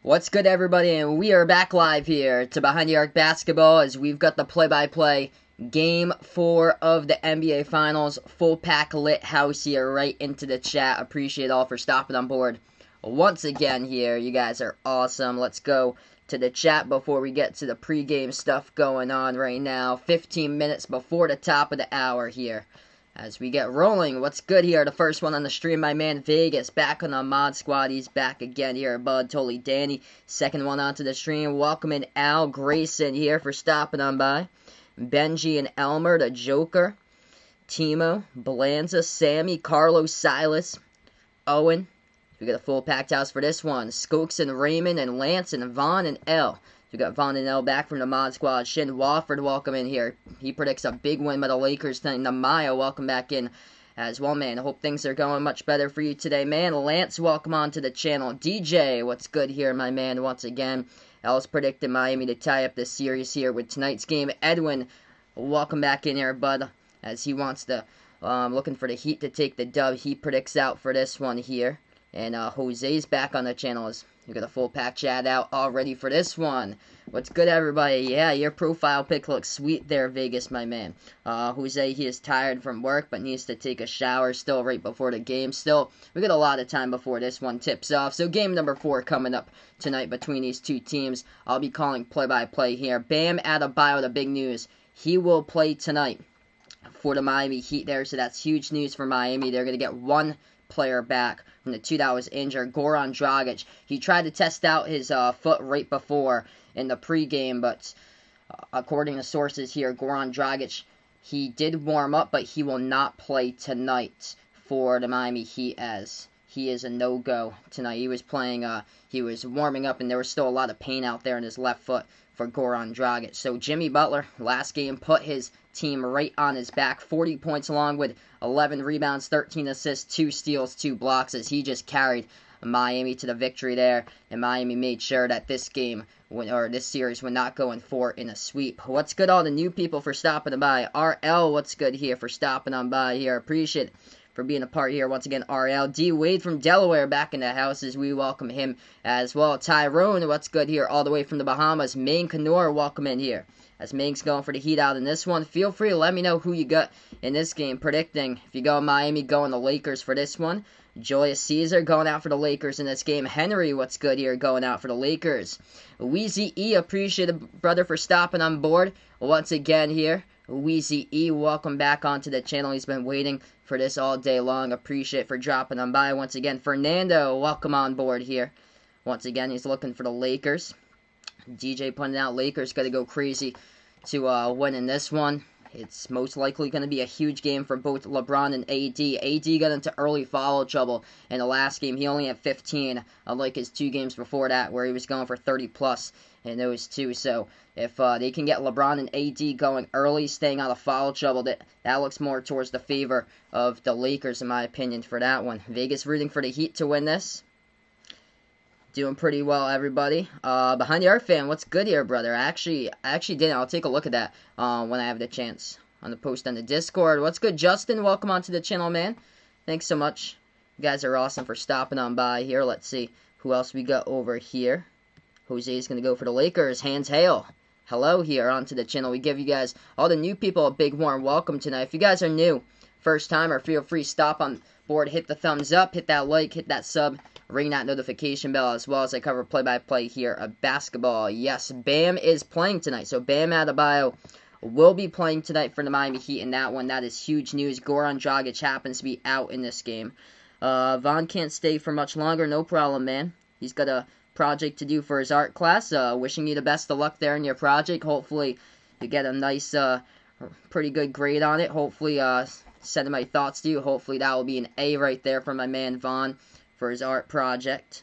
What's good, everybody? And we are back live here to Behind the Arc Basketball as we've got the play-by-play Game 4 of the NBA Finals. Full pack lit house here right into the chat. Appreciate all for stopping on board once again here. You guys are awesome. Let's go to the chat before we get to the pregame stuff going on right now. 15 minutes before the top of the hour here. As we get rolling, what's good here? The first one on the stream, my man Vegas, back on the mod squad. He's back again here. Bud, Totally Danny. Second one onto the stream. Welcoming Al Grayson here for stopping on by. Benji and Elmer, the Joker. Timo, Balanza, Sammy, Carlos, Silas, Owen. We got a full packed house for this one. Skokes and Raymond and Lance and Vaughn and L. We got Vaughn and L back from the mod squad. Shin Wofford, welcome in here. He predicts a big win by the Lakers tonight. Namaya, welcome back in as well, man. I hope things are going much better for you today, man. Lance, welcome on to the channel. DJ, what's good here, my man, once again. L's predicting Miami to tie up this series here with tonight's game. Edwin, welcome back in here, bud, as he wants to, looking for the Heat to take the dub. He predicts out for this one here. And Jose's back on the channel. We got a full pack chat out already for this one. What's good, everybody? Yeah, your profile pic looks sweet there, Vegas, my man. Jose, he is tired from work, but needs to take a shower still right before the game. Still, we got a lot of time before this one tips off. So game number 4 coming up tonight between these two teams. I'll be calling play-by-play here. Bam Adebayo, the big news. He will play tonight for the Miami Heat there, so that's huge news for Miami. They're going to get one player back from the two that was injured. Goran Dragic, he tried to test out his foot right before in the pregame, but according to sources here, Goran Dragic, he did warm up, but he will not play tonight for the Miami Heat as he is a no-go tonight. He was playing, he was warming up, and there was still a lot of pain out there in his left foot for Goran Dragic. So Jimmy Butler, last game, put his team right on his back. 40 points along with 11 rebounds, 13 assists, 2 steals, 2 blocks as he just carried Miami to the victory there. And Miami made sure that this game, this series, would not go in 4 in a sweep. What's good, all the new people, for stopping by? RL, what's good here for stopping on by here? Appreciate it for being a part here once again. RL D Wade from Delaware back in the house as we welcome him as well. Tyrone, what's good here all the way from the Bahamas. Maine Canor, welcome in here as Ming's going for the Heat out in this one. Feel free to let me know who you got in this game. Predicting if you go Miami, going the Lakers for this one. Julius Caesar going out for the Lakers in this game. Henry, what's good here, going out for the Lakers. Wheezy E, appreciate it, brother, for stopping on board once again here. Wheezy E, welcome back onto the channel. He's been waiting for this all day long. Appreciate it for dropping on by once again. Fernando, welcome on board here. Once again, he's looking for the Lakers. DJ pointed out Lakers got to go crazy to win in this one. It's most likely going to be a huge game for both LeBron and AD. AD got into early foul trouble in the last game. He only had 15, unlike his 2 games before that, where he was going for 30-plus in those 2. So if they can get LeBron and AD going early, staying out of foul trouble, that looks more towards the favor of the Lakers, in my opinion, for that one. Vegas rooting for the Heat to win this. Doing pretty well, everybody. Behind the Arc fan, what's good here, brother? I actually didn't. I'll take a look at that when I have the chance on the post on the Discord. What's good, Justin? Welcome onto the channel, man. Thanks so much. You guys are awesome for stopping on by here. Let's see who else we got over here. Jose's going to go for the Lakers. Hands hail. Hello here onto the channel. We give you guys, all the new people, a big warm welcome tonight. If you guys are new, first timer, feel free to stop on board, hit the thumbs up, hit that like, hit that sub, ring that notification bell, as well as I cover play-by-play here of basketball. Yes, Bam is playing tonight, so Bam Adebayo will be playing tonight for the Miami Heat in that one. That is huge news. Goran Dragic happens to be out in this game. Vaughn can't stay for much longer. No problem, man. He's got a project to do for his art class. Wishing you the best of luck there in your project. Hopefully you get a nice, pretty good grade on it. Hopefully, sending my thoughts to you. Hopefully that will be an A right there for my man Vaughn for his art project.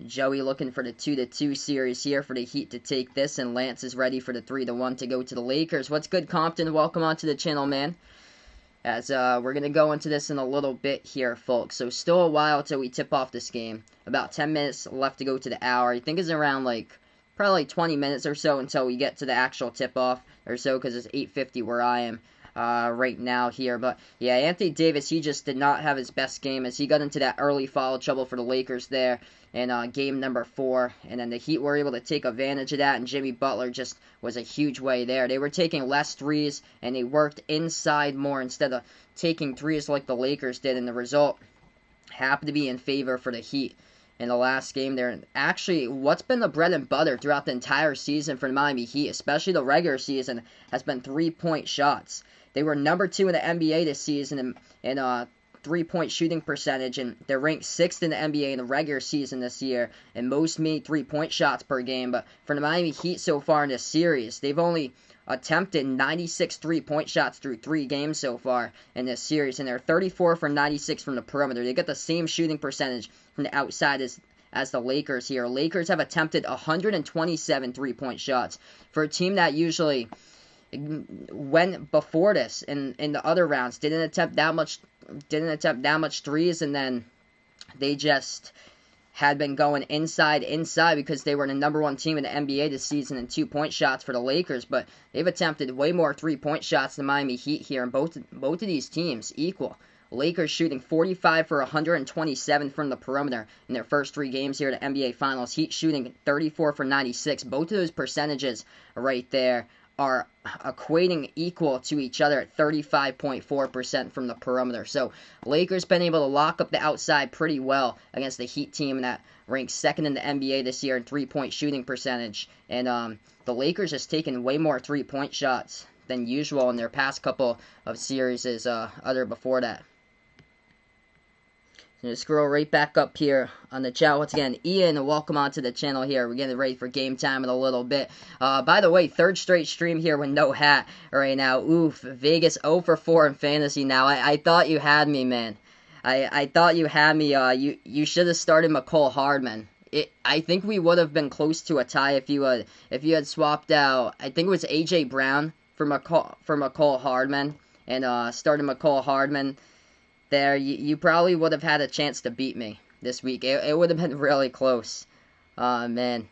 Joey looking for the 2-2 series here for the Heat to take this, and Lance is ready for the 3-1 to go to the Lakers. What's good, Compton? Welcome onto the channel, man. As we're going to go into this in a little bit here, folks. So still a while till we tip off this game. About 10 minutes left to go to the hour. I think it's around probably 20 minutes or so until we get to the actual tip-off or so, because it's 8:50 where I am. right now here. But yeah, Anthony Davis, he just did not have his best game as he got into that early foul trouble for the Lakers there in game number 4. And then the Heat were able to take advantage of that, and Jimmy Butler just was a huge way there. They were taking less threes, and they worked inside more instead of taking threes like the Lakers did, and the result happened to be in favor for the Heat in the last game there. Actually, what's been the bread and butter throughout the entire season for the Miami Heat, especially the regular season, has been three-point shots. They were number 2 in the NBA this season in three-point shooting percentage, and they're ranked 6th in the NBA in the regular season this year, and most made three-point shots per game. But for the Miami Heat so far in this series, they've only attempted 96 three-point shots through 3 games so far in this series, and they're 34 for 96 from the perimeter. They got the same shooting percentage from the outside as the Lakers here. Lakers have attempted 127 three-point shots. For a team that usually went before this in the other rounds, didn't attempt that much threes, and then they just had been going inside because they were the number 1 team in the NBA this season in 2-point shots for the Lakers, but they've attempted way more 3-point shots than Miami Heat here, and both of these teams equal. Lakers shooting 45 for 127 from the perimeter in their first 3 games here at the NBA Finals. Heat shooting 34 for 96. Both of those percentages right there are equating equal to each other at 35.4% from the perimeter. So Lakers been able to lock up the outside pretty well against the Heat team that ranks 2nd in the NBA this year in 3-point shooting percentage. And the Lakers has taken way more 3-point shots than usual in their past couple of series other before that. Just scroll right back up here on the chat. Once again, Ian, welcome onto the channel here. We're getting ready for game time in a little bit. By the way, 3rd straight stream here with no hat right now. Oof, Vegas 0 for 4 in fantasy now. I thought you had me, man. I thought you had me. You should have started McCole Hardman. I think we would have been close to a tie if you had swapped out. I think it was AJ Brown for McCole Hardman and started McCole Hardman. There, you probably would have had a chance to beat me this week. It would have been really close. Man.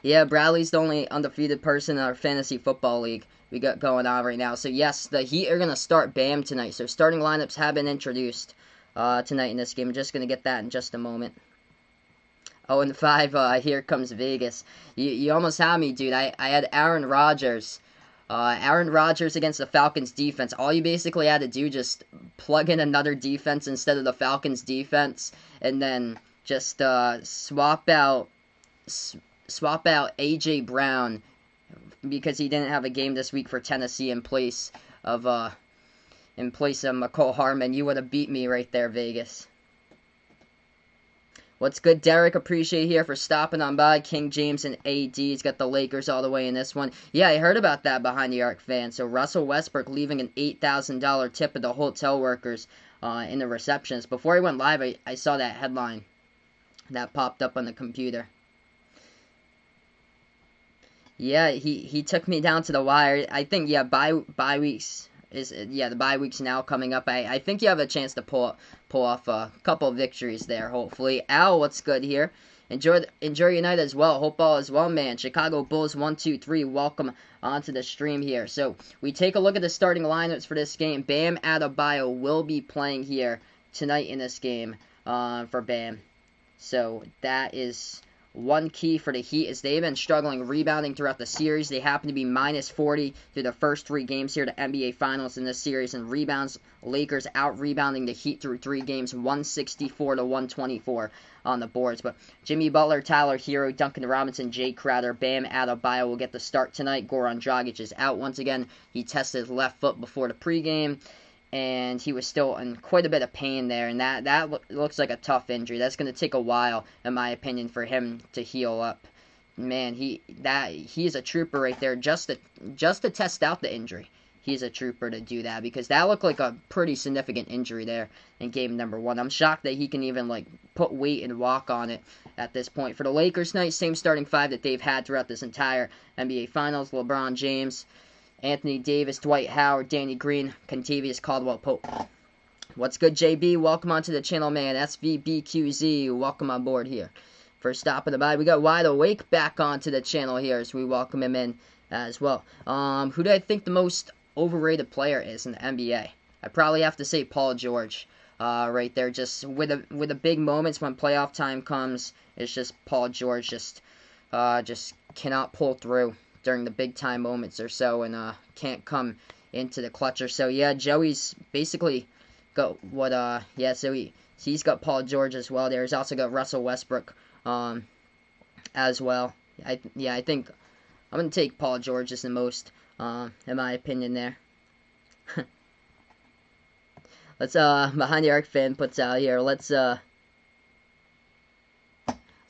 Yeah, Bradley's the only undefeated person in our fantasy football league we got going on right now. So, yes, the Heat are going to start Bam tonight. So, starting lineups have been introduced tonight in this game. I'm just going to get that in just a moment. 0-5, here comes Vegas. You almost had me, dude. I had Aaron Rodgers. Aaron Rodgers against the Falcons defense. All you basically had to do just plug in another defense instead of the Falcons defense, and then just swap out AJ Brown because he didn't have a game this week for Tennessee in place of McCole Hardman. You would have beat me right there, Vegas. What's good, Derek? Appreciate here for stopping on by. King James and AD's got the Lakers all the way in this one. Yeah, I heard about that behind the arc fan. So Russell Westbrook leaving an $8,000 tip of the hotel workers in the receptionist. Before I went live, I saw that headline that popped up on the computer. Yeah, he took me down to the wire. I think, yeah, bye weeks. The bye week's now coming up. I think you have a chance to pull off a couple victories there, hopefully. Al, what's good here? Enjoy your night as well. Hope all is well, man. Chicago Bulls 1-2-3. Welcome onto the stream here. So we take a look at the starting lineups for this game. Bam Adebayo will be playing here tonight in this game for Bam. So that is one key for the Heat is they've been struggling rebounding throughout the series. They happen to be minus 40 through the first 3 games here to NBA Finals in this series. And rebounds, Lakers out-rebounding the Heat through 3 games, 164 to 124 on the boards. But Jimmy Butler, Tyler Hero, Duncan Robinson, Jay Crowder, Bam Adebayo will get the start tonight. Goran Dragic is out once again. He tested his left foot before the pregame, and he was still in quite a bit of pain there, and that looks like a tough injury. That's going to take a while, in my opinion, for him to heal up. Man, he is a trooper right there just to test out the injury. He's a trooper to do that because that looked like a pretty significant injury there in game number 1. I'm shocked that he can even put weight and walk on it at this point. For the Lakers tonight, same starting 5 that they've had throughout this entire NBA Finals. LeBron James, Anthony Davis, Dwight Howard, Danny Green, Kentavious Caldwell-Pope. What's good, JB? Welcome onto the channel, man. SVBQZ, welcome on board here. First stop in the bye. We got Wide Awake back onto the channel here as we welcome him in as well. Who do I think the most overrated player is in the NBA. I probably have to say Paul George right there. Just with the big moments when playoff time comes, it's just Paul George just cannot pull through during the big time moments or so, and can't come into the clutch or so. Yeah, Joey's basically got what so he's got Paul George as well. He's also got Russell Westbrook as well. I think I'm gonna take Paul George as the most in my opinion there. Let's Behind the Arc fan puts out here. Let's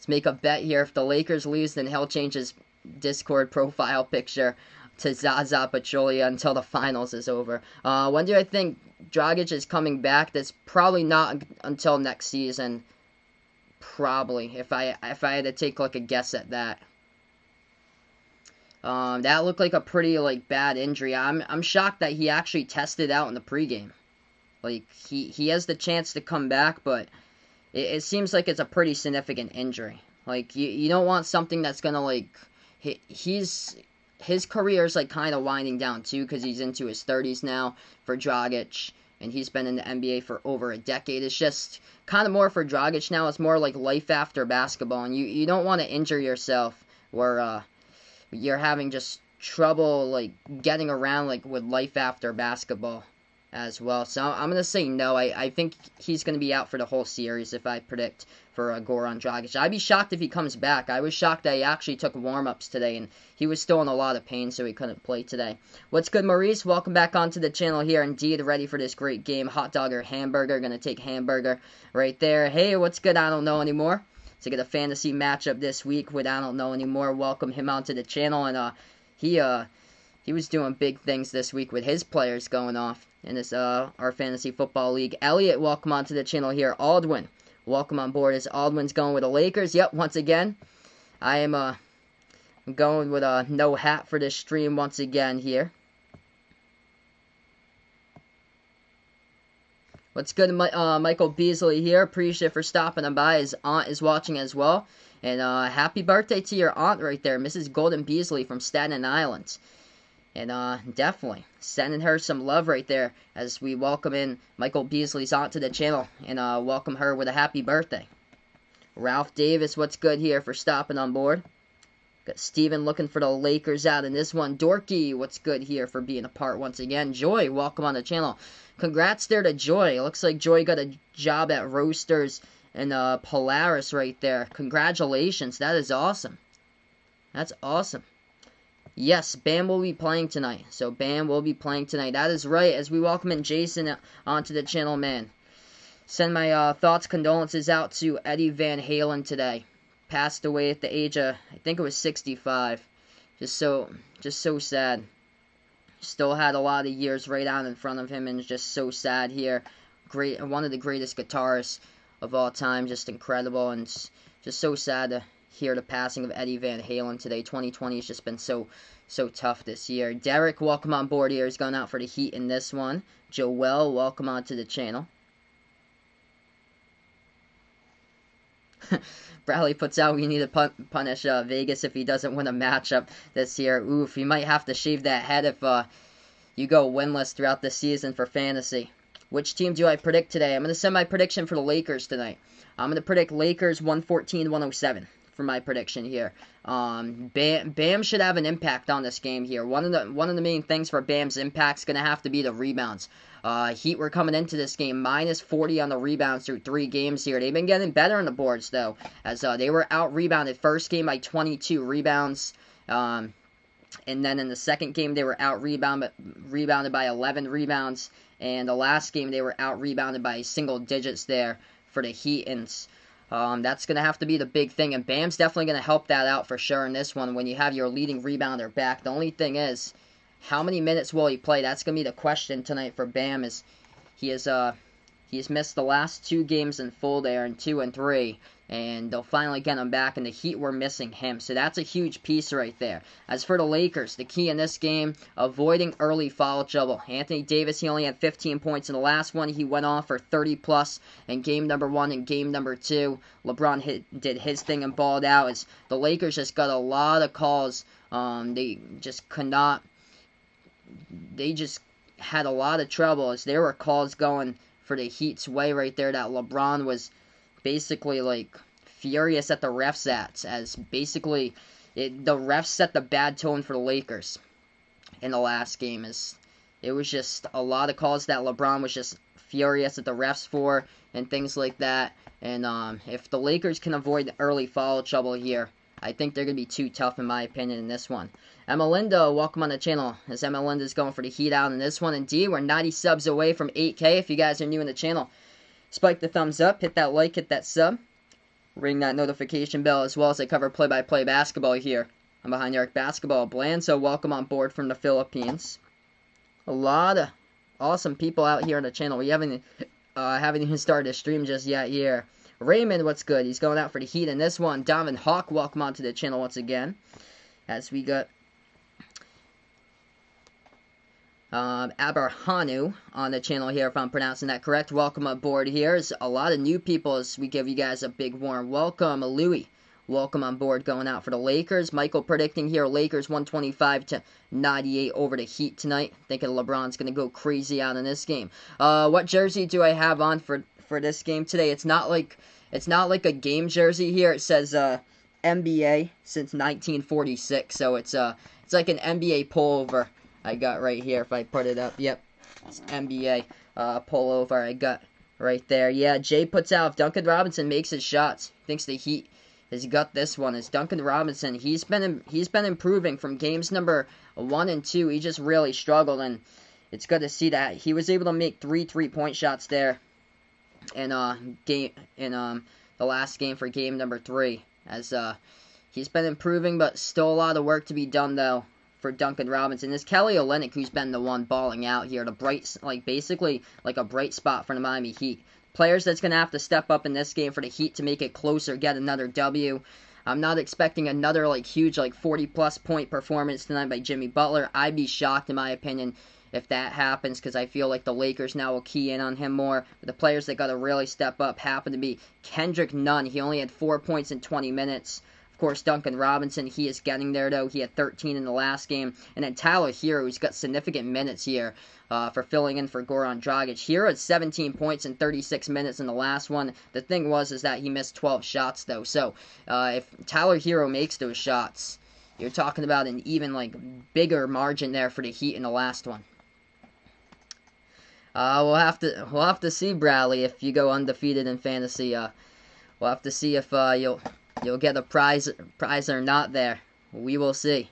make a bet here. If the Lakers lose, then he'll change his Discord profile picture to Zaza Pachulia until the finals is over. When do I think Dragic is coming back? That's probably not until next season. Probably, if I had to take like a guess at that. That looked like a pretty bad injury. I'm shocked that he actually tested out in the pregame. Like he has the chance to come back, but it seems like it's a pretty significant injury. Like you don't want something that's gonna his career is kind of winding down too, because he's into his 30s now for Dragic, and he's been in the NBA for over a decade. It's just kind of more for Dragic now. It's more like life after basketball, and you don't want to injure yourself where you're having just trouble getting around with life after basketball as well. So I'm going to say no. I think he's going to be out for the whole series if I predict for Goran Dragic. I'd be shocked if he comes back. I was shocked that he actually took warm-ups today, and he was still in a lot of pain, so he couldn't play today. What's good, Maurice? Welcome back onto the channel here. Indeed, ready for this great game. Hot dog or hamburger? Going to take hamburger right there. Hey, what's good? I don't know anymore. To get a fantasy matchup this week with I don't know anymore. Welcome him onto the channel, and he was doing big things this week with his players going off in this our fantasy football league. Elliot, welcome onto the channel here. Aldwin, welcome on board as Aldwin's going with the Lakers. Yep, once again, I am going with a no hat for this stream once again here. What's good, Michael Beasley here. Appreciate for stopping by. His aunt is watching as well. And happy birthday to your aunt right there, Mrs. Golden Beasley from Staten Island. And definitely sending her some love right there as we welcome in Michael Beasley's aunt to the channel and welcome her with a happy birthday. Ralph Davis, what's good here for stopping on board. Got Steven looking for the Lakers out in this one. Dorky, what's good here for being a part once again. Joy, welcome on the channel. Congrats there to Joy. Looks like Joy got a job at Roasters and Polaris right there. Congratulations. That is awesome. That's awesome. Yes, Bam will be playing tonight. So Bam will be playing tonight. That is right. As we welcome in Jason onto the channel, man. Send my thoughts, condolences out to Eddie Van Halen today. Passed away at the age of, I think it was 65. Just so sad. Still had a lot of years right out in front of him, and just so sad here. Great, one of the greatest guitarists of all time, just incredible, and it's just so sad to hear the passing of Eddie Van Halen today. 2020 has just been so tough this year. Derek, welcome on board here. He's going out for the Heat in this one. Joel, welcome onto the channel. Bradley puts out, we need to punish Vegas if he doesn't win a matchup this year. Oof, you might have to shave that head if you go winless throughout the season for fantasy. Which team do I predict today? I'm going to send my prediction for the Lakers tonight. I'm going to predict Lakers 114-107 for my prediction here. Bam should have an impact on this game here. One of the main things for Bam's impact is going to have to be the rebounds. Heat were coming into this game minus 40 on the rebounds through 3 games here. They've been getting better on the boards, though, as they were out-rebounded first game by 22 rebounds. And then in the second game, they were out-rebounded by 11 rebounds. And the last game, they were out-rebounded by single digits there for the Heat. And that's going to have to be the big thing. And Bam's definitely going to help that out for sure in this one when you have your leading rebounder back. The only thing is, how many minutes will he play? That's going to be the question tonight for Bam. Is he's missed the last 2 games in full there in 2 and 3, and they'll finally get him back, and the Heat were missing him. So that's a huge piece right there. As for the Lakers, the key in this game, avoiding early foul trouble. Anthony Davis, he only had 15 points in the last one. He went off for 30-plus in game number 1 and game number 2. LeBron did his thing and balled out. As the Lakers just got a lot of calls. They just could not they just had a lot of trouble as there were calls going for the Heat's way right there that LeBron was basically like furious at the refs at, as basically the refs set the bad tone for the Lakers in the last game. As it was just a lot of calls that LeBron was just furious at the refs for and things like that. And if the Lakers can avoid early foul trouble here, I think they're going to be too tough in my opinion in this one. Emma Linda, welcome on the channel, as Emma Linda's going for the Heat out in this one. Indeed, we're 90 subs away from 8K. If you guys are new in the channel, spike the thumbs up, hit that like, hit that sub, ring that notification bell, as well as I cover play-by-play basketball here on Behind the Arc Basketball. Blanzo, welcome on board from the Philippines. A lot of awesome people out here on the channel. We haven't even started a stream just yet here. Raymond, what's good? He's going out for the Heat in this one. Donovan Hawk, welcome onto the channel once again. As we got Aberhanu on the channel here, if I'm pronouncing that correct. Welcome aboard here. There's a lot of new people as we give you guys a big warm welcome. Louis, welcome on board going out for the Lakers. Michael predicting here Lakers 125-98 over the Heat tonight. Thinking LeBron's going to go crazy out in this game. What jersey do I have on for this game today? It's not like a game jersey here. It says NBA since 1946, so it's like an NBA pullover I got right here. If I put it up, yep, it's NBA pullover I got right there. Yeah, Jay puts out if Duncan Robinson makes his shots, thinks the Heat has got this one. As Duncan Robinson, he's been improving from games number 1 and 2. He just really struggled, and it's good to see that he was able to make 3 3-point shots there in the last game for game number 3. As he's been improving, but still a lot of work to be done though for Duncan Robinson. It's Kelly Olynyk who's been the one balling out here, basically like a bright spot for the Miami Heat. Players that's going to have to step up in this game for the Heat to make it closer, get another W. I'm not expecting another huge 40-plus point performance tonight by Jimmy Butler. I'd be shocked in my opinion if that happens, because I feel like the Lakers now will key in on him more. But the players that got to really step up happen to be Kendrick Nunn. He only had 4 points in 20 minutes. Of course, Duncan Robinson, he is getting there, though. He had 13 in the last game. And then Tyler Hero, who's got significant minutes here for filling in for Goran Dragic. Hero had 17 points in 36 minutes in the last one. The thing is that he missed 12 shots, though. So, if Tyler Hero makes those shots, you're talking about an even, bigger margin there for the Heat in the last one. We'll have to see, Bradley, if you go undefeated in fantasy. We'll have to see if you'll get a prize or not there. We will see.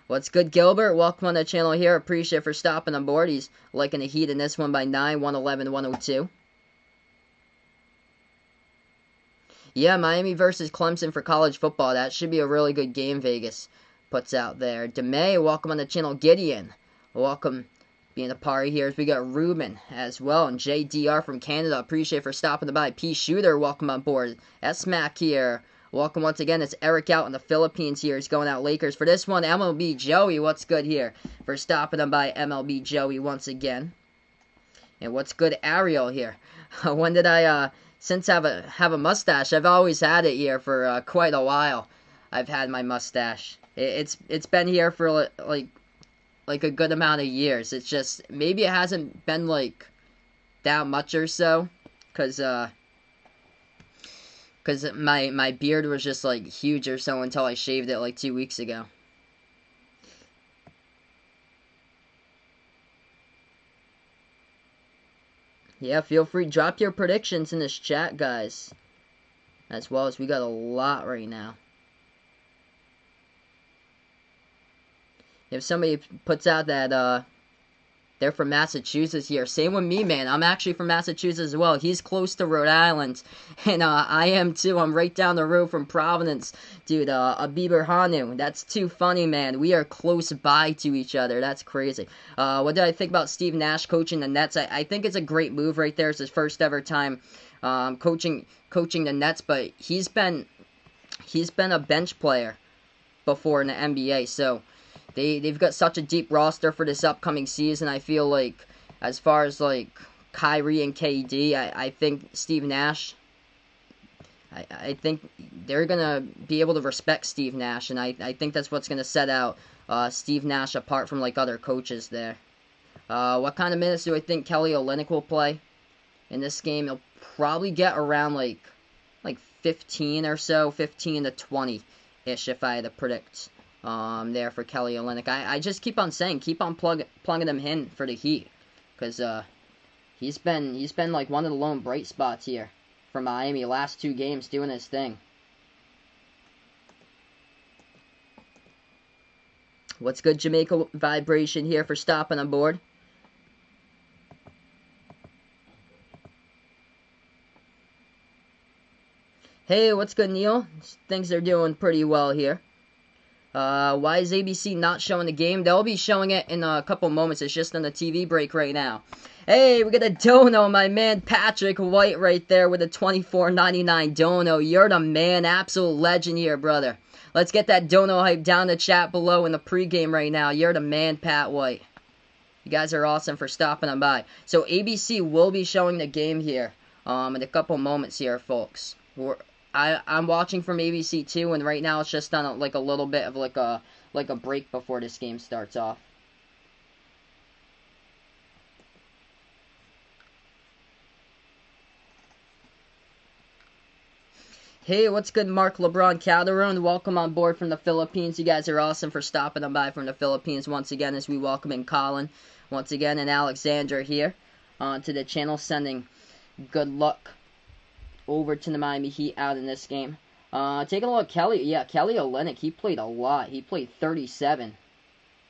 What's good, Gilbert? Welcome on the channel here. Appreciate for stopping on board. He's liking the Heat in this one by 9, 111-102. Yeah, Miami versus Clemson for college football. That should be a really good game, Vegas puts out there. DeMay, welcome on the channel. Gideon, welcome being a party here. We got Ruben as well, and JDR from Canada. Appreciate for stopping by. P Shooter, welcome on board. S-Mac here. Welcome once again. It's Eric out in the Philippines here. He's going out Lakers for this one. MLB Joey, what's good here? For stopping by MLB Joey once again. And what's good, Ariel here? When did I since have a mustache? I've always had it here for quite a while. I've had my mustache. It's been here for like a good amount of years. It's just maybe it hasn't been that much or so, cause my beard was just huge or so until I shaved it 2 weeks ago. Yeah, feel free, drop your predictions in this chat, guys, as well as we got a lot right now. If somebody puts out that they're from Massachusetts here, same with me, man. I'm actually from Massachusetts as well. He's close to Rhode Island, and I am too. I'm right down the road from Providence, dude. Abiber Hanu. That's too funny, man. We are close by to each other. That's crazy. What did I think about Steve Nash coaching the Nets? I think it's a great move right there. It's his first ever time coaching the Nets, but he's been a bench player before in the NBA, so they've got such a deep roster for this upcoming season. I feel like as far as Kyrie and KD, I think Steve Nash, I think they're gonna be able to respect Steve Nash, and I think that's what's gonna set out Steve Nash apart from like other coaches there. What kind of minutes do I think Kelly Olynyk will play in this game? He'll probably get around like 15 or so, 15 to 20-ish if I had to predict there for Kelly Olynyk. I just keep on saying, keep on plugging him in for the Heat, because he's been like one of the lone bright spots here for Miami last 2 games doing his thing. What's good, Jamaica Vibration here for stopping on board. Hey, what's good, Neil? Things are doing pretty well here. Why is ABC not showing the game? They'll be showing it in a couple moments. It's just on the TV break right now. Hey, we got a dono, my man Patrick White right there with a $24.99 dono. You're the man, absolute legend here, brother. Let's get that dono hype down in the chat below in the pregame right now. You're the man, Pat White. You guys are awesome for stopping on by. So ABC will be showing the game here in a couple moments here, folks. I'm watching from ABC too, and right now it's just on like a little bit of like a break before this game starts off. Hey, what's good, Mark LeBron Calderon? Welcome on board from the Philippines. You guys are awesome for stopping on by from the Philippines once again as we welcome in Colin once again and Alexander here to the channel, sending good luck over to the Miami Heat out in this game. Taking a look, Kelly Olynyk, he played a lot. He played 37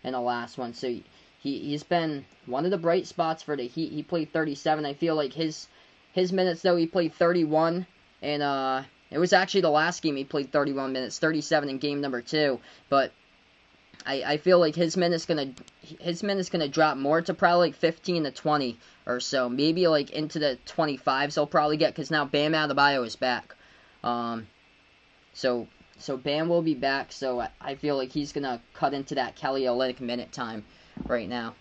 in the last one, so he's been one of the bright spots for the Heat. He played 37. I feel like his minutes, though, he played 31, and it was actually the last game he played 31 minutes, 37 in game number 2, but I feel like his minutes gonna drop more to probably like 15 to 20 or so, maybe like into the 25s he'll probably get, because now Bam Adebayo is back. So Bam will be back, so I feel like he's gonna cut into that Kelly Olynyk minute time right now.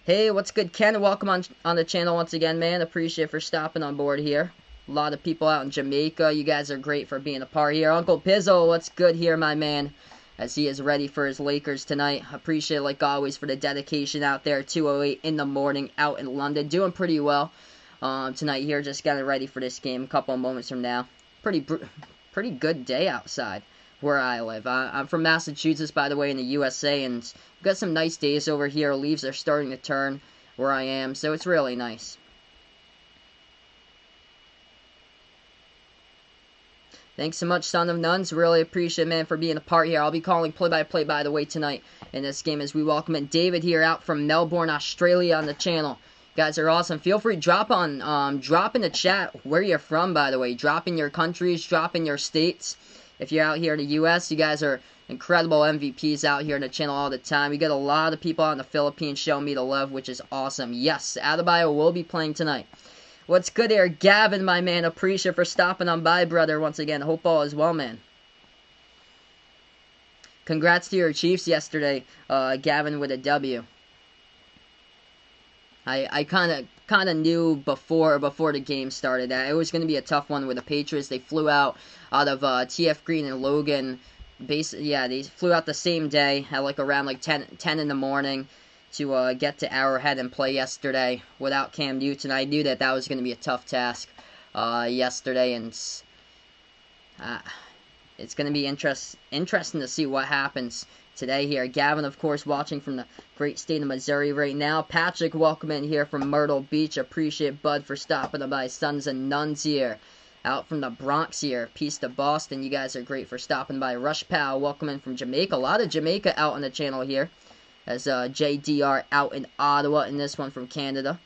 Hey, what's good, Ken? Welcome on the channel once again, man. Appreciate for stopping on board here. A lot of people out in Jamaica. You guys are great for being a part here. Uncle Pizzo, what's good here, my man? As he is ready for his Lakers tonight. Appreciate it, like always, for the dedication out there. 2:08 in the morning out in London. Doing pretty well tonight here. Just getting ready for this game a couple of moments from now. Pretty good day outside where I live. I'm from Massachusetts, by the way, in the USA, and we've got some nice days over here. Leaves are starting to turn where I am, so it's really nice. Thanks so much, Son of Nuns. Really appreciate it, man, for being a part here. I'll be calling play-by-play, by the way, tonight in this game as we welcome in David here out from Melbourne, Australia on the channel. You guys are awesome. Feel free to drop in the chat where you're from, by the way. Drop in your countries, drop in your states. If you're out here in the U.S., you guys are incredible MVPs out here in the channel all the time. We get a lot of people out in the Philippines showing me the love, which is awesome. Yes, Adebayo will be playing tonight. What's good here, Gavin, my man? Appreciate for stopping on by, brother, once again. Hope all is well, man. Congrats to your Chiefs yesterday, Gavin, with a W. I kind of knew before the game started that it was going to be a tough one with the Patriots. They flew out of TF Green and Logan. They flew out the same day at like around like 10 in the morning to get to Arrowhead and play yesterday without Cam Newton. I knew that was going to be a tough task yesterday, and it's going to be interesting to see what happens today here. Gavin, of course, watching from the great state of Missouri right now. Patrick, welcome in here from Myrtle Beach. Appreciate Bud for stopping by. Sons and Nuns here. Out from the Bronx here. Peace to Boston. You guys are great for stopping by. Rush Powell, welcome in from Jamaica. A lot of Jamaica out on the channel here. As JDR out in Ottawa in this one from Canada.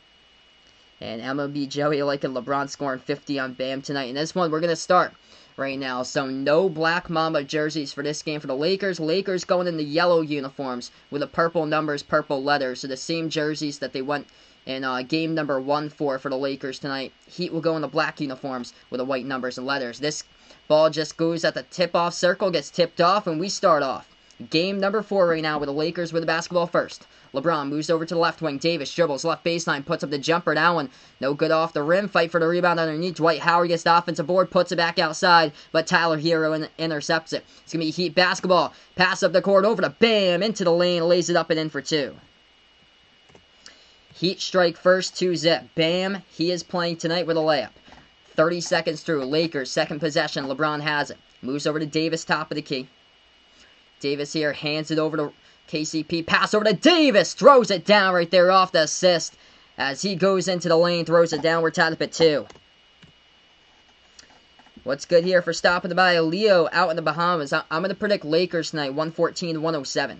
And MLB Joey liking LeBron scoring 50 on Bam tonight. In this one, we're going to start right now. So no Black Mamba jerseys for this game for the Lakers. Lakers going in the yellow uniforms with the purple numbers, purple letters. So the same jerseys that they went in game number 1 for the Lakers tonight. Heat will go in the black uniforms with the white numbers and letters. This ball just goes at the tip-off circle, gets tipped off, and we start off Game number 4 right now with the Lakers with the basketball first. LeBron moves over to the left wing. Davis dribbles left baseline, puts up the jumper. That one no good off the rim. Fight for the rebound underneath. Dwight Howard gets the offensive board, puts it back outside, but Tyler Hero intercepts it. It's going to be Heat basketball. Pass up the court over to Bam, into the lane, lays it up and in for 2. Heat strike first, 2-zip. Bam, he is playing tonight with a layup. 30 seconds through. Lakers, second possession. LeBron has it. Moves over to Davis, top of the key. Davis here hands it over to KCP. Pass over to Davis. Throws it down right there off the assist. As he goes into the lane, throws it down. We're tied up at 2. What's good here for stopping the by Leo out in the Bahamas? I'm going to predict Lakers tonight, 114-107.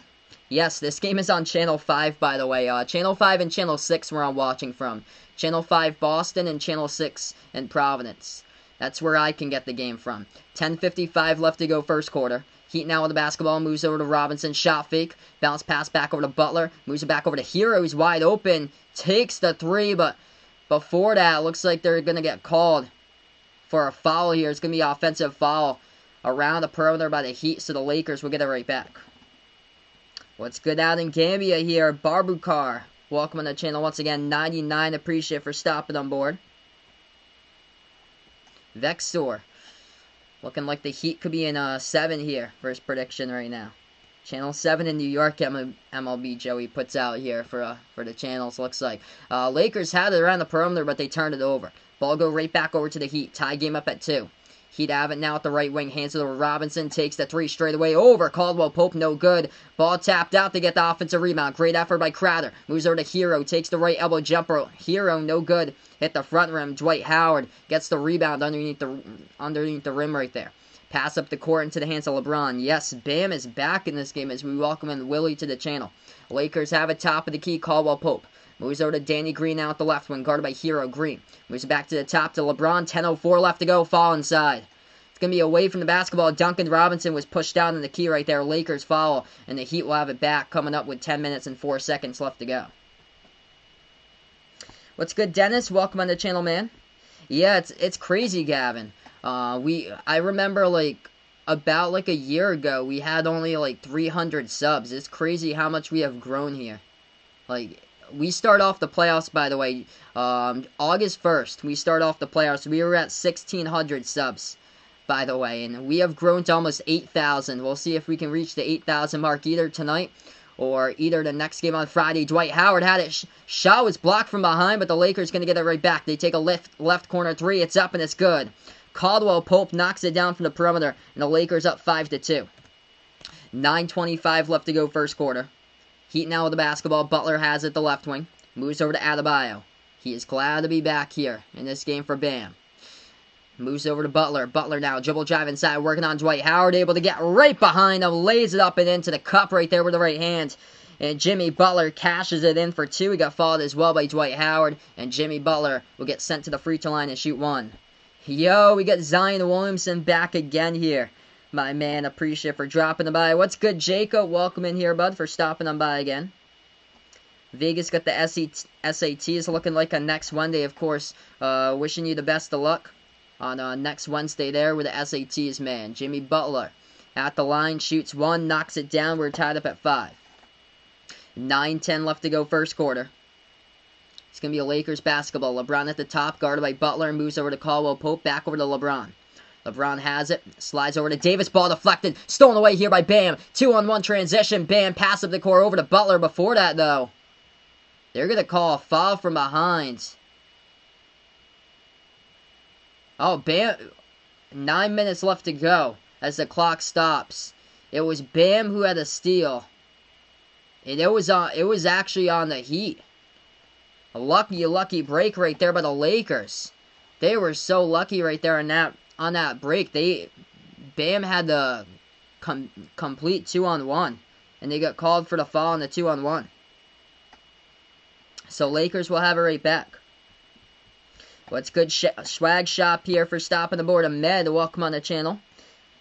Yes, this game is on Channel 5, by the way. Channel 5 and Channel 6 where I'm watching from. Channel 5 Boston and Channel 6 in Providence. That's where I can get the game from. 10:55 left to go first quarter. Heat now with the basketball, moves over to Robinson, shot fake, bounce pass back over to Butler, moves it back over to Hero, he's wide open, takes the 3, but before that, looks like they're going to get called for a foul here. It's going to be an offensive foul around the perimeter by the Heat, so the Lakers will get it right back. What's good out in Gambia here? Barbukar, welcome on the channel once again, 99, appreciate for stopping on board. Vexor. Looking like the Heat could be in 7 here for his prediction right now. Channel 7 in New York, MLB Joey puts out here for the channels, looks like. Lakers had it around the perimeter, but they turned it over. Ball go right back over to the Heat. Tie game up at 2. Heat have it now at the right wing. Hands it over to Robinson. Takes the 3 straight away over. Caldwell Pope, no good. Ball tapped out to get the offensive rebound. Great effort by Crowder. Moves over to Hero. Takes the right elbow jumper. Hero, no good. Hit the front rim. Dwight Howard gets the rebound underneath the rim right there. Pass up the court into the hands of LeBron. Yes, Bam is back in this game as we welcome in Willie to the channel. Lakers have it top of the key. Caldwell Pope. Moves over to Danny Green now at the left wing, guarded by Hero. Green moves it back to the top to LeBron. 10:04 left to go. Fall inside. It's going to be away from the basketball. Duncan Robinson was pushed down in the key right there. Lakers foul, and the Heat will have it back coming up with 10 minutes and 4 seconds left to go. What's good, Dennis? Welcome on the channel, man. Yeah, it's crazy, Gavin. I remember about a year ago, we had only 300 subs. It's crazy how much we have grown here. We start off the playoffs, by the way, August 1st. We start off the playoffs. We were at 1,600 subs, by the way, and we have grown to almost 8,000. We'll see if we can reach the 8,000 mark either tonight or either the next game on Friday. Dwight Howard had it. Shot was blocked from behind, but the Lakers going to get it right back. They take a left corner 3. It's up, and it's good. Caldwell Pope knocks it down from the perimeter, and the Lakers up 5-2. 9:25 left to go first quarter. Heat now with the basketball. Butler has it the left wing. Moves over to Adebayo. He is glad to be back here in this game for Bam. Moves over to Butler. Butler now dribble drive inside, working on Dwight Howard. Able to get right behind him. Lays it up and into the cup right there with the right hand. And Jimmy Butler cashes it in for 2. He got fouled as well by Dwight Howard. And Jimmy Butler will get sent to the free throw line and shoot 1. Yo, we got Zion Williamson back again here. My man, appreciate for dropping them by. What's good, Jacob? Welcome in here, bud, for stopping them by again. Vegas got the SATs looking like on next Wednesday, of course. Wishing you the best of luck on next Wednesday there with the SATs, man. Jimmy Butler at the line, shoots 1, knocks it down. We're tied up at 5. 9:10 left to go first quarter. It's going to be a Lakers basketball. LeBron at the top, guarded by Butler, moves over to Caldwell Pope, back over to LeBron. LeBron has it, slides over to Davis, ball deflected, stolen away here by Bam. 2-on-1 transition, Bam, pass up the court over to Butler. Before that, though, they're going to call a foul from behind. Oh, Bam, 9 minutes left to go as the clock stops. It was Bam who had a steal. And it was actually on the Heat. A lucky break right there by the Lakers. They were so lucky right there on that break. Bam had the complete 2-on-1, and they got called for the foul on the 2-on-1. So Lakers will have it right back. What's good, swag shop here for stopping the board. Ahmed, welcome on the channel.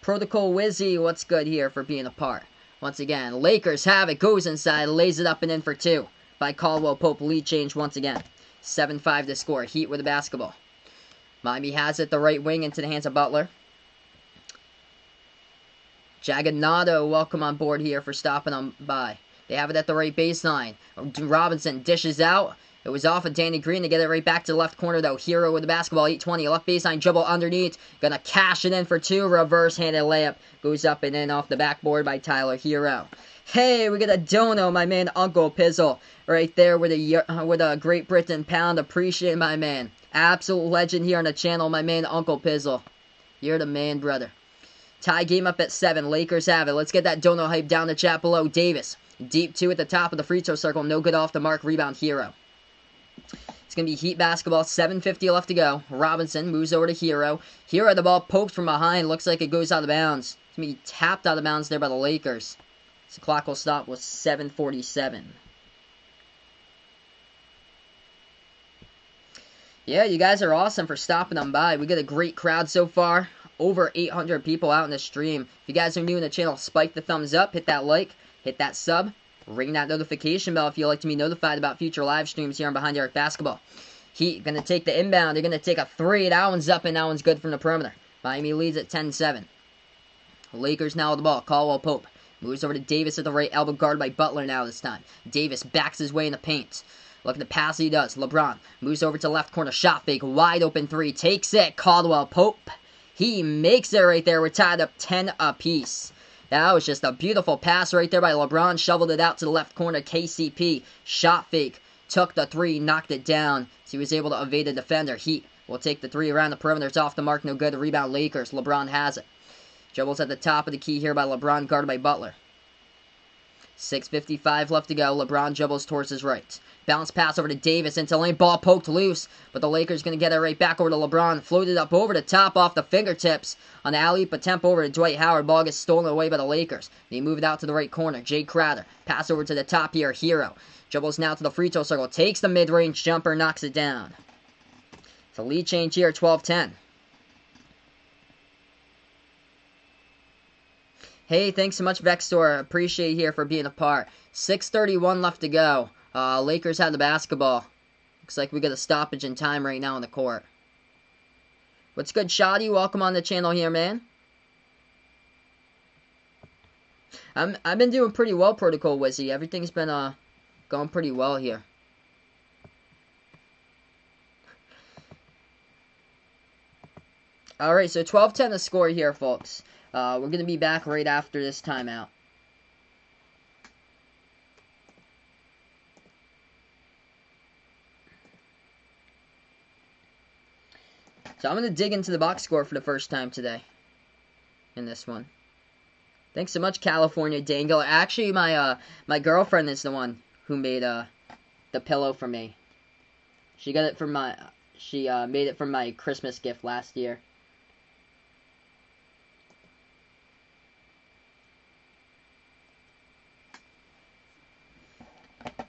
Protocol Wizzy, what's good here for being a part. Once again, Lakers have it, goes inside, lays it up and in for 2 by Caldwell Pope. Lead change once again. 7-5 to score. Heat with the basketball. Miami has it the right wing into the hands of Butler. Jaganado, welcome on board here for stopping on by. They have it at the right baseline. Robinson dishes out. It was off of Danny Green to get it right back to the left corner, though. Hero with the basketball, 820. Left baseline, dribble underneath. Gonna cash it in for two. Reverse-handed layup. Goes up and in off the backboard by Tyler Hero. Hey, we got a dono, my man, Uncle Pizzle. Right there with a Great Britain pound. Appreciate it, my man. Absolute legend here on the channel, my man, Uncle Pizzle. You're the man, brother. Tie game up at 7. Lakers have it. Let's get that dono hype down the chat below. Davis. Deep 2 at the top of the free throw circle. No good off the mark. Rebound, Hero. It's going to be Heat basketball. 7:50 left to go. Robinson moves over to Hero. Hero, the ball poked from behind. Looks like it goes out of bounds. It's going to be tapped out of bounds there by the Lakers. So the clock will stop with 7:47. Yeah, you guys are awesome for stopping them by. We got a great crowd so far. Over 800 people out in the stream. If you guys are new in the channel, spike the thumbs up. Hit that like. Hit that sub. Ring that notification bell if you'd like to be notified about future live streams here on Behind the Arc Basketball. Heat going to take the inbound. They're going to take a 3. That one's up and that one's good from the perimeter. Miami leads at 10-7. Lakers now with the ball. Caldwell Pope moves over to Davis at the right elbow, guarded by Butler now this time. Davis backs his way in the paint. Look at the pass he does. LeBron moves over to left corner. Shot fake. Wide open 3. Takes it. Caldwell Pope. He makes it right there. We're tied up 10 apiece. That was just a beautiful pass right there by LeBron. Shoveled it out to the left corner. KCP. Shot fake. Took the 3. Knocked it down. So he was able to evade the defender. Heat will take the 3 around the perimeter. It's off the mark. No good. The rebound Lakers. LeBron has it. Dribbles at the top of the key here by LeBron. Guarded by Butler. 6:55 left to go. LeBron dribbles towards his right. Bounce pass over to Davis into lane. Ball poked loose. But the Lakers going to get it right back over to LeBron. Floated up over the top off the fingertips. On the alley-oop attempt over to Dwight Howard. Ball gets stolen away by the Lakers. They move it out to the right corner. Jay Crowder. Pass over to the top here. Hero. Dribbles now to the free throw circle. Takes the mid-range jumper. Knocks it down. It's a lead change here. 12-10. Hey, thanks so much, Vextor. Appreciate you here for being a part. 6:31 left to go. Lakers have the basketball. Looks like we got a stoppage in time right now on the court. What's good, Shoddy? Welcome on the channel here, man. I've been doing pretty well, Protocol Wizzy. Everything's been going pretty well here. Alright, so 12-10 the score here, folks. We're going to be back right after this timeout. So I'm going to dig into the box score for the first time today in this one. Thanks so much, California Dangle. Actually, my girlfriend is the one who made the pillow for me. She got it from she made it from my Christmas gift last year.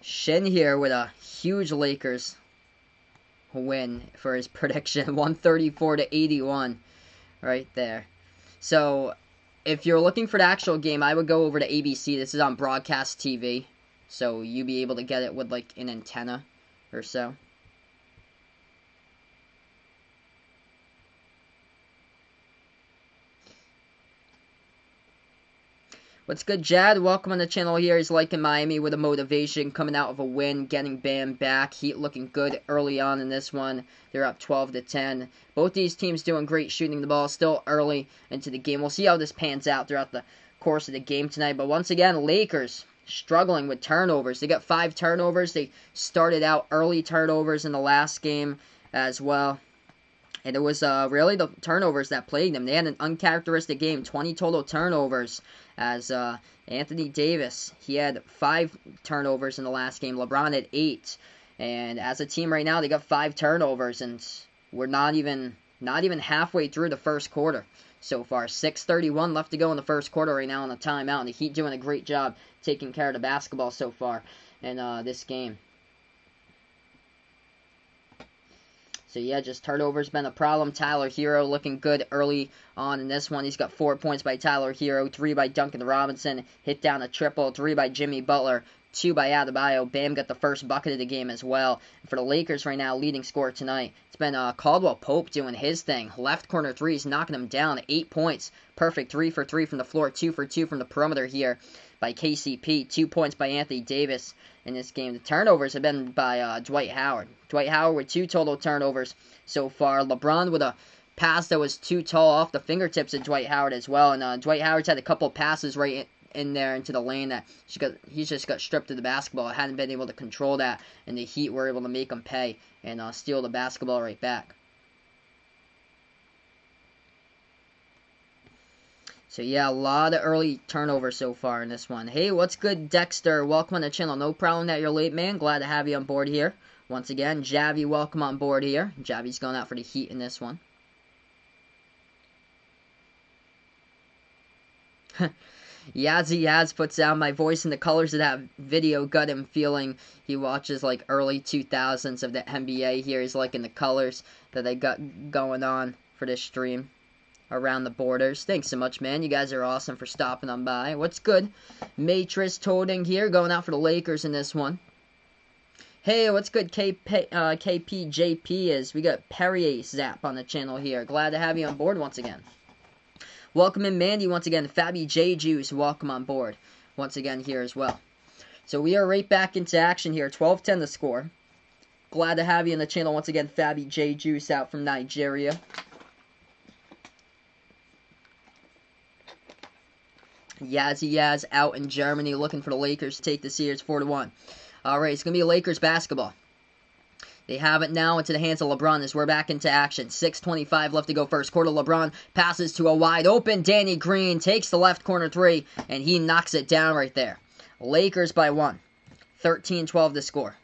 Shin here with a huge Lakers win for his prediction, 134-81 right there. So if you're looking for the actual game, I would go over to ABC. This is on broadcast TV, so you'll be able to get it with like an antenna or so. What's good, Jad? Welcome on the channel here. He's liking Miami with a motivation, coming out of a win, getting Bam back. Heat looking good early on in this one. They're up 12-10. Both these teams doing great shooting the ball, still early into the game. We'll see how this pans out throughout the course of the game tonight. But once again, Lakers struggling with turnovers. They got 5 turnovers. They started out early turnovers in the last game as well. And it was really the turnovers that plagued them. They had an uncharacteristic game, 20 total turnovers, as Anthony Davis, he had 5 turnovers in the last game. LeBron had 8. And as a team right now, they got 5 turnovers, and we're not even halfway through the first quarter so far. 6:31 left to go in the first quarter right now on the timeout, and the Heat doing a great job taking care of the basketball so far in this game. So, yeah, just turnovers been a problem. Tyler Hero looking good early on in this one. He's got 4 points by Tyler Hero, 3 by Duncan Robinson, hit down a triple, 3 by Jimmy Butler, 2 by Adebayo. Bam got the first bucket of the game as well. For the Lakers right now, leading scorer tonight, it's been Caldwell Pope doing his thing. Left corner threes, knocking him down. 8 points. Perfect 3 for 3 from the floor. 2 for 2 from the perimeter here by KCP. 2 points by Anthony Davis in this game. The turnovers have been by Dwight Howard. Dwight Howard with 2 total turnovers so far. LeBron with a pass that was too tall off the fingertips of Dwight Howard as well. And Dwight Howard's had a couple passes right in there into the lane that he's just got stripped of the basketball. Hadn't been able to control that, and the Heat were able to make him pay and steal the basketball right back. So yeah, a lot of early turnovers so far in this one. Hey, what's good, Dexter? Welcome on the channel. No problem that you're late, man. Glad to have you on board here. Once again, Javi, welcome on board here. Javi's going out for the Heat in this one. Yazzie Yaz puts out my voice in the colors of that video. Got him feeling he watches like early 2000s of the NBA here. He's liking the colors that they got going on for this stream around the borders. Thanks so much, man. You guys are awesome for stopping on by. What's good? Matrix Toting here, going out for the Lakers in this one. Hey, what's good, KPJP is? We got Perrier Zap on the channel here. Glad to have you on board once again. Welcome in, Mandy, once again. Fabi J Juice, welcome on board once again here as well. So we are right back into action here. 12-10 the score. Glad to have you on the channel once again. Fabi J Juice out from Nigeria. Yazzie Yaz out in Germany looking for the Lakers to take the series 4-1. Alright, it's going to be Lakers basketball. They have it now into the hands of LeBron as we're back into action. 6:25 left to go first quarter. LeBron passes to a wide open Danny Green. Takes the left corner 3, and he knocks it down right there. Lakers by 1. 13-12 to score.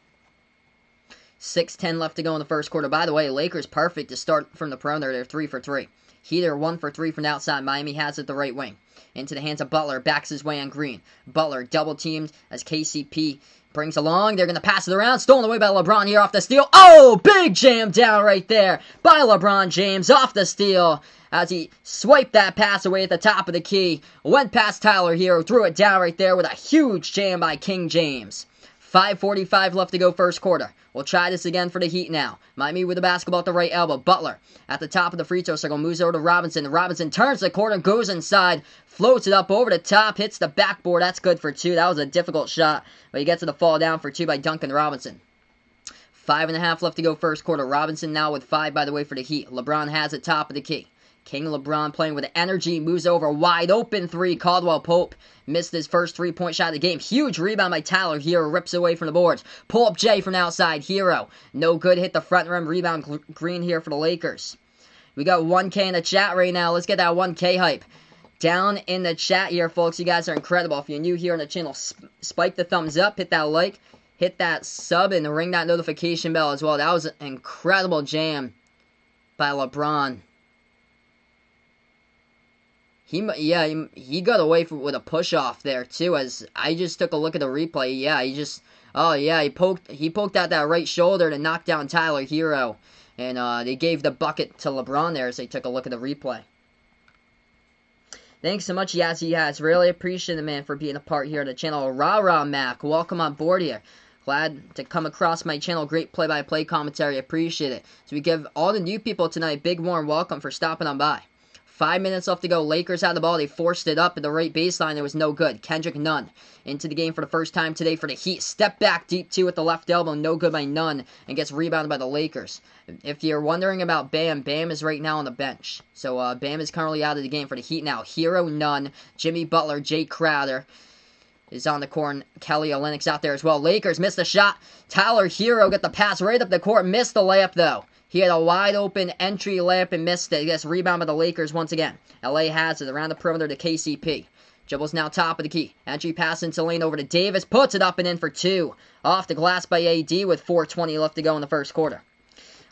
6:10 left to go in the first quarter. By the way, Lakers perfect to start from the perimeter. They're 3 for 3. Heat are 1 for 3 from the outside. Miami has it the right wing. Into the hands of Butler. Backs his way on Green. Butler double teamed as KCP brings along. They're going to pass it around. Stolen away by LeBron here off the steal. Oh, big jam down right there by LeBron James off the steal as he swiped that pass away at the top of the key. Went past Tyler Hero. Threw it down right there with a huge jam by King James. 5:45 left to go first quarter. We'll try this again for the Heat now. Miami with the basketball at the right elbow. Butler at the top of the free throw circle. Moves over to Robinson. Robinson turns the corner, goes inside, floats it up over the top, hits the backboard. That's good for 2. That was a difficult shot, but he gets to the fall down for 2 by Duncan Robinson. 5.5 left to go first quarter. Robinson now with 5, by the way, for the Heat. LeBron has it top of the key. King LeBron playing with energy, moves over, wide open 3. Caldwell Pope missed his first 3-point shot of the game. Huge rebound by Tyler Hero, rips away from the boards. Pull up Jay from the outside. Hero, no good, hit the front rim. Rebound Green here for the Lakers. We got 1K in the chat right now. Let's get that 1K hype down in the chat here, folks. You guys are incredible. If you're new here on the channel, spike the thumbs up, hit that like, hit that sub, and ring that notification bell as well. That was an incredible jam by LeBron. He got away with a push-off there, too, as I just took a look at the replay. Yeah, he poked out that right shoulder to knock down Tyler Hero. And they gave the bucket to LeBron there as they took a look at the replay. Thanks so much, Yazzie Yaz. Really appreciate it, man, for being a part here of the channel. Rah-rah, Mac. Welcome on board here. Glad to come across my channel. Great play-by-play commentary. Appreciate it. So we give all the new people tonight big warm welcome for stopping on by. 5 minutes left to go. Lakers had the ball. They forced it up at the right baseline. It was no good. Kendrick Nunn into the game for the first time today for the Heat. Step back deep two with the left elbow. No good by Nunn and gets rebounded by the Lakers. If you're wondering about Bam, Bam is right now on the bench. So Bam is currently out of the game for the Heat now. Hero, Nunn, Jimmy Butler, Jay Crowder is on the court. Kelly Olynyk's out there as well. Lakers missed the shot. Tyler Hero got the pass right up the court. Missed the layup though. He had a wide open entry layup and missed it. He gets rebound by the Lakers once again. LA has it around the perimeter to KCP. Dribbles now top of the key. Entry pass into lane over to Davis. Puts it up and in for 2. Off the glass by AD with 4:20 left to go in the first quarter.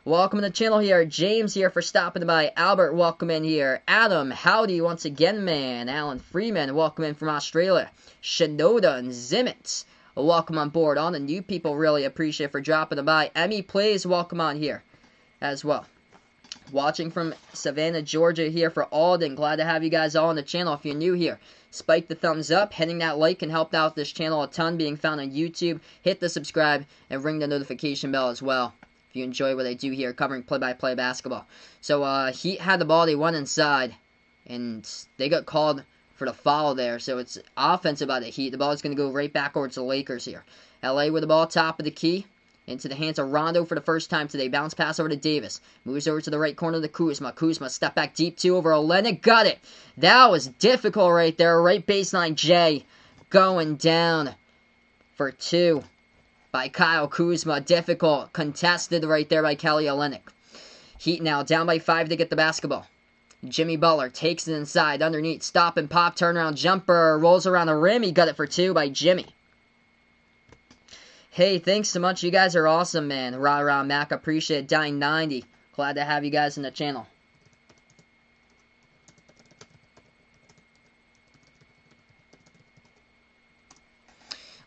Welcome to the channel here. James here for stopping by. Albert, welcome in here. Adam, howdy once again, man. Alan Freeman, welcome in from Australia. Shinoda and Zimmett, welcome on board. All the new people really appreciate for dropping by. Emmy Plays, welcome on here as well. Watching from Savannah, Georgia here for Alden. Glad to have you guys all on the channel if you're new here. spike the thumbs up. Hitting that like can help out this channel a ton, being found on YouTube. Hit the subscribe and ring the notification bell as well if you enjoy what I do here covering play-by-play basketball. So Heat had the ball. They went inside, and they got called for the foul there. So it's offensive by the Heat. The ball is going to go right back over to the Lakers here. LA with the ball, top of the key. Into the hands of Rondo for the first time today. Bounce pass over to Davis. Moves over to the right corner to Kuzma. Kuzma step back deep two over Olenek. Got it. That was difficult right there. Right baseline J going down for two by Kyle Kuzma. Difficult. Contested right there by Kelly Olynyk. Heat now down by 5 to get the basketball. Jimmy Butler takes it inside. Underneath. Stop and pop. Turnaround jumper. Rolls around the rim. He got it for 2 by Jimmy. Hey, thanks so much. You guys are awesome, man. Rah, Mac. Appreciate it. Dying 90. Glad to have you guys in the channel.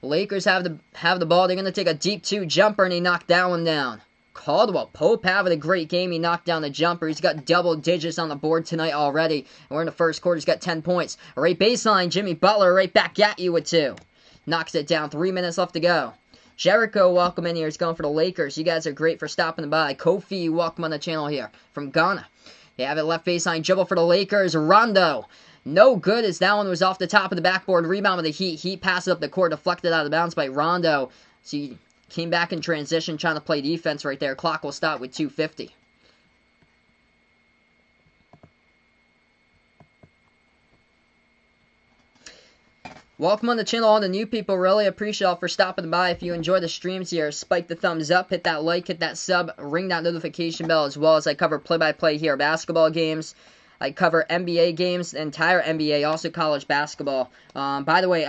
Lakers have the ball. They're going to take a deep 2 jumper, and he knocked that one down. Caldwell Pope having a great game. He knocked down the jumper. He's got double digits on the board tonight already. And we're in the first quarter. He's got 10 points. Right baseline, Jimmy Butler right back at you with 2. Knocks it down. 3 minutes left to go. Jericho, welcome in here. He's going for the Lakers. You guys are great for stopping by. Kofi, welcome on the channel here from Ghana. They have it left baseline dribble for the Lakers. Rondo. No good as that one was off the top of the backboard. Rebound with the Heat. Heat passes up the court, deflected out of bounds by Rondo. So he came back in transition, trying to play defense right there. Clock will stop with 2:50. Welcome on the channel, all the new people. Really appreciate y'all for stopping by. If you enjoy the streams here, spike the thumbs up, hit that like, hit that sub, ring that notification bell, as well as I cover play-by-play here, basketball games. I cover NBA games, the entire NBA, also college basketball. By the way,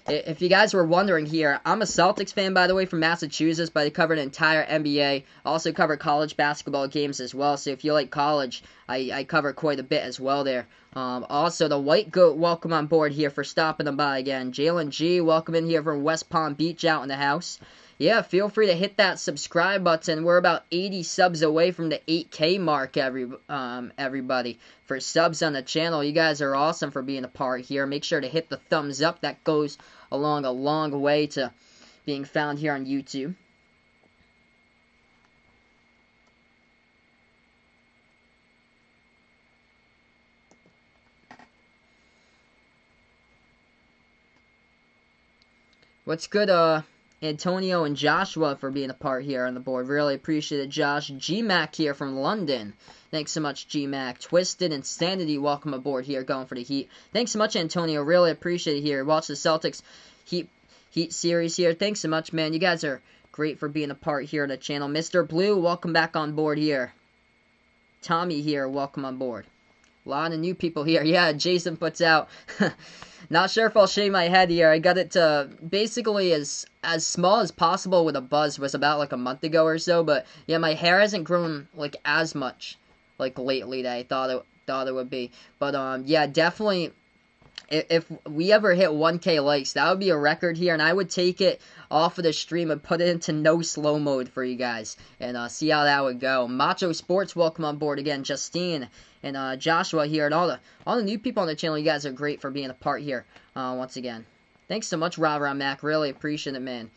if you guys were wondering here, I'm a Celtics fan, by the way, from Massachusetts, but I cover the entire NBA. Also cover college basketball games as well, so if you like college, I cover quite a bit as well there. Also, the White Goat, welcome on board here for stopping them by again. Jalen G, welcome in here from West Palm Beach out in the house. Yeah, feel free to hit that subscribe button. We're about 80 subs away from the 8K mark, everybody, for subs on the channel. You guys are awesome for being a part here. Make sure to hit the thumbs up. That goes along a long way to being found here on YouTube. What's good, Antonio and Joshua for being a part here on the board. Really appreciate it, Josh. G-Mac here from London. Thanks so much, G-Mac. Twisted Insanity, welcome aboard here, going for the Heat. Thanks so much, Antonio. Really appreciate it here. Watch the Celtics Heat series here. Thanks so much, man. You guys are great for being a part here on the channel. Mr. Blue, welcome back on board here. Tommy here, welcome on board. A lot of new people here. Yeah, Jason puts out... Not sure if I'll shave my head here. I got it to basically as small as possible with a buzz. It was about like a month ago or so. But yeah, my hair hasn't grown like as much like lately that I thought it would be. But yeah, definitely. If we ever hit 1K likes, that would be a record here, and I would take it off of the stream and put it into no slow mode for you guys, and see how that would go. Macho Sports, welcome on board again. Justine and Joshua here, and all the new people on the channel. You guys are great for being a part here. Once again, thanks so much, Rah Mac. Really appreciate it, man,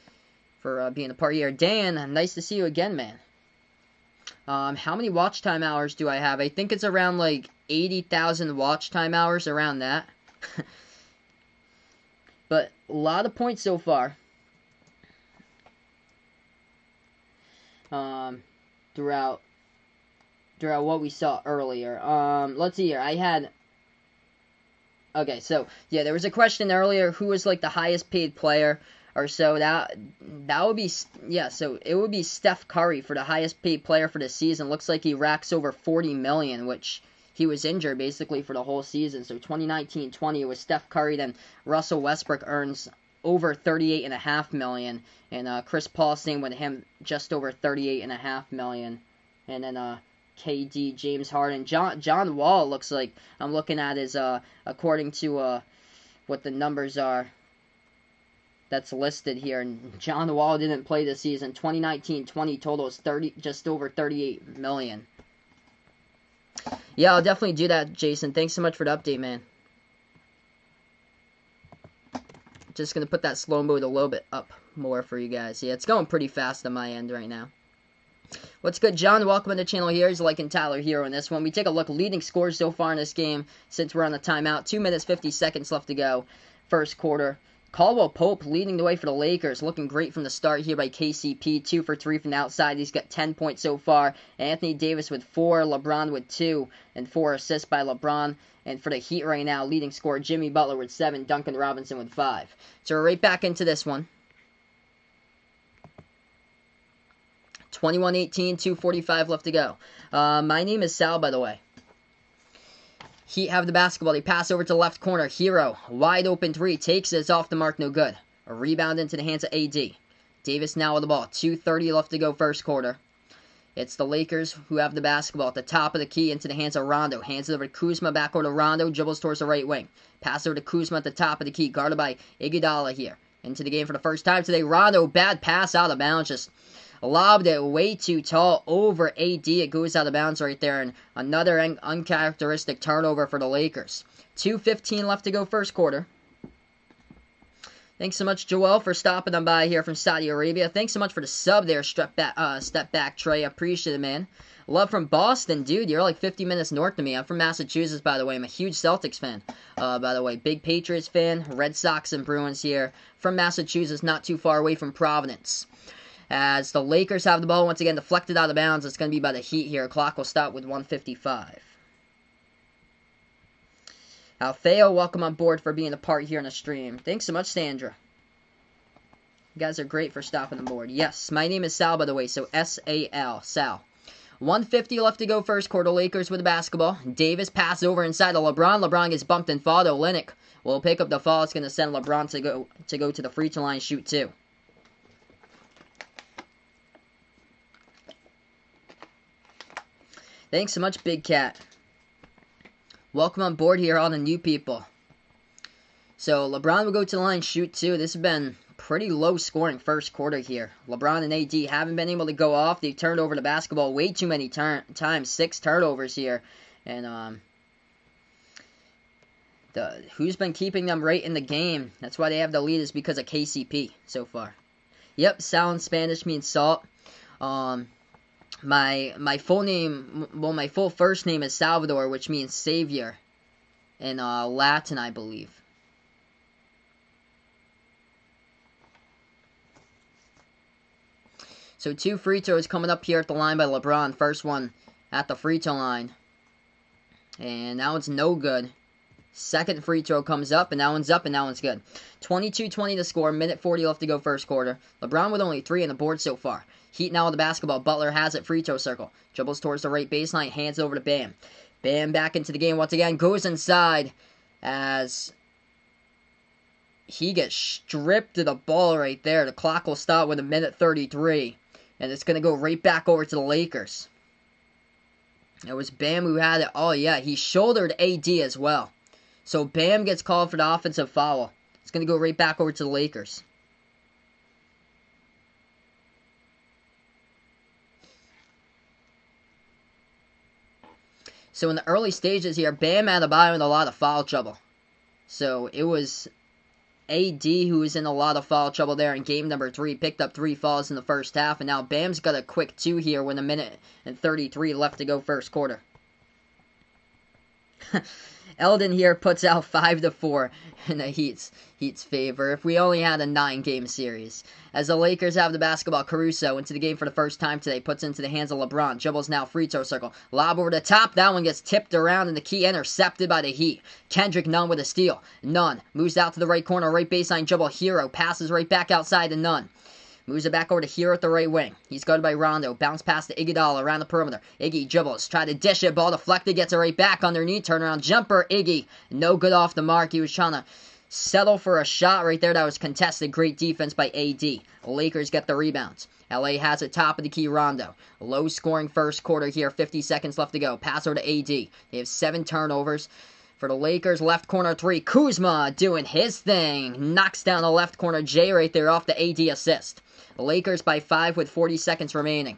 for being a part here. Dan, nice to see you again, man. How many watch time hours do I have? I think it's around like 80,000 watch time hours, around that. But a lot of points so far. Throughout what we saw earlier. Let's see here. I had... Okay, so, yeah, there was a question earlier, who was, like, the highest paid player or so. That would be... Yeah, so it would be Steph Curry for the highest paid player for the season. Looks like he racks over $40 million, which... He was injured basically for the whole season. So 2019-20 was Steph Curry. Then Russell Westbrook earns over $38.5 million. And Chris Paul, same with him, just over $38.5 million. And then KD, James Harden. John Wall looks like, I'm looking at his, according to what the numbers are that's listed here. And John Wall didn't play this season. 2019-20 total is just over $38 million. Yeah, I'll definitely do that, Jason. Thanks so much for the update, man. Just going to put that slow mode a little bit up more for you guys. Yeah, it's going pretty fast on my end right now. What's good, John? Welcome to the channel here. He's liking Tyler Hero in this one. We take a look. Leading scores so far in this game since we're on the timeout. 2 minutes, 50 seconds left to go. First quarter. Caldwell Pope leading the way for the Lakers. Looking great from the start here by KCP. 2 for 3 from the outside. He's got 10 points so far. Anthony Davis with 4. LeBron with 2. And 4 assists by LeBron. And for the Heat right now, leading scorer Jimmy Butler with 7. Duncan Robinson with 5. So we're right back into this one. 21-18, 2:45 left to go. My name is Sal, by the way. Heat have the basketball. They pass over to the left corner. Hero, wide open 3. Takes it. It's off the mark. No good. A rebound into the hands of AD. Davis now with the ball. 2:30 left to go first quarter. It's the Lakers who have the basketball at the top of the key into the hands of Rondo. Hands it over to Kuzma. Back over to Rondo. Dribbles towards the right wing. Pass over to Kuzma at the top of the key. Guarded by Iguodala here. Into the game for the first time today. Rondo, bad pass out of bounds. Just lobbed it way too tall over AD. It goes out of bounds right there. And another uncharacteristic turnover for the Lakers. 2:15 left to go first quarter. Thanks so much, Joel, for stopping on by here from Saudi Arabia. Thanks so much for the sub there, step back, Trey. I appreciate it, man. Love from Boston, dude. You're like 50 minutes north of me. I'm from Massachusetts, by the way. I'm a huge Celtics fan, by the way. Big Patriots fan. Red Sox and Bruins here. From Massachusetts, not too far away from Providence. As the Lakers have the ball, once again, deflected out of bounds. It's going to be by the Heat here. Clock will stop with 1:55. Alfeo, welcome on board for being a part here in the stream. Thanks so much, Sandra. You guys are great for stopping on board. Yes, my name is Sal, by the way, so S-A-L, Sal. 1:50 left to go first quarter. Lakers with the basketball. Davis passes over inside of LeBron. LeBron gets bumped and fouled. Olynyk will pick up the foul. It's going to send LeBron to go to the free throw line, shoot 2. Thanks so much, Big Cat. Welcome on board here, all the new people. So, LeBron will go to the line, shoot 2. This has been pretty low scoring first quarter here. LeBron and AD haven't been able to go off. They've turned over the basketball way too many times. 6 turnovers here. And, who's been keeping them right in the game? That's why they have the lead is because of KCP so far. Yep, Sal in Spanish means salt. My full name, well, my full first name is Salvador, which means savior in Latin, I believe. So 2 free throws coming up here at the line by LeBron. First one at the free throw line. And now it's no good. Second free throw comes up, and that one's up, and that one's good. 22-20 to score. Minute 40 left to go first quarter. LeBron with only 3 on the board so far. Heat now with the basketball. Butler has it. Free throw circle. Dribbles towards the right baseline. Hands over to Bam. Bam back into the game once again. Goes inside as he gets stripped of the ball right there. The clock will stop with 1:33. And it's going to go right back over to the Lakers. It was Bam who had it. Oh, yeah. He shouldered AD as well. So Bam gets called for the offensive foul. It's going to go right back over to the Lakers. So in the early stages here, Bam had a body with a lot of foul trouble. So it was AD who was in a lot of foul trouble there in game number 3. Picked up 3 fouls in the first half. And now Bam's got a quick 2 here with 1:33 left to go first quarter. Eldon here puts out 5-4 in the Heat's favor. If we only had a 9-game series. As the Lakers have the basketball, Caruso into the game for the first time today. Puts into the hands of LeBron. Dribbles now free throw circle. Lob over the top. That one gets tipped around and the key intercepted by the Heat. Kendrick Nunn with a steal. Nunn moves out to the right corner. Right baseline dribble. Hero passes right back outside to Nunn. Moves it back over to Hero at the right wing. He's guarded by Rondo. Bounce pass to Iguodala around the perimeter. Iggy dribbles. Try to dish it. Ball deflected. Gets it right back underneath. Turnaround jumper. Iggy. No good off the mark. He was trying to settle for a shot right there that was contested. Great defense by AD. Lakers get the rebounds. LA has it top of the key. Rondo. Low scoring first quarter here. 50 seconds left to go. Pass over to AD. They have 7 turnovers. For the Lakers, left corner 3. Kuzma doing his thing. Knocks down the left corner J right there off the AD assist. The Lakers by 5 with 40 seconds remaining.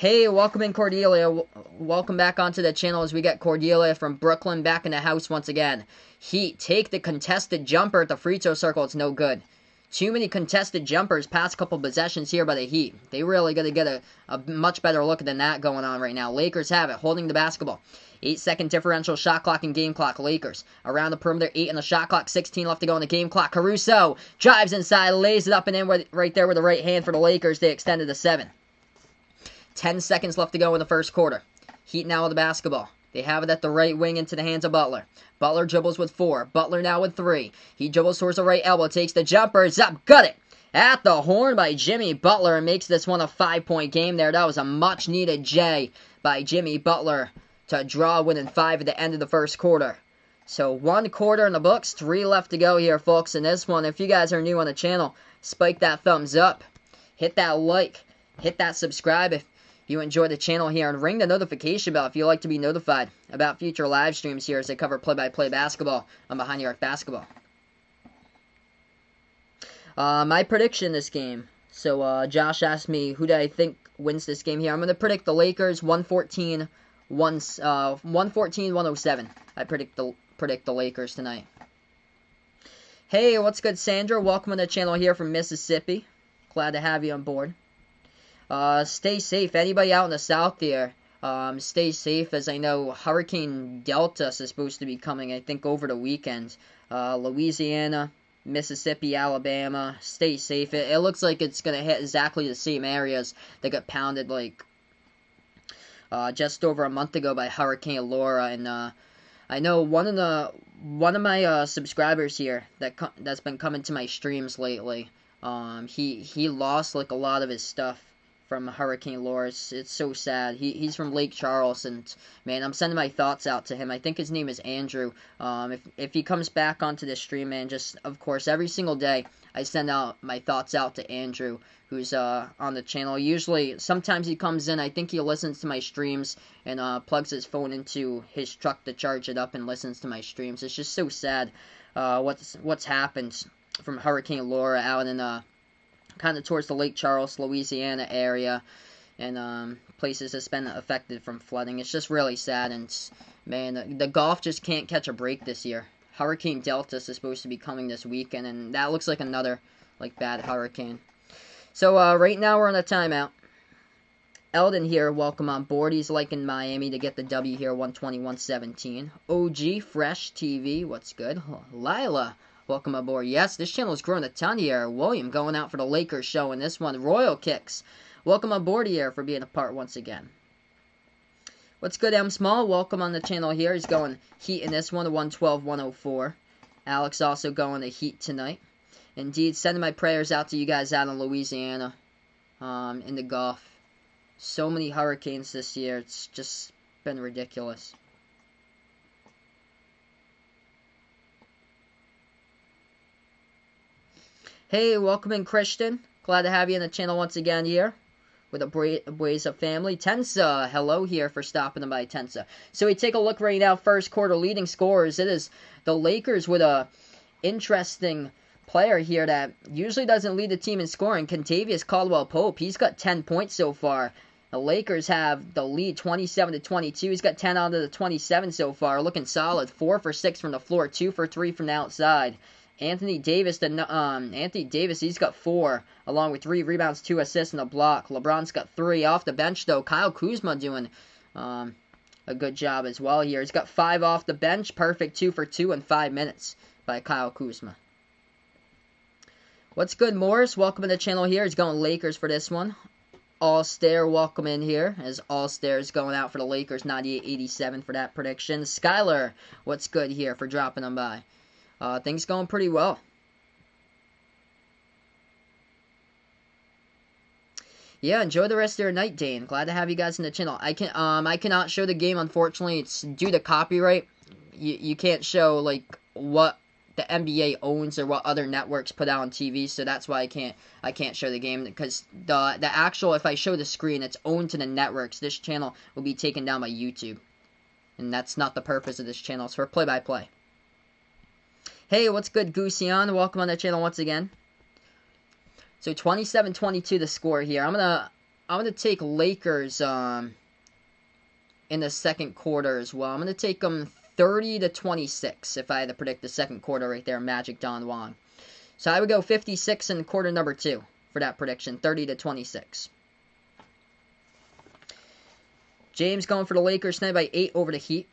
Hey, welcome in Cordelia. Welcome back onto the channel as we get Cordelia from Brooklyn back in the house once again. Heat take the contested jumper at the free throw circle. It's no good. Too many contested jumpers past couple possessions here by the Heat. They really got to get a much better look than that going on right now. Lakers have it, holding the basketball. 8-second differential, shot clock and game clock. Lakers around the perimeter, 8 on the shot clock, 16 left to go in the game clock. Caruso drives inside, lays it up and in right there with the right hand for the Lakers. They extended to 7. 10 seconds left to go in the first quarter. Heat now with the basketball. They have it at the right wing into the hands of Butler. Butler dribbles with 4. Butler now with 3. He dribbles towards the right elbow, takes the jumper. It's up, got it. At the horn by Jimmy Butler and makes this one a 5-point game there. That was a much-needed J by Jimmy Butler to draw a winning 5 at the end of the first quarter. So 1 quarter in the books, 3 left to go here, folks. In this one, if you guys are new on the channel, spike that thumbs up. Hit that like. Hit that subscribe if you enjoy the channel here, and ring the notification bell if you like to be notified about future live streams here as I cover play-by-play basketball on Behind the Arc Basketball. My prediction in this game. So Josh asked me who do I think wins this game here. I'm going to predict the Lakers 114-107. I predict the Lakers tonight. Hey, what's good, Sandra? Welcome to the channel here from Mississippi. Glad to have you on board. Stay safe. Anybody out in the south there, stay safe, as I know Hurricane Delta is supposed to be coming, I think, over the weekend. Louisiana, Mississippi, Alabama, stay safe. It looks like it's going to hit exactly the same areas that got pounded, like, just over a month ago by Hurricane Laura. And, I know one of my subscribers here that's been coming to my streams lately, he lost, like, a lot of his stuff from Hurricane Laura. It's so sad. He's from Lake Charles, and man, I'm sending my thoughts out to him. I think his name is Andrew. If he comes back onto this stream, man, just of course every single day I send out my thoughts out to Andrew, who's on the channel. Usually, sometimes he comes in. I think he listens to my streams and plugs his phone into his truck to charge it up and listens to my streams. It's just so sad what's happened from Hurricane Laura out in kind of towards the Lake Charles, Louisiana area, and places that's been affected from flooding. It's just really sad, and man, the Gulf just can't catch a break this year. Hurricane Delta is supposed to be coming this weekend, and that looks like another bad hurricane. So right now we're on a timeout. Eldon here, welcome on board. He's liking Miami to get the W here, 120-117. OG Fresh TV, what's good? Lila, welcome aboard. Yes, this channel is growing a ton here. William going out for the Lakers show in this one. Royal Kicks, welcome aboard here for being a part once again. What's good, M Small? Welcome on the channel here. He's going Heat in this one, 112-104. Alex also going to Heat tonight. Indeed, sending my prayers out to you guys out in Louisiana, in the Gulf. So many hurricanes this year. It's just been ridiculous. Hey, welcome in, Christian. Glad to have you in the channel once again here with a Blaze Up family. Tensa, hello here for stopping by, Tensa. So we take a look right now, first quarter leading scorers. It is the Lakers with a interesting player here that usually doesn't lead the team in scoring. Kentavious Caldwell-Pope, he's got 10 points so far. The Lakers have the lead 27-22. He's got 10 out of the 27 so far. Looking solid. 4 for 6 from the floor, 2 for 3 from the outside. Anthony Davis, he's got 4, along with 3 rebounds, 2 assists, and a block. LeBron's got 3 off the bench, though. Kyle Kuzma doing a good job as well here. He's got 5 off the bench. Perfect 2 for 2 in 5 minutes by Kyle Kuzma. What's good, Morris? Welcome to the channel here. He's going Lakers for this one. All-Star, welcome in here, as All-Star is going out for the Lakers, 98-87 for that prediction. Skylar, what's good here for dropping them by? Things going pretty well. Yeah, enjoy the rest of your night, Dane. Glad to have you guys in the channel. I cannot show the game, unfortunately. It's due to copyright. You can't show like what the NBA owns or what other networks put out on TV, so that's why I can't show the game, because the actual, if I show the screen, it's owned to the networks. This channel will be taken down by YouTube, and that's not the purpose of this channel. It's for play-by-play. Hey, what's good, Gusion? Welcome on the channel once again. So 27-22 the score here. I'm I'm going to take Lakers in the second quarter as well. I'm going to take them 30-26 if I had to predict the second quarter right there, Magic Don Juan. So I would go 56 in quarter number 2 for that prediction, 30-26. James going for the Lakers tonight by 8 over the Heat.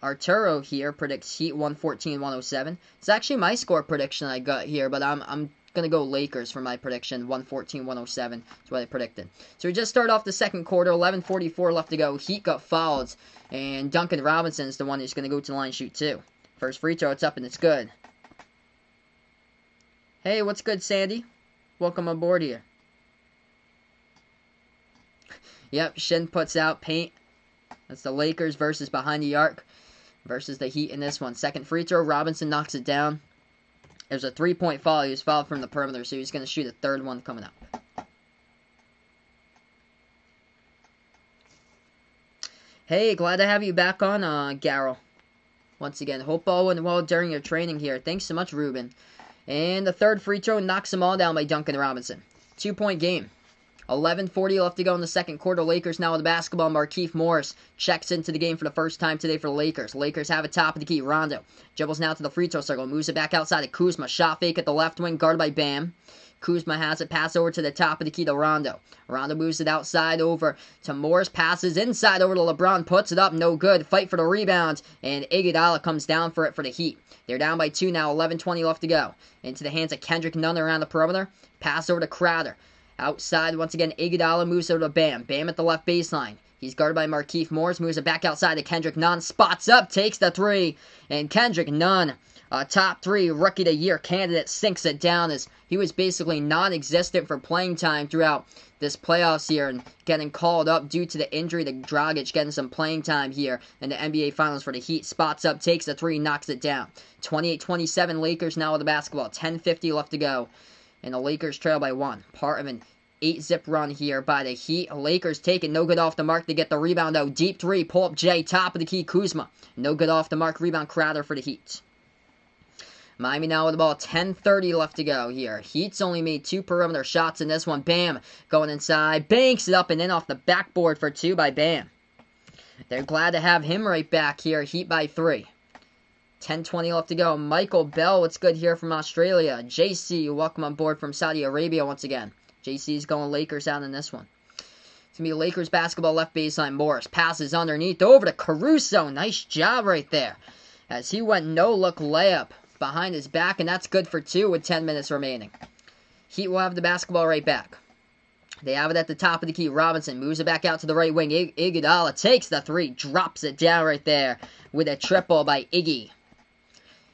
Arturo here predicts Heat 114-107. It's actually my score prediction I got here, but I'm going to go Lakers for my prediction, 114-107. That's what I predicted. So we just start off the second quarter, 11:44 left to go. Heat got fouled, and Duncan Robinson is the one who's going to go to the line and shoot 2. First free throw, it's up and it's good. Hey, what's good, Sandy? Welcome aboard here. Yep, Shin puts out paint. That's the Lakers versus behind the arc versus the Heat in this one. Second free throw, Robinson knocks it down. There's a 3-point foul. He was fouled from the perimeter, so he's going to shoot a third one coming up. Hey, glad to have you back on, Garrel. Once again, hope all went well during your training here. Thanks so much, Ruben. And the third free throw knocks them all down by Duncan Robinson. 2-point game. 11:40 left to go in the second quarter. Lakers now with the basketball. Markieff Morris checks into the game for the first time today for the Lakers. Lakers have it top of the key. Rondo dribbles now to the free throw circle. Moves it back outside to Kuzma. Shot fake at the left wing. Guarded by Bam. Kuzma has it. Pass over to the top of the key to Rondo. Rondo moves it outside over to Morris. Passes inside over to LeBron. Puts it up. No good. Fight for the rebound. And Iguodala comes down for it for the Heat. They're down by 2 now. 11:20 left to go. Into the hands of Kendrick Nunn around the perimeter. Pass over to Crowder. Outside, once again, Iguodala moves over to Bam. Bam at the left baseline. He's guarded by Markieff Morris. Moves it back outside to Kendrick Nunn. Spots up, takes the 3. And Kendrick Nunn, top 3 Rookie of the Year candidate, sinks it down as he was basically non-existent for playing time throughout this playoffs here and getting called up due to the injury to Dragic, getting some playing time here in the NBA Finals for the Heat. Spots up, takes the 3, knocks it down. 28-27 Lakers now with the basketball. 10:50 left to go. And the Lakers trail by 1. Part of an 8-zip run here by the Heat. Lakers take it. No good off the mark to get the rebound, though. Deep 3. Pull up J. Top of the key. Kuzma. No good off the mark. Rebound Crowder for the Heat. Miami now with the ball. 10:30 left to go here. Heat's only made 2 perimeter shots in this one. Bam. Going inside. Banks it up and in off the backboard for 2 by Bam. They're glad to have him right back here. Heat by 3. 10:20 left to go. Michael Bell, what's good here from Australia. JC, welcome on board from Saudi Arabia once again. JC's going Lakers out in this one. It's going to be Lakers basketball left baseline. Morris passes underneath over to Caruso. Nice job right there. As he went no-look layup behind his back, and that's good for 2 with 10 minutes remaining. Heat will have the basketball right back. They have it at the top of the key. Robinson moves it back out to the right wing. Iguodala takes the 3, drops it down right there with a triple by Iggy.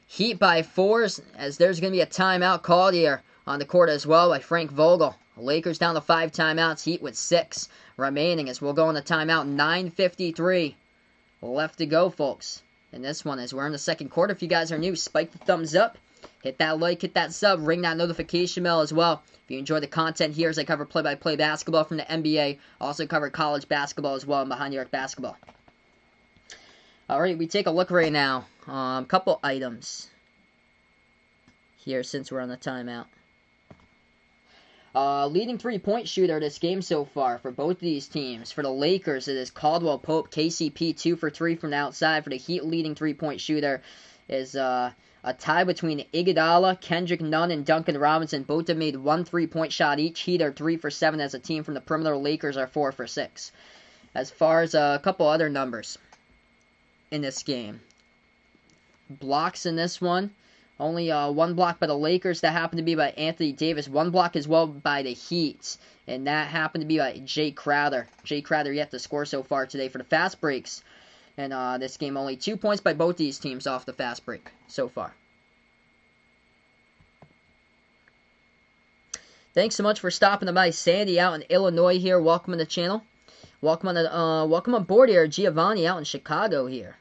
Heat by 4, as there's going to be a timeout called here on the court as well by Frank Vogel. Lakers down to 5 timeouts. Heat with 6 remaining as we'll go on the timeout. 9:53 left to go, folks. And this one, as we're in the second quarter, if you guys are new, spike the thumbs up. Hit that like, hit that sub, ring that notification bell as well. If you enjoy the content here as I cover play-by-play basketball from the NBA, also cover college basketball as well and behind the arc basketball. Alright, we take a look right now. Couple items here since we're on the timeout. Leading three-point shooter this game so far for both of these teams. For the Lakers, it is Caldwell Pope. KCP 2 for 3 from the outside. For the Heat, leading three-point shooter is a tie between Iguodala, Kendrick Nunn, and Duncan Robinson. Both have made 1 3-point shot each. Heat are 3 for 7 as a team from the perimeter. Lakers are 4 for 6. As far as a couple other numbers in this game. Blocks in this one. Only 1 block by the Lakers. That happened to be by Anthony Davis. 1 block as well by the Heat. And that happened to be by Jay Crowder. Jay Crowder yet to score so far today for the fast breaks. And this game only 2 points by both these teams off the fast break so far. Thanks so much for stopping by. Sandy out in Illinois here. Welcome to the channel. Welcome on board here. Giovanni out in Chicago here.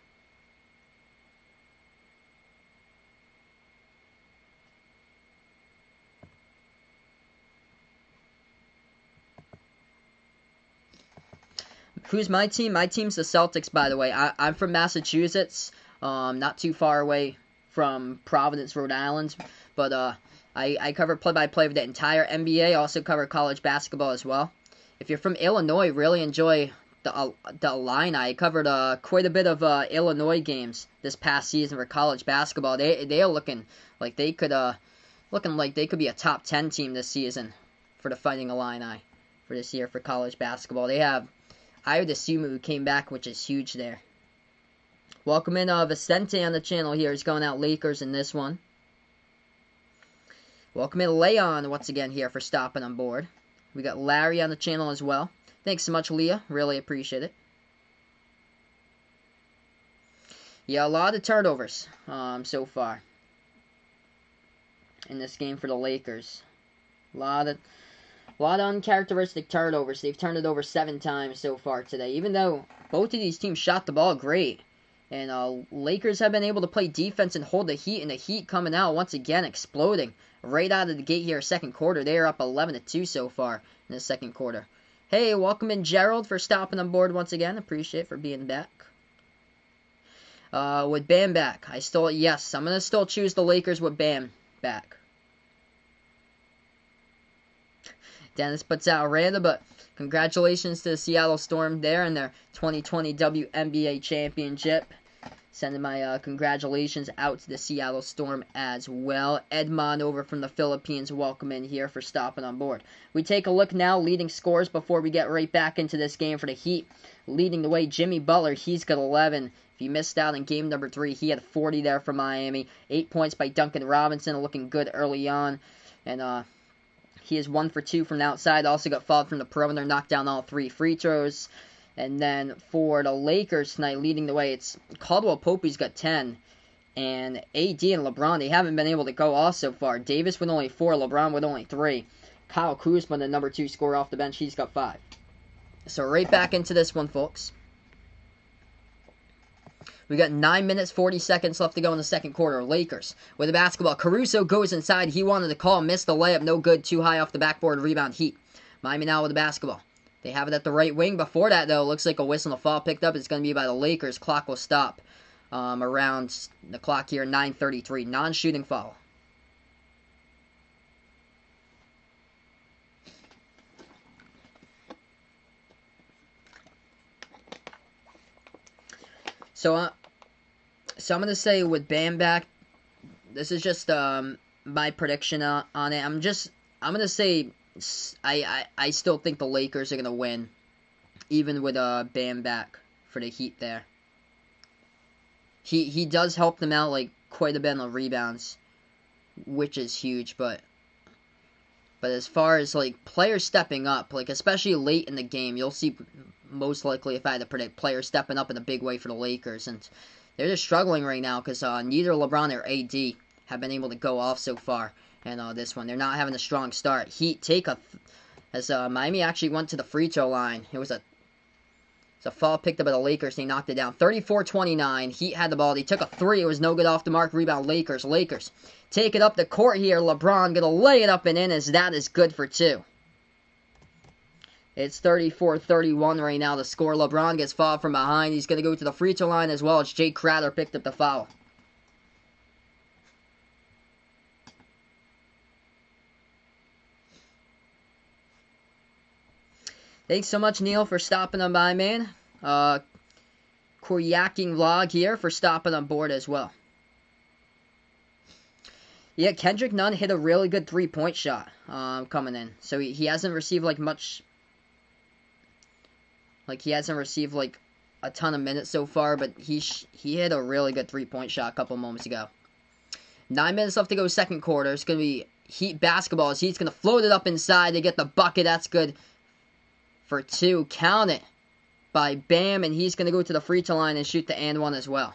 Who's my team? My team's the Celtics, by the way. I'm from Massachusetts, not too far away from Providence, Rhode Island. But I cover play-by-play of the entire NBA. Also cover college basketball as well. If you're from Illinois, really enjoy the Illini. I covered quite a bit of Illinois games this past season for college basketball. They are looking like they could be a top 10 team this season for the Fighting Illini for this year for college basketball. They have Io DeSumo, who came back, which is huge there. Welcome in Vicente on the channel here. He's going out Lakers in this one. Welcome in Leon once again here for stopping on board. We got Larry on the channel as well. Thanks so much, Leah. Really appreciate it. Yeah, a lot of turnovers so far in this game for the Lakers. A lot of uncharacteristic turnovers. They've turned it over 7 times so far today. Even though both of these teams shot the ball great. And Lakers have been able to play defense and hold the Heat. And the Heat coming out once again exploding right out of the gate here second quarter. They are up 11-2 so far in the second quarter. Hey, welcome in Gerald for stopping on board once again. Appreciate for being back. With Bam back, yes, I'm going to still choose the Lakers with Bam back. Dennis puts out random, but congratulations to the Seattle Storm there in their 2020 WNBA championship. Sending my congratulations out to the Seattle Storm as well. Edmond over from the Philippines, welcome in here for stopping on board. We take a look now, leading scores before we get right back into this game for the Heat. Leading the way, Jimmy Butler, he's got 11. If you missed out in game number 3, he had 40 there for Miami. 8 points by Duncan Robinson, looking good early on. And he is 1 for 2 from the outside. Also got fouled from the perimeter, knocked down all 3 free throws. And then for the Lakers tonight, leading the way, it's Caldwell Pope, he's got 10. And AD and LeBron, they haven't been able to go off so far. Davis with only 4, LeBron with only 3. Kyle Kuzma, the number 2 scorer off the bench, he's got 5. So right back into this one, folks. We got 9 minutes, 40 seconds left to go in the second quarter. Lakers with the basketball. Caruso goes inside. He wanted the call, missed the layup, no good, too high off the backboard, rebound Heat. Miami now with the basketball. They have it at the right wing. Before that, though, looks like a whistle and a foul picked up. It's going to be by the Lakers. Clock will stop around the clock here, 9:33. Non-shooting foul. So I'm going to say with Bam back, this is just my prediction on it. I'm going to say I still think the Lakers are going to win, even with Bam back for the Heat there. He does help them out like quite a bit on rebounds, which is huge, but as far as like players stepping up, like especially late in the game, you'll see most likely, if I had to predict, players stepping up in a big way for the Lakers, and they're just struggling right now because neither LeBron or AD have been able to go off so far. And this one, they're not having a strong start. Heat take as Miami actually went to the free throw line. It was a foul picked up by the Lakers. They knocked it down. 34-29. Heat had the ball. They took a 3. It was no good off the mark. Rebound Lakers. Lakers take it up the court here. LeBron gonna lay it up and in as that is good for 2. It's 34-31 right now. The score. LeBron gets fouled from behind. He's gonna go to the free throw line as well as Jay Crowder picked up the foul. Thanks so much, Neil, for stopping on by, man. Koryaking Vlog here for stopping on board as well. Yeah, Kendrick Nunn hit a really good 3-point shot coming in. So he hasn't received, like, much... Like, he hasn't received, like, a ton of minutes so far, but he hit a really good 3-point shot a couple moments ago. 9 minutes left to go second quarter. It's going to be Heat basketball. He's going to float it up inside. They get the bucket. That's good. For 2, count it, by Bam, and he's going to go to the free throw line and shoot the and 1 as well.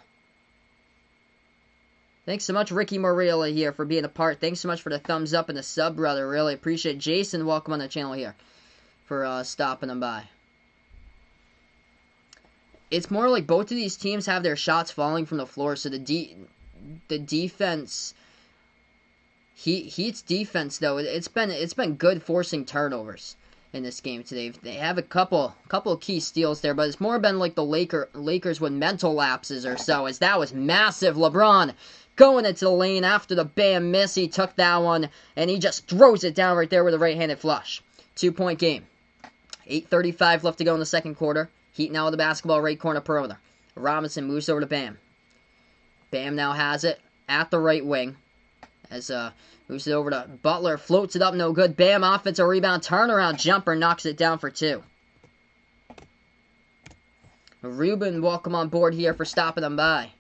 Thanks so much, Ricky Morella here, for being a part. Thanks so much for the thumbs up and the sub, brother. Really appreciate it. Jason, welcome on the channel here for stopping them by. It's more like both of these teams have their shots falling from the floor, so the defense... Heat's defense, though, it's been good forcing turnovers. in this game today. They have a couple of key steals there, but it's more been like the Lakers with mental lapses or so, as that was massive. LeBron going into the lane after the Bam miss. He took that one, and he just throws it down right there with a right-handed flush. 2-point game. 8:35 left to go in the second quarter. Heat now with the basketball, right corner perimeter. Robinson moves over to Bam. Bam now has it at the right wing. As moves it over to Butler, floats it up, no good. Bam, offensive rebound, turnaround jumper, knocks it down for 2. Ruben, welcome on board here for stopping them by.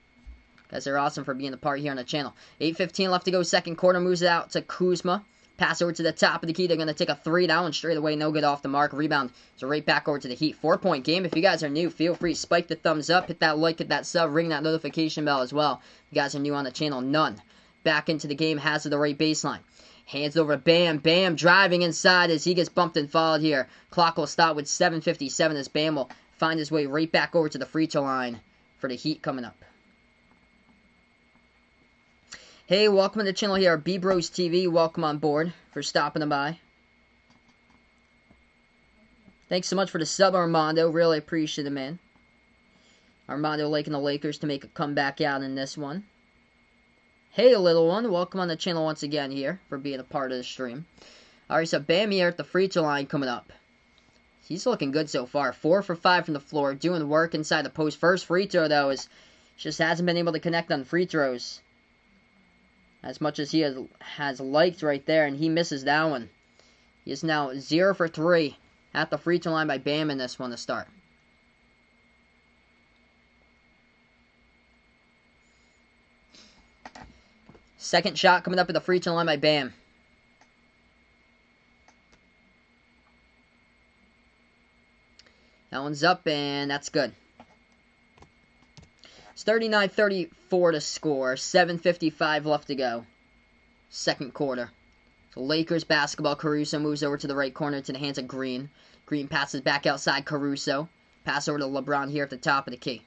Guys are awesome for being a part here on the channel. 8:15 left to go, second quarter, moves it out to Kuzma. Pass over to the top of the key. They're going to take a 3 down straight away. No good off the mark. Rebound. So right back over to the Heat. 4-point game. If you guys are new, feel free to spike the thumbs up. Hit that like, hit that sub. Ring that notification bell as well. If you guys are new on the channel, none. Back into the game. Has to the right baseline. Hands over to Bam. Bam driving inside as he gets bumped and fouled here. Clock will stop with 7:57 as Bam will find his way right back over to the free throw line for the Heat coming up. Hey, welcome to the channel here, B-Bros TV. Welcome on board for stopping them by. Thanks so much for the sub, Armando. Really appreciate it, man. Armando liking the Lakers to make a comeback out in this one. Hey, little one. Welcome on the channel once again here for being a part of the stream. Alright, so Bam here at the free throw line coming up. He's looking good so far. 4 for 5 from the floor. Doing work inside the post. First free throw, though, is just hasn't been able to connect on free throws as much as he has liked right there, and he misses that one. He is now 0 for 3 at the free throw line by Bam in this one to start. Second shot coming up at the free throw line by Bam. That one's up, and that's good. It's 39-34 to score. 7:55 left to go. Second quarter. So Lakers basketball. Caruso moves over to the right corner to the hands of Green. Green passes back outside Caruso. Pass over to LeBron here at the top of the key.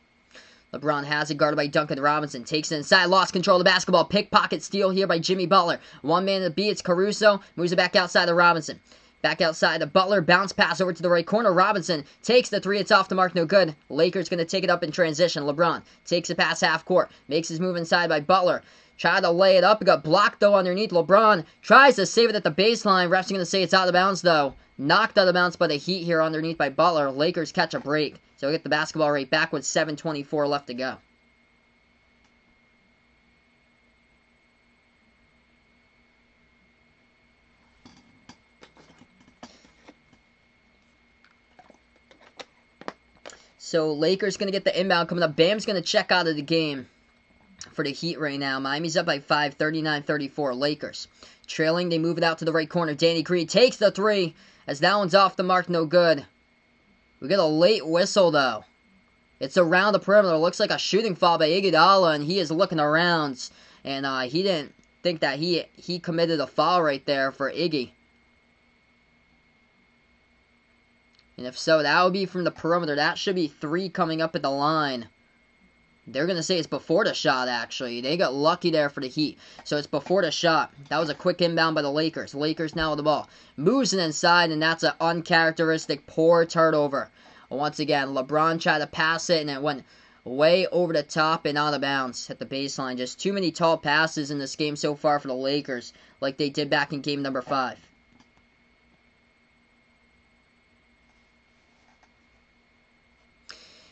LeBron has it guarded by Duncan Robinson. Takes it inside. Lost control of the basketball. Pickpocket steal here by Jimmy Butler. One man to beat. It's Caruso. Moves it back outside to Robinson. Back outside to Butler. Bounce pass over to the right corner. Robinson takes the 3. It's off the mark. No good. Lakers going to take it up in transition. LeBron takes it past half court. Makes his move inside by Butler. Tried to lay it up. It got blocked, though, underneath. LeBron tries to save it at the baseline. Refs are going to say it's out of bounds, though. Knocked out of bounds by the Heat here underneath by Butler. Lakers catch a break. So we'll get the basketball right back with 7:24 left to go. So Lakers going to get the inbound coming up. Bam's going to check out of the game for the Heat right now. Miami's up by 5, 39-34. Lakers trailing. They move it out to the right corner. Danny Green takes the 3 as that one's off the mark. No good. We get a late whistle, though. It's around the perimeter. It looks like a shooting foul by Iguodala, and he is looking around. And he didn't think that he committed a foul right there for Iggy. And if so, that would be from the perimeter. That should be 3 coming up at the line. They're going to say it's before the shot, actually. They got lucky there for the Heat. So it's before the shot. That was a quick inbound by the Lakers. Lakers now with the ball. Moves it inside, and that's an uncharacteristic poor turnover. Once again, LeBron tried to pass it, and it went way over the top and out of bounds at the baseline. Just too many tall passes in this game so far for the Lakers, like they did back in game number 5.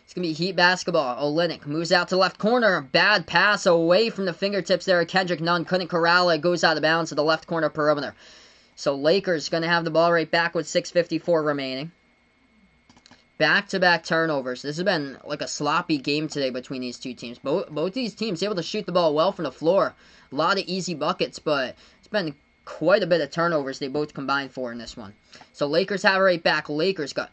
It's going to be Heat basketball. Olynyk moves out to left corner. Bad pass away from the fingertips there. Kendrick Nunn couldn't corral it. Goes out of bounds to the left corner perimeter. So Lakers going to have the ball right back with 6:54 remaining. Back-to-back turnovers. This has been like a sloppy game today between these two teams. Both these teams able to shoot the ball well from the floor. A lot of easy buckets, but it's been quite a bit of turnovers they both combined for in this one. So Lakers have it right back. Lakers got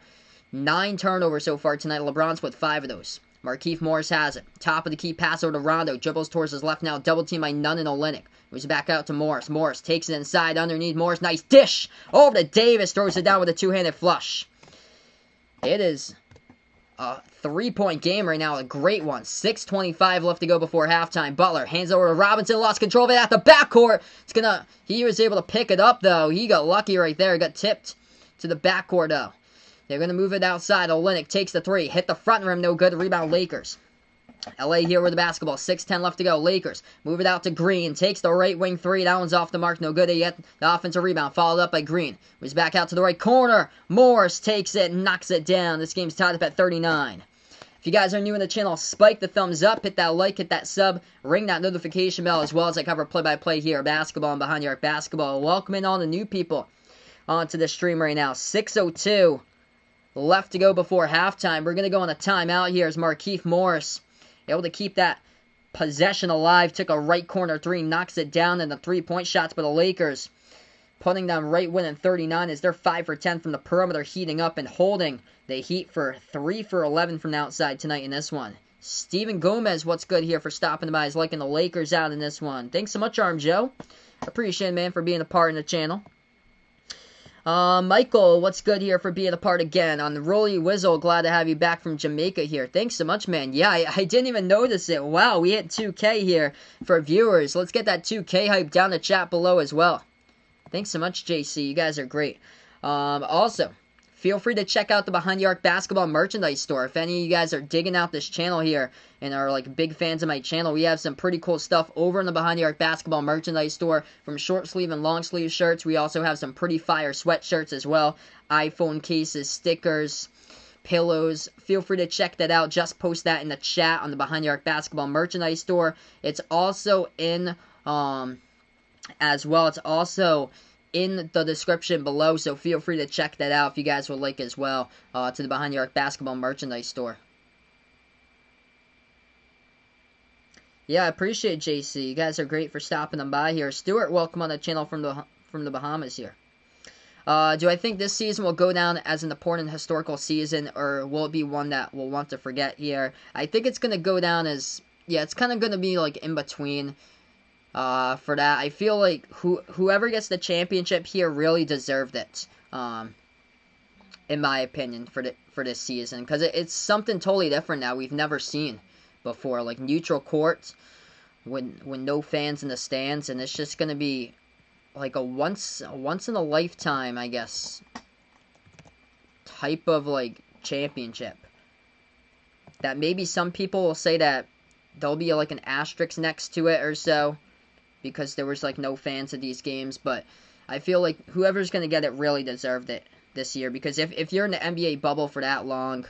9 turnovers so far tonight. LeBron's with 5 of those. Markieff Morris has it. Top of the key pass over to Rondo. Dribbles towards his left now. Double team by Nunn and Olynyk. Moves it back out to Morris. Morris takes it inside underneath Morris. Nice dish over to Davis. Throws it down with a two-handed flush. It is a 3-point game right now. A great one. 6:25 left to go before halftime. Butler hands over to Robinson. Lost control of it at the backcourt. He was able to pick it up, though. He got lucky right there. Got tipped to the backcourt, though. They're going to move it outside. Olynyk takes the three. Hit the front rim. No good. Rebound Lakers. LA here with the basketball. 6:10 left to go. Lakers move it out to Green. Takes the right wing three. That one's off the mark. No good yet. The offensive rebound followed up by Green. Moves back out to the right corner. Morris takes it and knocks it down. This game's tied up at 39. If you guys are new in the channel, spike the thumbs up, hit that like, hit that sub, ring that notification bell, as well as I cover play-by-play here, basketball and Behind the Arc basketball. Welcoming all the new people onto the stream right now. 6:02 left to go before halftime. We're going to go on a timeout here as Markieff Morris able to keep that possession alive. Took a right corner three, knocks it down, and the three-point shots for the Lakers. Putting them right winning 39 as they're 5 for 10 from the perimeter, heating up and holding the Heat for 3 for 11 from the outside tonight in this one. Steven Gomez, what's good here for stopping by, is liking the Lakers out in this one. Thanks so much, Arm Joe. Appreciate it, man, for being a part in the channel. Michael, what's good here for being a part again? On the Rolly Wizzle, glad to have you back from Jamaica here. Thanks so much, man. Yeah, I didn't even notice it. Wow, we hit 2K here for viewers. Let's get that 2K hype down the chat below as well. Thanks so much, JC. You guys are great. Also, feel free to check out the Behind the Arc basketball merchandise store. If any of you guys are digging out this channel here and are like big fans of my channel, we have some pretty cool stuff over in the Behind the Arc basketball merchandise store, from short sleeve and long sleeve shirts. We also have some pretty fire sweatshirts as well, iPhone cases, stickers, pillows. Feel free to check that out. Just post that in the chat on the Behind the Arc basketball merchandise store. It's also in as well. It's also in the description below, so feel free to check that out if you guys would like as well, to the Behind the Arc basketball merchandise store. Yeah, I appreciate JC. You guys are great for stopping them by here. Stuart, welcome on the channel from the Bahamas here. Do I think this season will go down as an important historical season, or will it be one that we'll want to forget here? I think it's going to go down as, yeah, it's kind of going to be like in between. For that, I feel like whoever gets the championship here really deserved it, in my opinion, for this season, because it's something totally different now. We've never seen before, like neutral courts with no fans in the stands, and it's just gonna be like a once in a lifetime, I guess, type of like championship. That maybe some people will say that there'll be like an asterisk next to it or so, because there was like no fans at these games, but I feel like whoever's going to get it really deserved it this year, because if you're in the NBA bubble for that long,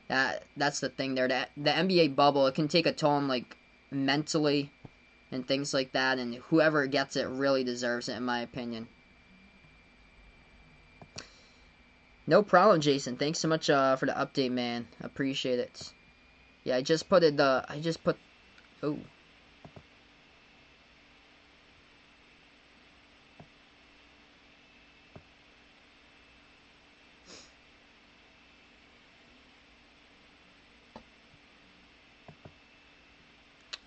that's the thing there. The NBA bubble, it can take a toll on like mentally and things like that, and whoever gets it really deserves it, in my opinion. No problem, Jason. Thanks so much for the update, man. Appreciate it. Yeah, I just put. Oh.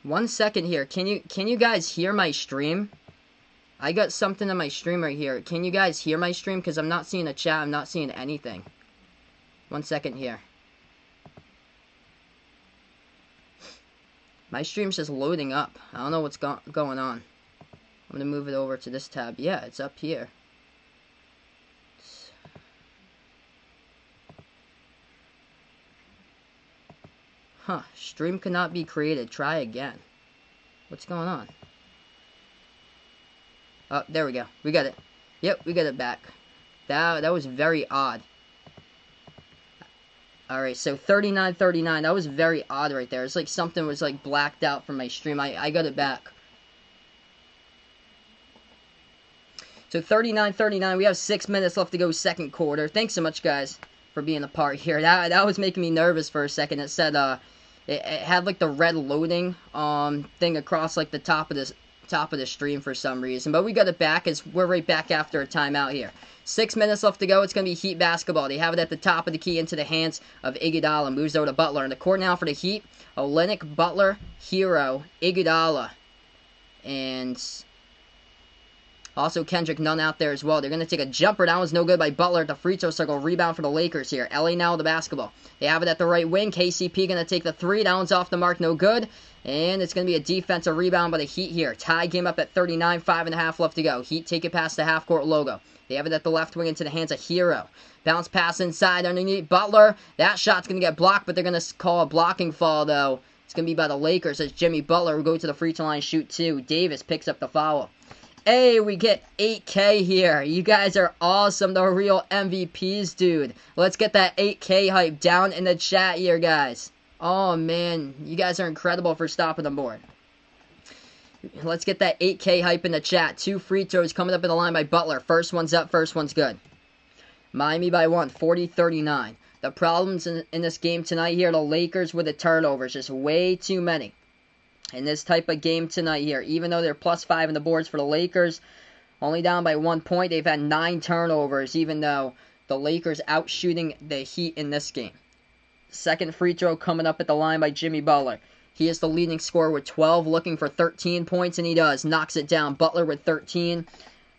1 second here. Can you guys hear my stream? I got something on my stream right here. Can you guys hear my stream? Because I'm not seeing a chat. I'm not seeing anything. 1 second here. My stream's just loading up. I don't know what's going on. I'm going to move it over to this tab. Yeah, it's up here. Huh, stream cannot be created. Try again. What's going on? Oh, there we go. We got it. Yep, we got it back. That was very odd. Alright, so 39:39. That was very odd right there. It's like something was like blacked out from my stream. I got it back. So 39:39. We have 6 minutes left to go second quarter. Thanks so much, guys, for being a part here. That was making me nervous for a second. It said it had like the red loading thing across like the top of the stream for some reason. But we got it back as we're right back after a timeout here. 6 minutes left to go. It's going to be Heat basketball. They have it at the top of the key into the hands of Iguodala. Moves over to Butler. In the court now for the Heat, Olynyk, Butler, Hero, Iguodala. And Also, Kendrick Nunn out there as well. They're going to take a jumper. That was no good by Butler at the free throw circle. Rebound for the Lakers here. LA now with the basketball. They have it at the right wing. KCP going to take the three. That one's off the mark. No good. And it's going to be a defensive rebound by the Heat here. Tie game up at 39. 5.5 left to go. Heat take it past the half-court logo. They have it at the left wing into the hands of Hero. Bounce pass inside underneath Butler. That shot's going to get blocked, but they're going to call a blocking foul, though. It's going to be by the Lakers as Jimmy Butler will go to the free throw line, shoot two. Davis picks up the foul. Hey, we get 8K here. You guys are awesome. The real MVPs, dude. Let's get that 8K hype down in the chat here, guys. Oh, man. You guys are incredible for stopping the board. Let's get that 8K hype in the chat. 2 free throws coming up in the line by Butler. First one's up, first one's good. Miami by 1, 40-39. The problems in this game tonight here, the Lakers with the turnovers. Just way too many. In this type of game tonight here, even though they're +5 in the boards for the Lakers, only down by 1 point, they've had 9 turnovers, even though the Lakers outshooting the Heat in this game. Second free throw coming up at the line by Jimmy Butler. He is the leading scorer with 12, looking for 13 points, and he does. Knocks it down. Butler with 13,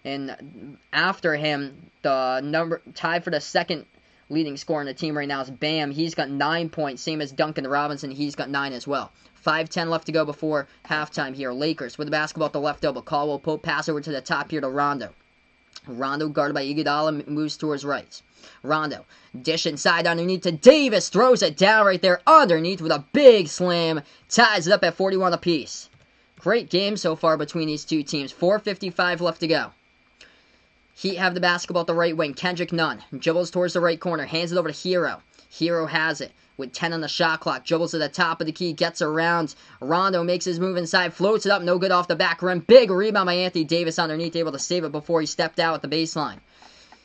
and after him, the tied for the second leading scorer in the team right now is Bam. He's got 9 points, same as Duncan Robinson. He's got 9 as well. 5:10 left to go before halftime here. Lakers with the basketball at the left elbow. Caldwell Pope pass over to the top here to Rondo. Rondo guarded by Iguodala, moves towards right. Rondo dish inside underneath to Davis. Throws it down right there underneath with a big slam. Ties it up at 41 apiece. Great game so far between these two teams. 4:55 left to go. Heat have the basketball at the right wing. Kendrick Nunn dribbles towards the right corner. Hands it over to Hero. Hero has it with 10 on the shot clock. Dribbles to the top of the key. Gets around. Rondo makes his move inside. Floats it up. No good off the back rim. Big rebound by Anthony Davis underneath. Able to save it before he stepped out at the baseline.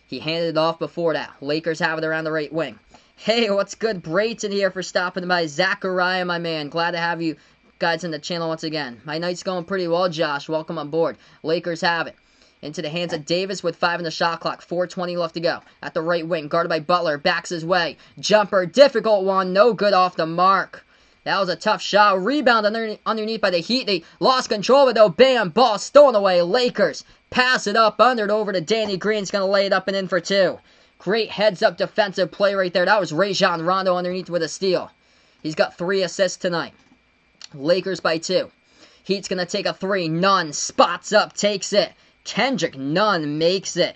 He handed it off before that. Lakers have it around the right wing. Hey, what's good? Brayton here for stopping by. Zachariah, my man. Glad to have you guys in the channel once again. My night's going pretty well, Josh. Welcome on board. Lakers have it. Into the hands of Davis with 5 on the shot clock. 4:20 left to go. At the right wing, guarded by Butler. Backs his way. Jumper, difficult one. No good off the mark. That was a tough shot. Rebound underneath by the Heat. They lost control of it, though. Bam, ball stolen away. Lakers pass it up, under it over to Danny Green. He's going to lay it up and in for 2. Great heads-up defensive play right there. That was Rajon Rondo underneath with a steal. He's got 3 assists tonight. Lakers by 2. Heat's going to take a 3. Nunn spots up, takes it. Kendrick Nunn makes it.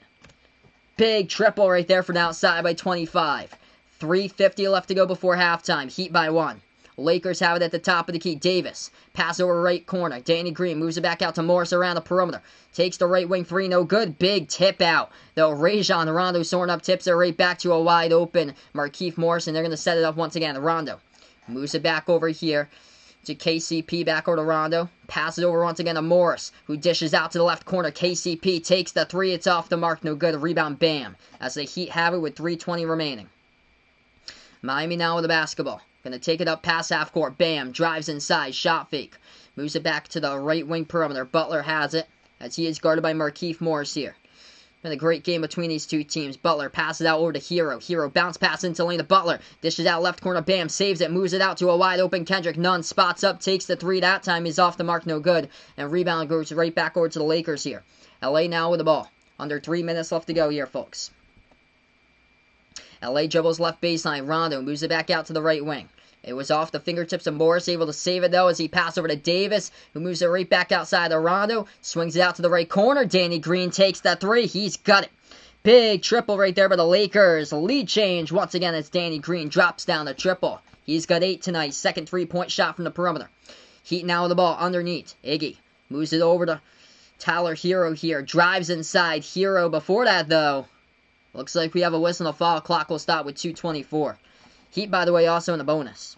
Big triple right there from outside by 25. 3:50 left to go before halftime. Heat by 1. Lakers have it at the top of the key. Davis. Pass over right corner. Danny Green moves it back out to Morris around the perimeter. Takes the right wing 3. No good. Big tip out. Though Rajon Rondo soaring up, tips it right back to a wide open Markieff Morris, and they're going to set it up once again. Rondo moves it back over here to KCP, back over to Rondo. Pass it over once again to Morris, who dishes out to the left corner. KCP takes the 3. It's off the mark. No good. Rebound, Bam. As the Heat have it with 3:20 remaining. Miami now with the basketball. Going to take it up past half court. Bam. Drives inside. Shot fake. Moves it back to the right wing perimeter. Butler has it, as he is guarded by Markieff Morris here. Been a great game between these two teams. Butler passes out over to Hero. Hero bounce pass into lane to Butler. Dishes out left corner. Bam. Saves it. Moves it out to a wide open Kendrick Nunn. Spots up. Takes the 3. That time he's off the mark. No good. And rebound goes right back over to the Lakers here. LA now with the ball. Under 3 minutes left to go here, folks. LA dribbles left baseline. Rondo moves it back out to the right wing. It was off the fingertips of Morris, able to save it though as he passed over to Davis, who moves it right back outside of Rondo, swings it out to the right corner. Danny Green takes that 3. He's got it. Big triple right there by the Lakers. Lead change once again as Danny Green drops down the triple. He's got 8 tonight. Second 3-point shot from the perimeter. Heat now with the ball underneath. Iggy moves it over to Tyler Hero here. Drives inside. Hero before that though. Looks like we have a whistle and a foul. Clock will stop with 2:24. Heat, by the way, also in the bonus.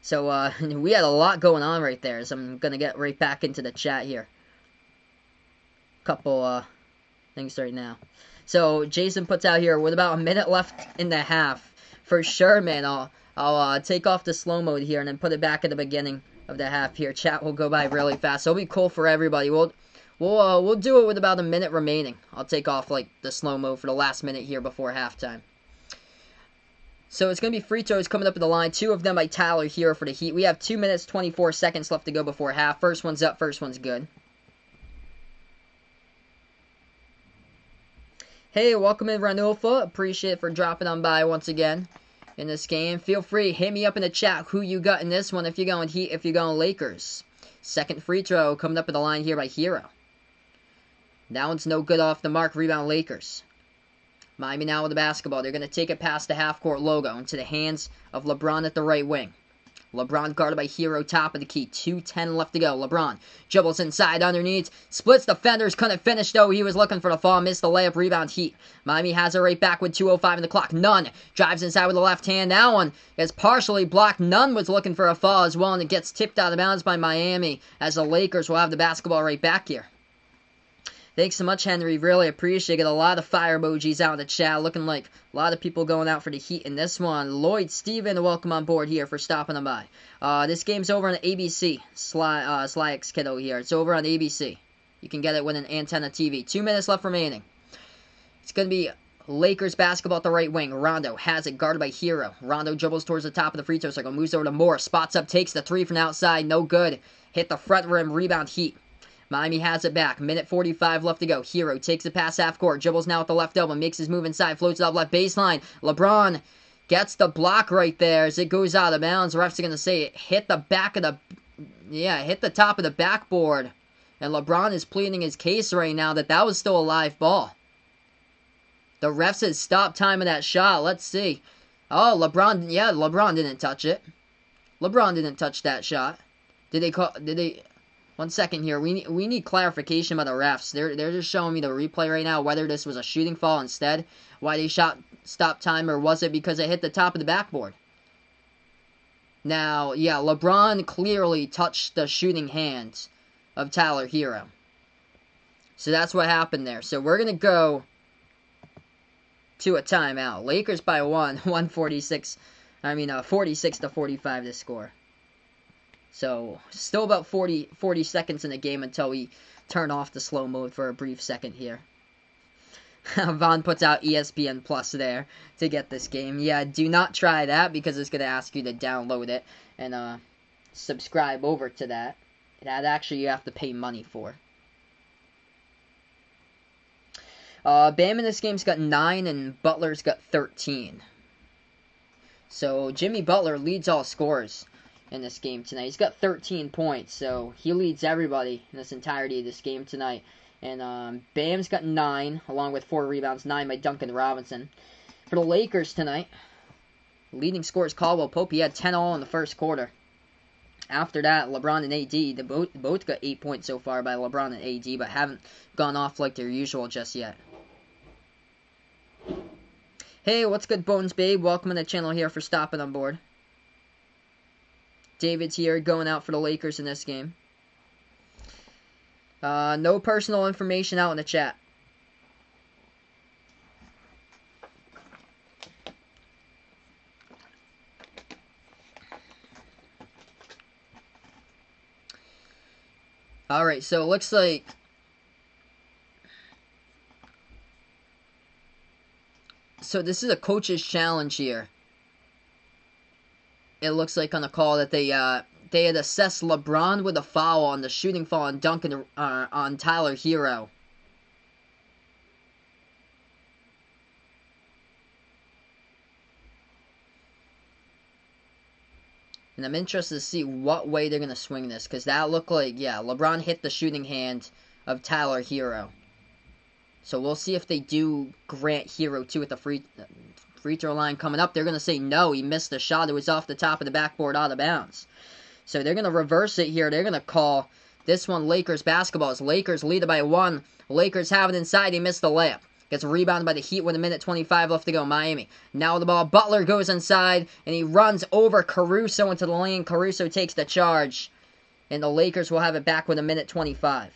So, we had a lot going on right there, so I'm going to get right back into the chat here. Couple, things right now. So, Jason puts out here, with about a minute left in the half. For sure, man, I'll take off the slow mode here and then put it back at the beginning of the half here. Chat will go by really fast. So it'll be cool for everybody. We'll do it with about a minute remaining. I'll take off, like, the slow-mo for the last minute here before halftime. So it's going to be free throws coming up in the line. 2 of them by Tyler Hero for the Heat. We have 2 minutes, 24 seconds left to go before half. First one's up. First one's good. Hey, welcome in, Ranulfa. Appreciate it for dropping on by once again in this game. Feel free, hit me up in the chat who you got in this one if you're going Heat, if you're going Lakers. Second free throw coming up in the line here by Hero. That one's no good off the mark. Rebound Lakers. Miami now with the basketball. They're going to take it past the half-court logo into the hands of LeBron at the right wing. LeBron guarded by Hero, top of the key. 2:10 left to go. LeBron dribbles inside, underneath. Splits defenders, couldn't finish though. He was looking for the fall, missed the layup, rebound Heat. Miami has it right back with 2:05 in the clock. Nunn drives inside with the left hand. That one is partially blocked. Nunn was looking for a fall as well, and it gets tipped out of bounds by Miami as the Lakers will have the basketball right back here. Thanks so much, Henry. Really appreciate it. A lot of fire emojis out in the chat. Looking like a lot of people going out for the Heat in this one. Lloyd Steven, welcome on board here for stopping them by. This game's over on ABC. Slyx Kiddo here. It's over on ABC. You can get it with an antenna TV. 2 minutes left remaining. It's going to be Lakers basketball at the right wing. Rondo has it, guarded by Hero. Rondo dribbles towards the top of the free throw circle. Moves over to Moore. Spots up, takes the 3 from outside. No good. Hit the front rim. Rebound Heat. Miami has it back. Minute 45 left to go. Hero takes it past half court. Dribbles now with the left elbow. Makes his move inside. Floats it up left baseline. LeBron gets the block right there as it goes out of bounds. Refs are going to say it hit the back of the... Yeah, hit the top of the backboard. And LeBron is pleading his case right now that was still a live ball. The refs has stopped time of that shot. Let's see. Oh, LeBron... Yeah, LeBron didn't touch it. LeBron didn't touch that shot. Did they... 1 second here. We need clarification by the refs. They're just showing me the replay right now, whether this was a shooting foul instead, why they stop time, or was it because it hit the top of the backboard? Now, yeah, LeBron clearly touched the shooting hand of Tyler Hero. So that's what happened there. So we're going to go to a timeout. Lakers by 46 to 45 to score. So, still about 40 seconds in the game until we turn off the slow mode for a brief second here. Vaughn puts out ESPN Plus there to get this game. Yeah, do not try that because it's going to ask you to download it and subscribe over to that. That actually you have to pay money for. Bam in this game's got 9 and Butler's got 13. So, Jimmy Butler leads all scorers in this game tonight. He's got 13 points, so he leads everybody in this entirety of this game tonight. And Bam's got 9, along with 4 rebounds, 9 by Duncan Robinson. For the Lakers tonight, leading scorer is Caldwell Pope. He had 10 all in the first quarter. After that, LeBron and AD, they both got 8 points so far by LeBron and AD, but haven't gone off like their usual just yet. Hey, what's good, Bones Babe? Welcome to the channel here for stopping on board. David's here, going out for the Lakers in this game. No personal information out in the chat. Alright, so it looks like... So this is a coach's challenge here. It looks like on the call that they had assessed LeBron with a foul on the shooting foul on Duncan on Tyler Hero. And I'm interested to see what way they're going to swing this, because that looked like, yeah, LeBron hit the shooting hand of Tyler Hero. So we'll see if they do grant Hero 2 at the free throw line coming up. They're going to say no, he missed the shot. It was off the top of the backboard out of bounds. So they're going to reverse it here. They're going to call this one Lakers basketball. As Lakers lead it by 1. Lakers have it inside. He missed the layup. Gets rebounded by the Heat with 1:25 left to go. Miami. Now the ball. Butler goes inside, and he runs over Caruso into the lane. Caruso takes the charge, and the Lakers will have it back with 1:25.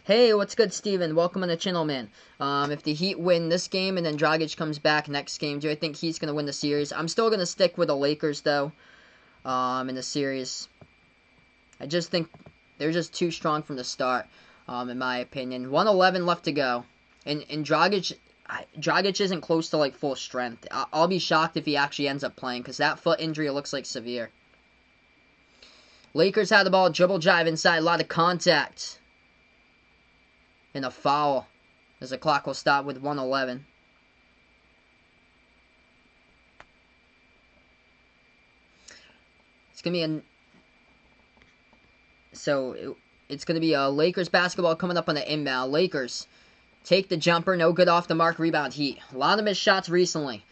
Hey, what's good, Steven? Welcome on the channel, man. If the Heat win this game and then Dragic comes back next game, do I think he's going to win the series? I'm still going to stick with the Lakers, though, in the series. I just think they're just too strong from the start. in my opinion. 111 left to go. And Dragic isn't close to like full strength. I'll be shocked if he actually ends up playing because that foot injury looks like severe. Lakers had the ball, dribble drive inside, a lot of contact. And a foul as the clock will stop with 111. It's going to be it's going to be a Lakers basketball coming up on the inbound. Lakers take the jumper, no good off the mark, rebound Heat. A lot of missed shots recently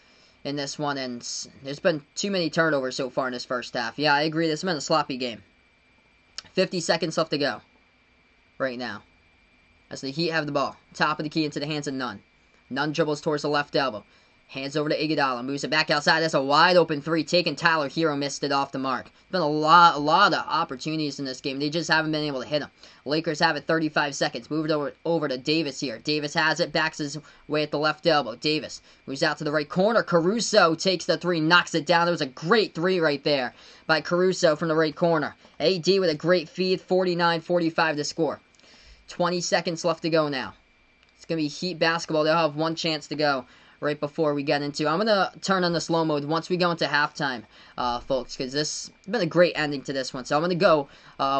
in this one, and there's been too many turnovers so far in this first half. Yeah, I agree, this has been a sloppy game. 50 seconds left to go right now as the Heat have the ball. Top of the key into the hands of Nunn. Nunn dribbles towards the left elbow. Hands over to Iguodala. Moves it back outside. That's a wide open three. Taken Tyler Hero missed it off the mark. Been a lot of opportunities in this game. They just haven't been able to hit them. Lakers have it 35 seconds. Move it over to Davis here. Davis has it. Backs his way at the left elbow. Davis moves out to the right corner. Caruso takes the three. Knocks it down. There was a great three right there by Caruso from the right corner. AD with a great feed. 49-45 to score. 20 seconds left to go now. It's going to be Heat basketball. They'll have one chance to go right before we get into. I'm going to turn on the slow mode once we go into halftime, folks, because this has been a great ending to this one. So I'm going to go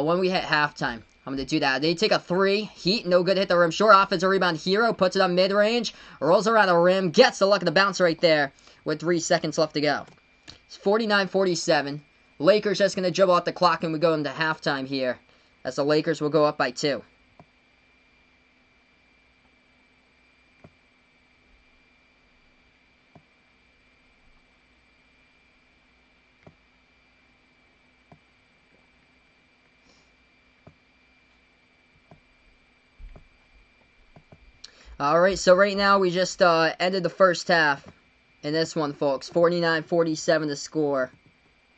when we hit halftime. I'm going to do that. They take a three. Heat, no good, hit the rim. Short offensive rebound. Hero puts it on mid-range. Rolls around the rim. Gets the luck of the bounce right there with 3 seconds left to go. It's 49-47. Lakers just going to dribble out the clock and we go into halftime here as the Lakers will go up by 2. Alright, so right now we just ended the first half in this one, folks. 49-47 to score.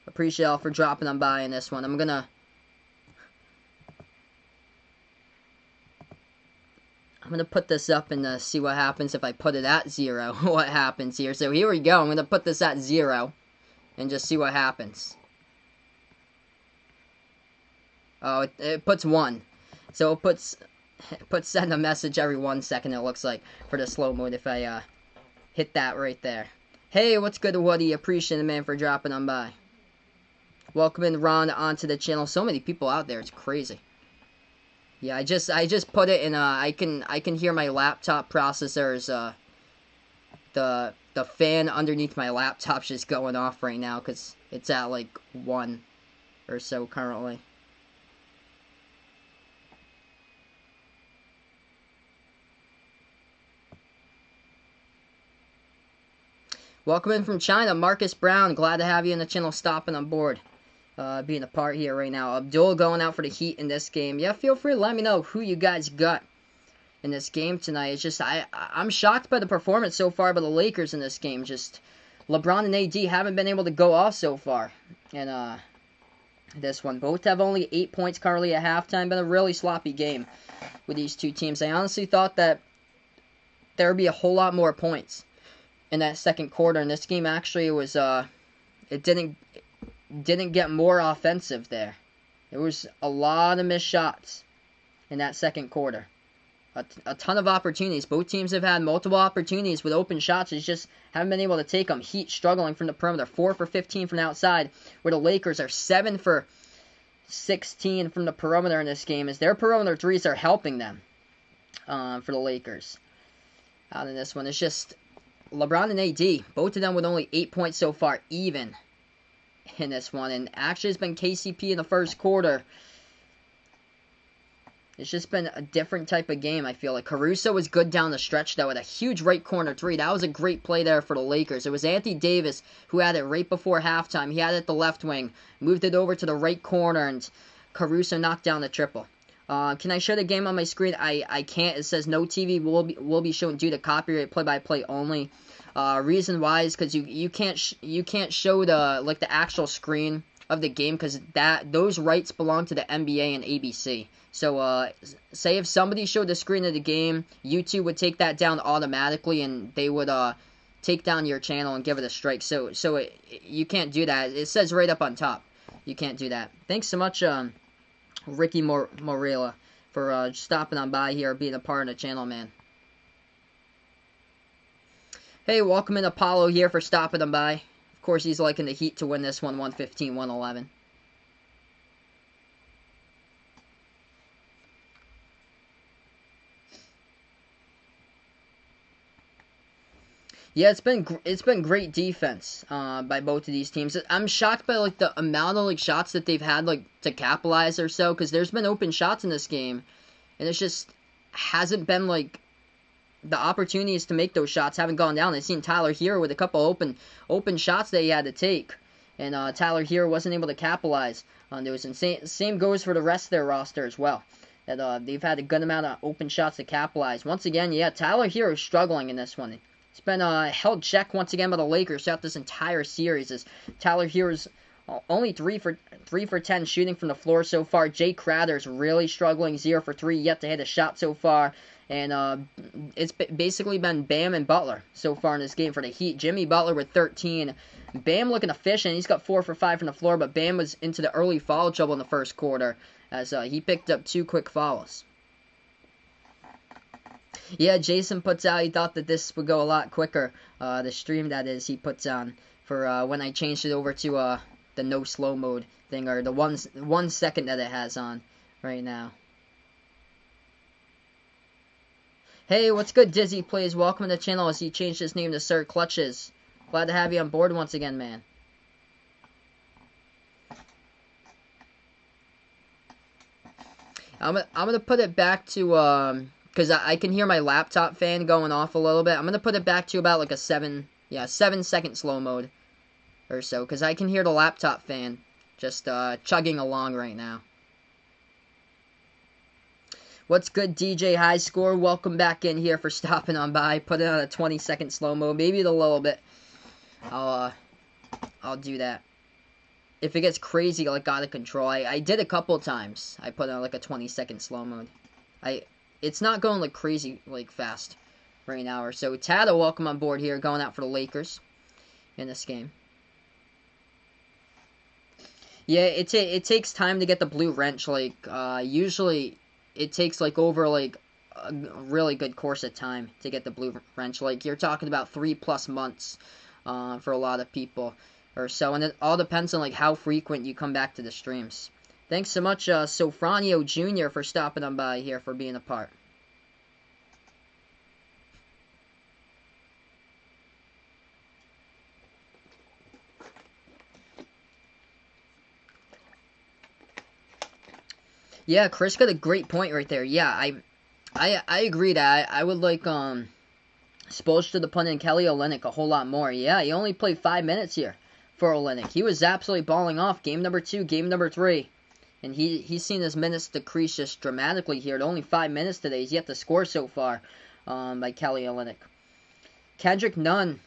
Appreciate y'all for dropping on by in this one. I'm gonna put this up and see what happens if I put it at 0. What happens here. So here we go. I'm gonna put this at 0 and just see what happens. Oh, it puts 1. So it puts send a message every 1 second, it looks like, for the slow mode if I hit that right there. Hey, what's good, Woody? Appreciate it, man, for dropping on by. Welcome in, Ron, onto the channel. So many people out there, it's crazy. Yeah, I just put it in. I can hear my laptop processors. The fan underneath my laptop's just going off right now because it's at like 1 or so currently. Welcome in from China, Marcus Brown. Glad to have you in the channel, stopping on board, being a part here right now. Abdul going out for the Heat in this game. Yeah, feel free to let me know who you guys got in this game tonight. It's just I'm shocked by the performance so far by the Lakers in this game. Just LeBron and AD haven't been able to go off so far in this one. Both have only 8 points currently at halftime. Been a really sloppy game with these two teams. I honestly thought that there would be a whole lot more points in that second quarter. In this game, actually, it was it didn't get more offensive there. There was a lot of missed shots in that second quarter. A ton of opportunities. Both teams have had multiple opportunities with open shots. They just haven't been able to take them. Heat struggling from the perimeter. 4 for 15 from the outside, where the Lakers are 7 for 16 from the perimeter in this game, as their perimeter threes are helping them for the Lakers out in this one. It's just LeBron and AD, both of them with only 8 points so far, even in this one. And actually, it's been KCP in the first quarter. It's just been a different type of game, I feel like. Caruso was good down the stretch, though, with a huge right corner three. That was a great play there for the Lakers. It was Anthony Davis who had it right before halftime. He had it at the left wing, moved it over to the right corner, and Caruso knocked down the triple. Can I show the game on my screen? I can't. It says no TV will be shown due to copyright play-by-play only. Reason why is because you can't show the actual screen of the game because those rights belong to the NBA and ABC. So say if somebody showed the screen of the game, YouTube would take that down automatically and they would take down your channel and give it a strike. So you can't do that. It says right up on top. You can't do that. Thanks so much, Ricky Morella, for stopping on by here, being a part of the channel, man. Hey, welcome in Apollo here for stopping on by. Of course, he's liking the Heat to win this one, 115-111. Yeah, it's been great defense by both of these teams. I'm shocked by like the amount of like shots that they've had like to capitalize or so, because there's been open shots in this game, and it's just hasn't been like the opportunities to make those shots haven't gone down. I've seen Tyler Hero with a couple open shots that he had to take, and Tyler Hero wasn't able to capitalize on those. And same goes for the rest of their roster as well. That they've had a good amount of open shots to capitalize. Once again, yeah, Tyler Hero is struggling in this one. It's been held check once again by the Lakers throughout this entire series, as Tyler Hero's only 3 for 10 shooting from the floor so far. Jay Crowder's really struggling, 0 for 3, yet to hit a shot so far. And it's basically been Bam and Butler so far in this game for the Heat. Jimmy Butler with 13. Bam looking efficient. He's got 4 for 5 from the floor, but Bam was into the early foul trouble in the first quarter as he picked up 2 quick fouls. Yeah, Jason puts out, he thought that this would go a lot quicker. The stream, that is, he puts on for when I changed it over to the no slow mode thing, or the 1 second that it has on right now. Hey, what's good, Dizzy Plays? Welcome to the channel as he changed his name to Sir Clutches. Glad to have you on board once again, man. I'm gonna put it back to because I can hear my laptop fan going off a little bit. I'm gonna put it back to about like a 7-second slow mode or so, because I can hear the laptop fan just chugging along right now. What's good, DJ High Score? Welcome back in here for stopping on by. Put it on a 20-second slow mo, maybe a little bit. I'll do that. If it gets crazy, like out of control, I did a couple times. I put it on like a 20-second slow mode. It's not going like crazy, like fast right now or so. Tata, welcome on board here, going out for the Lakers in this game. Yeah, it takes time to get the blue wrench. Like usually it takes like over like a really good course of time to get the blue wrench. Like you're talking about 3+ months for a lot of people or so, and it all depends on like how frequent you come back to the streams. Thanks so much, Sofranio Jr. for stopping on by here, for being a part. Yeah, Chris got a great point right there. Yeah, I agree that I would like Spoelstra to put in Kelly Olynyk a whole lot more. Yeah, he only played 5 minutes here for Olynyk. He was absolutely balling off game number 2, game number 3. And he's seen his minutes decrease just dramatically here. At only 5 minutes today. He's yet to score so far by Kelly Olynyk. Kendrick Nunn,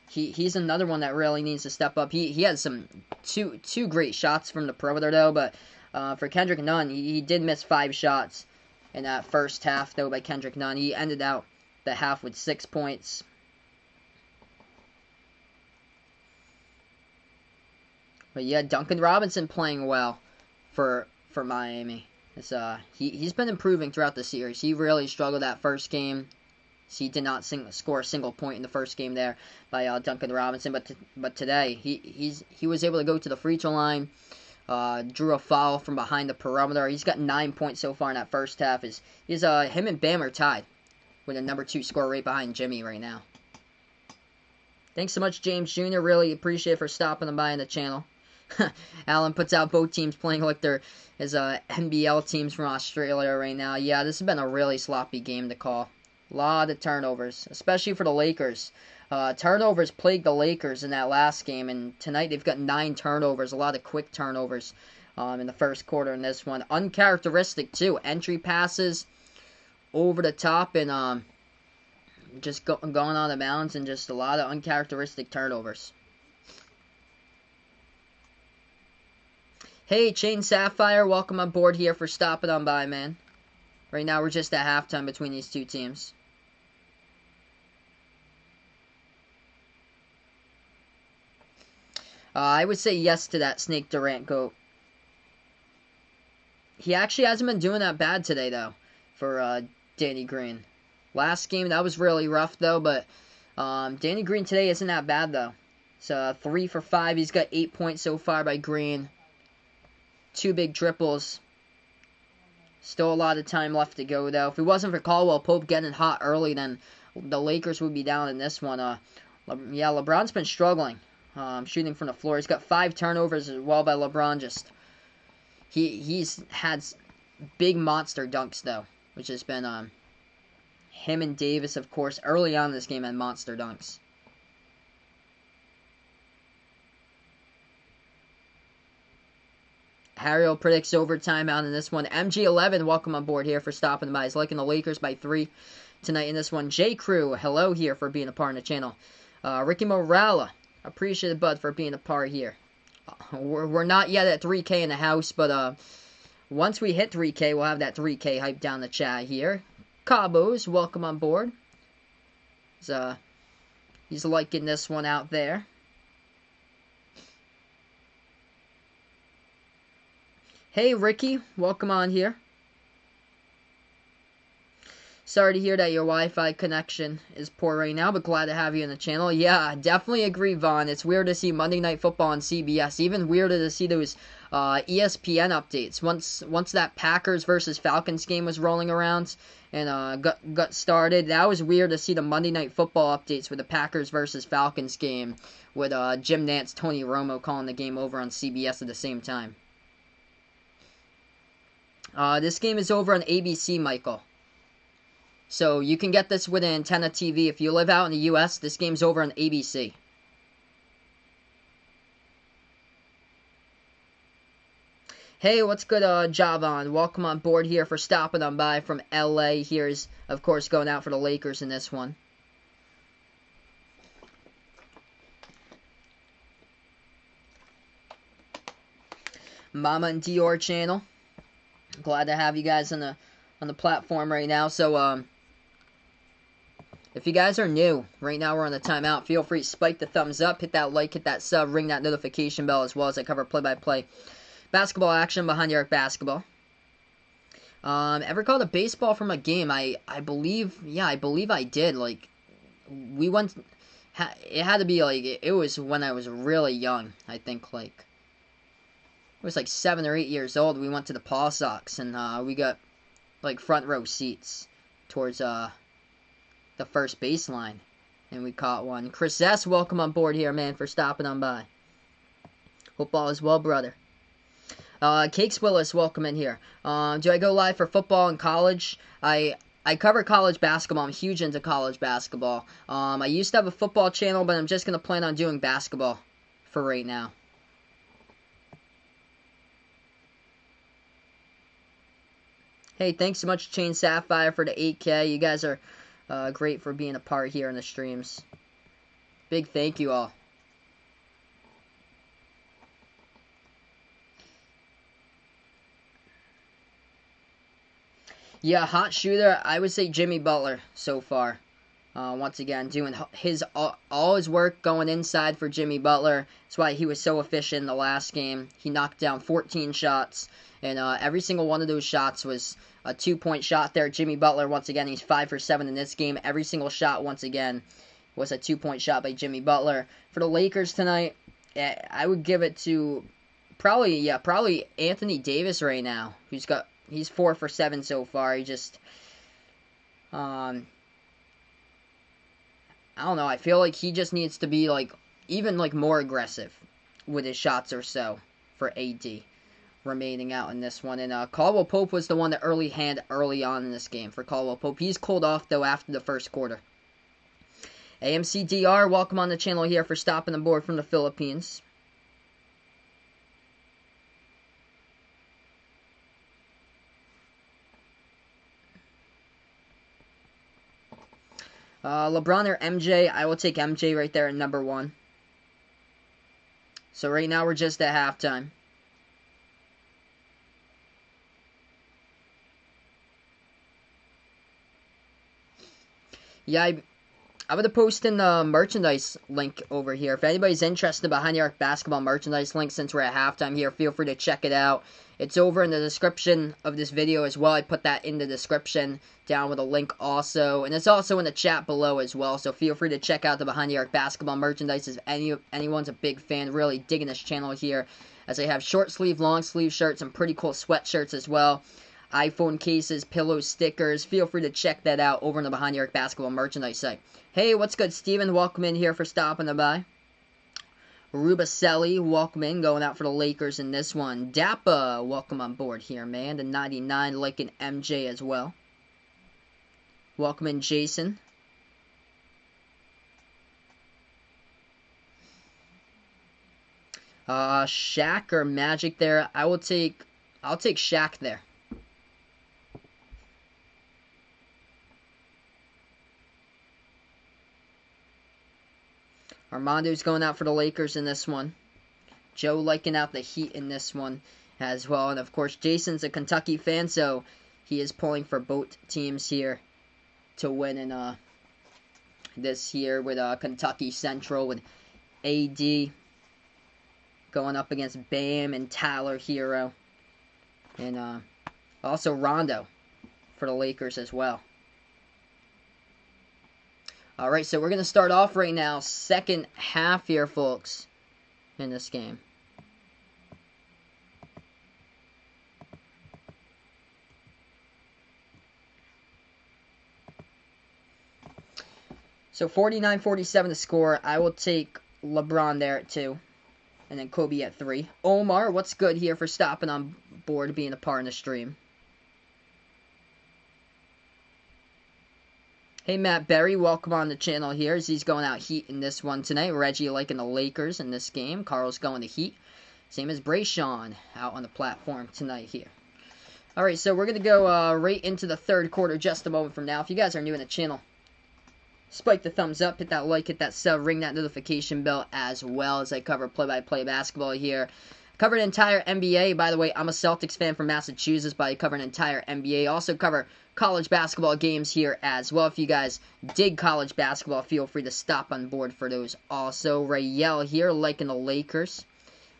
he's another one that really needs to step up. He had some two great shots from the perimeter though, but for Kendrick Nunn, he did miss 5 shots in that first half though by Kendrick Nunn. He ended out the half with 6 points. But yeah, Duncan Robinson playing well for Miami. He's been improving throughout the series. He really struggled that first game. He did not score a single point in the first game there by Duncan Robinson. But today he was able to go to the free throw line. Drew a foul from behind the perimeter. He's got 9 points so far in that first half. Him and Bam are tied with a number 2 scorer right behind Jimmy right now. Thanks so much, James Jr. Really appreciate it for stopping by on the channel. Alan puts out both teams playing like they're his NBL teams from Australia right now. Yeah, this has been a really sloppy game to call. A lot of turnovers, especially for the Lakers. Turnovers plagued the Lakers in that last game, and tonight they've got 9 turnovers, a lot of quick turnovers in the first quarter in this one. Uncharacteristic, too. Entry passes over the top and just going out of bounds, and just a lot of uncharacteristic turnovers. Hey, Chain Sapphire, welcome on board here for stopping on by, man. Right now we're just at halftime between these two teams. I would say yes to that Snake Durant goat. he actually hasn't been doing that bad today, though, for Danny Green. Last game, that was really rough, though, but Danny Green today isn't that bad, though. So, 3 for 5. He's got 8 points so far by Green. 2 big triples. Still a lot of time left to go, though. If it wasn't for Caldwell Pope getting hot early, then the Lakers would be down in this one. Yeah, LeBron's been struggling shooting from the floor. He's got 5 turnovers as well by LeBron. Just he's had big monster dunks, though, which has been him and Davis, of course, early on in this game had monster dunks. Harriel predicts overtime out in this one. MG11, welcome on board here for stopping by. He's liking the Lakers by 3 tonight in this one. J. Crew, hello here for being a part of the channel. Ricky Morala, appreciate it, bud, for being a part here. We're not yet at 3K in the house, but once we hit 3K, we'll have that 3K hype down the chat here. Cabos, welcome on board. He's liking this one out there. Hey, Ricky, welcome on here. Sorry to hear that your Wi-Fi connection is poor right now, but glad to have you on the channel. Yeah, I definitely agree, Vaughn. It's weird to see Monday Night Football on CBS. Even weirder to see those ESPN updates. Once that Packers versus Falcons game was rolling around and got started, that was weird to see the Monday Night Football updates with the Packers versus Falcons game with Jim Nantz, Tony Romo calling the game over on CBS at the same time. This game is over on ABC, Michael. So you can get this with an antenna TV. If you live out in the U.S., this game's over on ABC. Hey, what's good, Javon? Welcome on board here for stopping on by from L.A. Here's, of course, going out for the Lakers in this one. Mama and Dior channel. Glad to have you guys on the platform right now. So if you guys are new, right now we're on the timeout. Feel free to spike the thumbs up, hit that like, hit that sub, ring that notification bell as well as I cover play-by-play basketball action behind the arc basketball. Ever called a baseball from a game? I believe I did. Like we went. It had to be like it was when I was really young. I think like. I was like 7 or 8 years old. We went to the Paw Sox, and we got like front row seats towards the first baseline, and we caught one. Chris S., welcome on board here, man, for stopping on by. Hope all is well, brother. Cakes Willis, welcome in here. Do I go live for football in college? I cover college basketball. I'm huge into college basketball. I used to have a football channel, but I'm just gonna plan on doing basketball for right now. Hey, thanks so much, Chain Sapphire, for the 8K. You guys are great for being a part here in the streams. Big thank you all. Yeah, hot shooter, I would say Jimmy Butler so far. Once again, doing all his work going inside for Jimmy Butler. That's why he was so efficient in the last game. He knocked down 14 shots, and every single one of those shots was a 2-point shot there. Jimmy Butler, once again, he's 5 for 7 in this game. Every single shot, once again, was a 2-point shot by Jimmy Butler. For the Lakers tonight, I would give it to probably Anthony Davis right now. He's 4 for 7 so far. He just, I don't know. I feel like he just needs to be like even like more aggressive with his shots or so for AD remaining out in this one. And Caldwell Pope was the one that early on in this game for Caldwell Pope. He's cooled off though after the first quarter. AMCDR, welcome on the channel here for stopping the board from the Philippines. LeBron or MJ? I will take MJ right there at number 1. So right now we're just at halftime. Yeah, I'm going to post in the merchandise link over here. If anybody's interested in Behind the Arc basketball merchandise link, since we're at halftime here, feel free to check it out. It's over in the description of this video as well. I put that in the description down with a link also. And it's also in the chat below as well. So feel free to check out the Behind the Arc basketball merchandise if anyone's a big fan, really digging this channel here. As I have short sleeve, long sleeve shirts, and pretty cool sweatshirts as well. iPhone cases, pillows, stickers. Feel free to check that out over on the Behind the Arc basketball merchandise site. Hey, what's good, Steven? Welcome in here for stopping by. Rubaselli, welcome in, going out for the Lakers in this one. Dappa, welcome on board here, man. The 99, liking MJ as well. Welcome in, Jason. Shaq or Magic there? I'll take Shaq there. Armando's going out for the Lakers in this one. Joe liking out the Heat in this one as well. And, of course, Jason's a Kentucky fan, so he is pulling for both teams here to win in this here with Kentucky Central with AD going up against Bam and Tyler Hero. And also Rondo for the Lakers as well. Alright, so we're going to start off right now, second half here, folks, in this game. So 49-47 to score. I will take LeBron there at 2. And then Kobe at 3. Omar, what's good here for stopping on board, being a part in the stream? Hey, Matt Berry, welcome on the channel here as he's going out Heat in this one tonight. Reggie liking the Lakers in this game. Carl's going to Heat. Same as Brayshawn out on the platform tonight here. Alright, so we're going to go right into the third quarter just a moment from now. If you guys are new in the channel, spike the thumbs up, hit that like, hit that sub, ring that notification bell as well as I cover play-by-play basketball here. Cover an entire NBA. By the way, I'm a Celtics fan from Massachusetts, but I cover an entire NBA. Also cover college basketball games here as well. If you guys dig college basketball, feel free to stop on board for those. Also, Rayel here, liking the Lakers.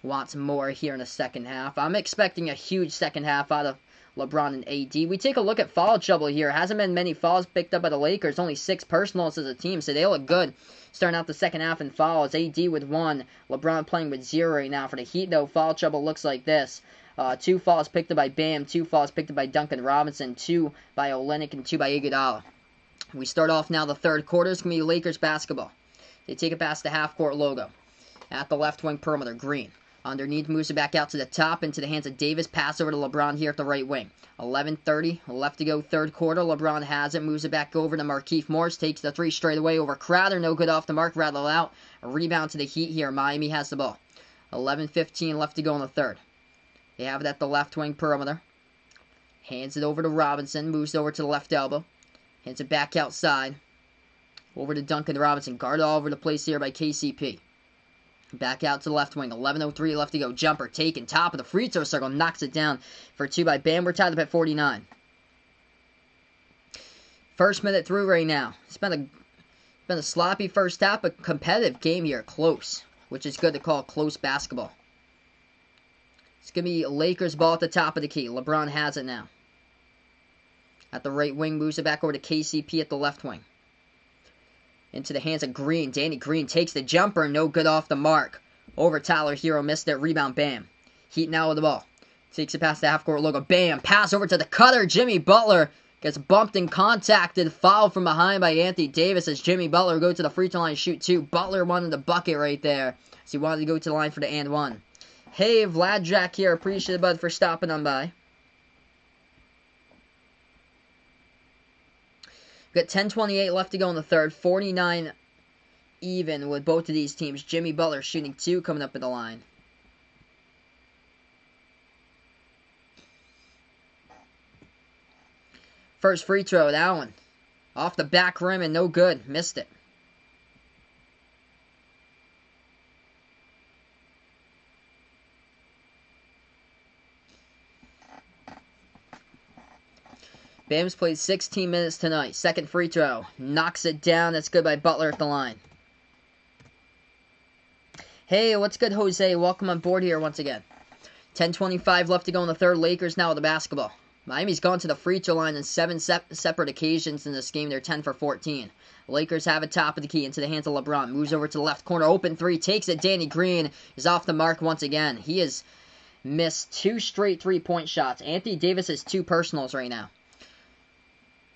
Wants more here in the second half. I'm expecting a huge second half out of LeBron and AD. We take a look at foul trouble here. Hasn't been many fouls picked up by the Lakers. Only 6 personals as a team, so they look good. Starting out the second half in fouls. AD with 1. LeBron playing with 0 right now. For the Heat, though, foul trouble looks like this. 2 fouls picked up by Bam. 2 fouls picked up by Duncan Robinson. 2 by Olynyk and 2 by Iguodala. We start off now the third quarter. It's going to be Lakers basketball. They take it past the half-court logo. At the left wing perimeter, Green. Underneath, moves it back out to the top, into the hands of Davis. Pass over to LeBron here at the right wing. 11:30 left to go, third quarter. LeBron has it, moves it back over to Markieff Morris. Takes the 3 straight away over Crowder. No good off the mark, rattle out. A rebound to the Heat here. Miami has the ball. 11:15 left to go in the third. They have it at the left wing perimeter. Hands it over to Robinson. Moves over to the left elbow. Hands it back outside. Over to Duncan Robinson. Guarded all over the place here by KCP. Back out to the left wing. 11:03 left to go. Jumper taken. Top of the free throw circle. Knocks it down for 2 by Bam. We're tied up at 49. First minute through right now. It's been a sloppy first half, but competitive game here. Close. Which is good to call close basketball. It's going to be Lakers ball at the top of the key. LeBron has it now. At the right wing. Moves it back over to KCP at the left wing. Into the hands of Green. Danny Green takes the jumper. No good off the mark. Over Tyler Hero. Missed it. Rebound. Bam. Heat now with the ball. Takes it past the half-court logo. Bam. Pass over to the cutter. Jimmy Butler gets bumped and contacted. Foul from behind by Anthony Davis as Jimmy Butler go to the free throw line and shoot 2. Butler wanted the bucket right there. So he wanted to go to the line for the and 1. Hey, Vlad Jack here. Appreciate it, bud, for stopping on by. We've got 10:28 left to go in the third. 49 even with both of these teams. Jimmy Butler shooting 2 coming up in the line. First free throw, that one. Off the back rim and no good. Missed it. Bam's played 16 minutes tonight. Second free throw. Knocks it down. That's good by Butler at the line. Hey, what's good, Jose? Welcome on board here once again. 10:25 left to go in the third. Lakers now with the basketball. Miami's gone to the free throw line on 7 separate occasions in this game. They're 10 for 14. Lakers have it top of the key into the hands of LeBron. Moves over to the left corner. Open three. Takes it. Danny Green is off the mark once again. He has missed 2 straight three-point shots. Anthony Davis has 2 personals right now.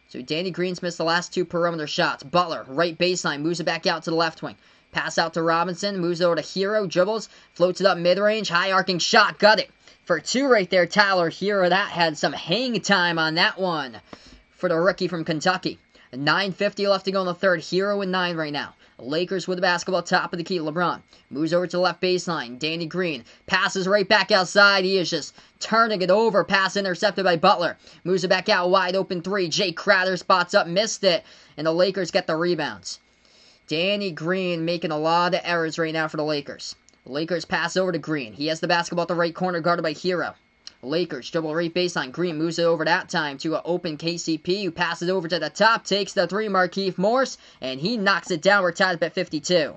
So Danny Green's missed the last 2 perimeter shots. Butler, right baseline, moves it back out to the left wing. Pass out to Robinson, moves over to Hero, dribbles, floats it up mid-range, high-arcing shot, got it. For 2 right there, Tyler Hero. That had some hang time on that one for the rookie from Kentucky. 9:50 left to go in the third. Hero and 9 right now. Lakers with the basketball, top of the key. LeBron moves over to the left baseline. Danny Green passes right back outside. He is just turning it over. Pass intercepted by Butler. Moves it back out, wide open 3. Jay Crowder spots up, missed it. And the Lakers get the rebounds. Danny Green making a lot of errors right now for the Lakers. Lakers pass over to Green. He has the basketball at the right corner, guarded by Hero. Lakers dribble right baseline. Green moves it over that time to an open KCP, who passes over to the top, takes the 3, Markieff Morris, and he knocks it down. We're tied up at 52.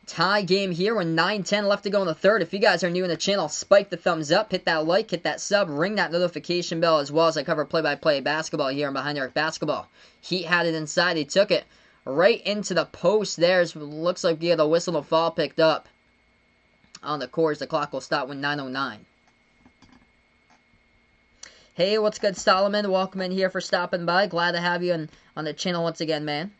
Tie game here with 9:10 left to go in the third. If you guys are new in the channel, spike the thumbs up, hit that like, hit that sub, ring that notification bell, as well as I cover play-by-play basketball here on Behind the Arc Basketball. Heat had it inside. He took it right into the post there. Looks like the whistle and fall picked up on the course. The clock will stop when 9:09. Hey, what's good, Solomon? Welcome in here for stopping by. Glad to have you on the channel once again, man.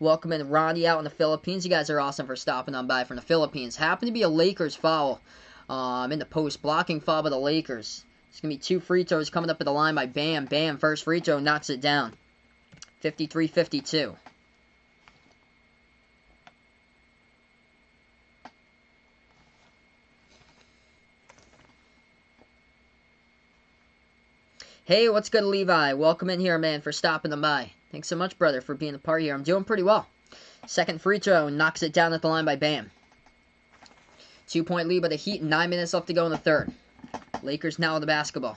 Welcome in Ronnie out in the Philippines. You guys are awesome for stopping on by from the Philippines. Happened to be a Lakers foul in the post. Blocking foul by the Lakers. It's going to be 2 free throws coming up at the line by Bam. Bam, first free throw, knocks it down. 53-52. Hey, what's good, Levi? Welcome in here, man, for stopping by. Thanks so much, brother, for being a part here. I'm doing pretty well. Second free throw, knocks it down at the line by Bam. 2-point lead by the Heat, 9 minutes left to go in the third. Lakers now with the basketball.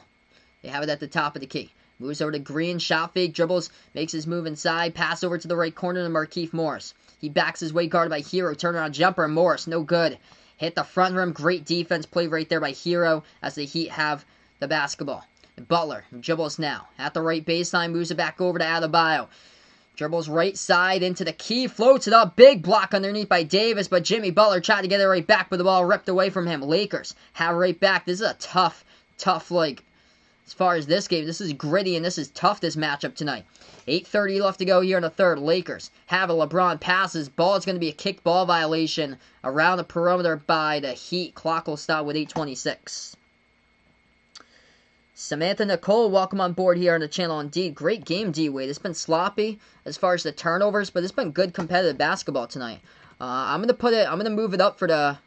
They have it at the top of the key. Moves over to Green, shot fake, dribbles, makes his move inside, pass over to the right corner to Markieff Morris. He backs his way, guarded by Hero, turnaround jumper, Morris, no good. Hit the front rim, great defense play right there by Hero as the Heat have the basketball. Butler dribbles now at the right baseline, moves it back over to Adebayo. Dribbles right side into the key, floats it up, big block underneath by Davis, but Jimmy Butler tried to get it right back, but the ball ripped away from him. Lakers have right back. This is a tough, like, as far as this game, this is gritty and this is tough, this matchup tonight. 8:30 left to go here in the third. Lakers have a LeBron passes. Ball is going to be a kick ball violation around the perimeter by the Heat. Clock will stop with 8:26. Samantha Nicole, welcome on board here on the channel. Indeed, great game, D-Wade. It's been sloppy as far as the turnovers, but it's been good competitive basketball tonight. I'm gonna move it up for the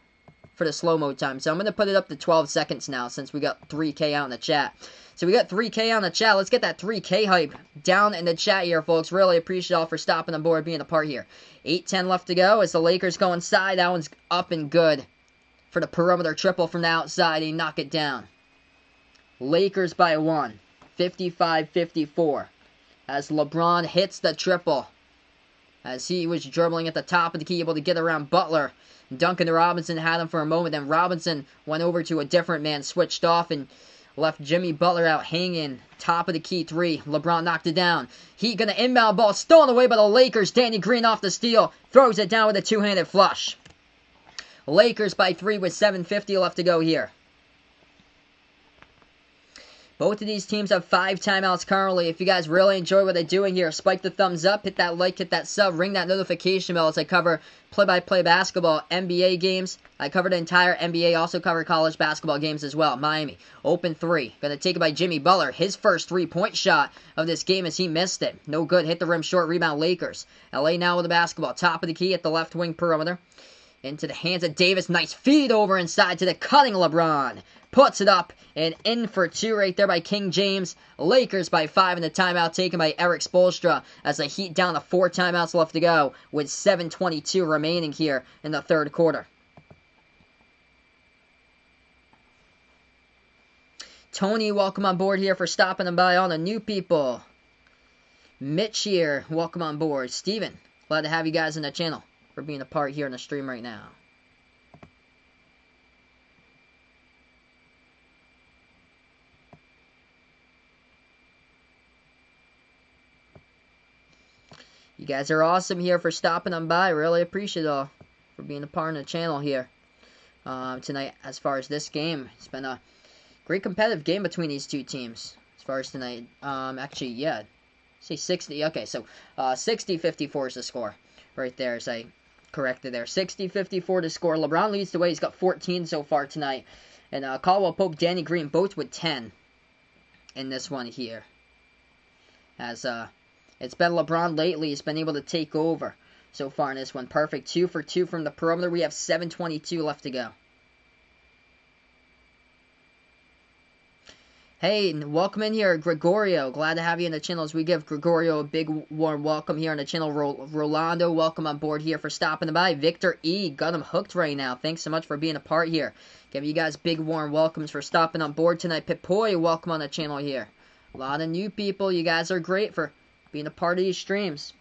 slow-mo time. So I'm gonna put it up to 12 seconds now since we got 3K out in the chat. So we got 3K on the chat. Let's get that 3K hype down in the chat here, folks. Really appreciate y'all for stopping on board, being a part here. 8:10 left to go as the Lakers go inside. That one's up and good for the perimeter triple from the outside. They knock it down. Lakers by 1, 55-54, as LeBron hits the triple. As he was dribbling at the top of the key, able to get around Butler. Duncan Robinson had him for a moment, then Robinson went over to a different man, switched off, and left Jimmy Butler out hanging. Top of the key 3. LeBron knocked it down. He gonna inbound ball, stolen away by the Lakers. Danny Green off the steal, throws it down with a two-handed flush. Lakers by 3 with 7:50 left to go here. Both of these teams have 5 timeouts currently. If you guys really enjoy what they're doing here, spike the thumbs up, hit that like, hit that sub, ring that notification bell as I cover play-by-play basketball, NBA games. I cover the entire NBA, also cover college basketball games as well. Miami, open 3. Going to take it by Jimmy Butler. His first 3-point shot of this game as he missed it. No good, hit the rim short, rebound Lakers. LA now with the basketball, top of the key at the left wing perimeter. Into the hands of Davis, nice feed over inside to the cutting LeBron. Puts it up and in for 2 right there by King James. Lakers by 5 in the timeout taken by Eric Spoelstra as the Heat down to 4 timeouts left to go with 7:22 remaining here in the third quarter. Tony, welcome on board here for stopping by. All the new people. Mitch here, welcome on board. Steven, glad to have you guys in the channel for being a part here in the stream right now. You guys are awesome here for stopping on by. Really appreciate it all for being a part of the channel here tonight. As far as this game, it's been a great competitive game between these two teams. As far as tonight, actually, yeah, say 60. Okay, so 60-54 is the score right there. As I corrected there, 60-54 to score. LeBron leads the way. He's got 14 so far tonight, and Caldwell Pope, Danny Green, both with 10 in this one here. As it's been LeBron lately. He's been able to take over so far in this one. Perfect. 2 for 2 from the perimeter. We have 7:22 left to go. Hey, welcome in here, Gregorio. Glad to have you in the channel as we give Gregorio a big warm welcome here on the channel. Rolando, welcome on board here for stopping by. Victor E, got him hooked right now. Thanks so much for being a part here. Give you guys big warm welcomes for stopping on board tonight. Pipoy, welcome on the channel here. A lot of new people. You guys are great for being a part of these streams.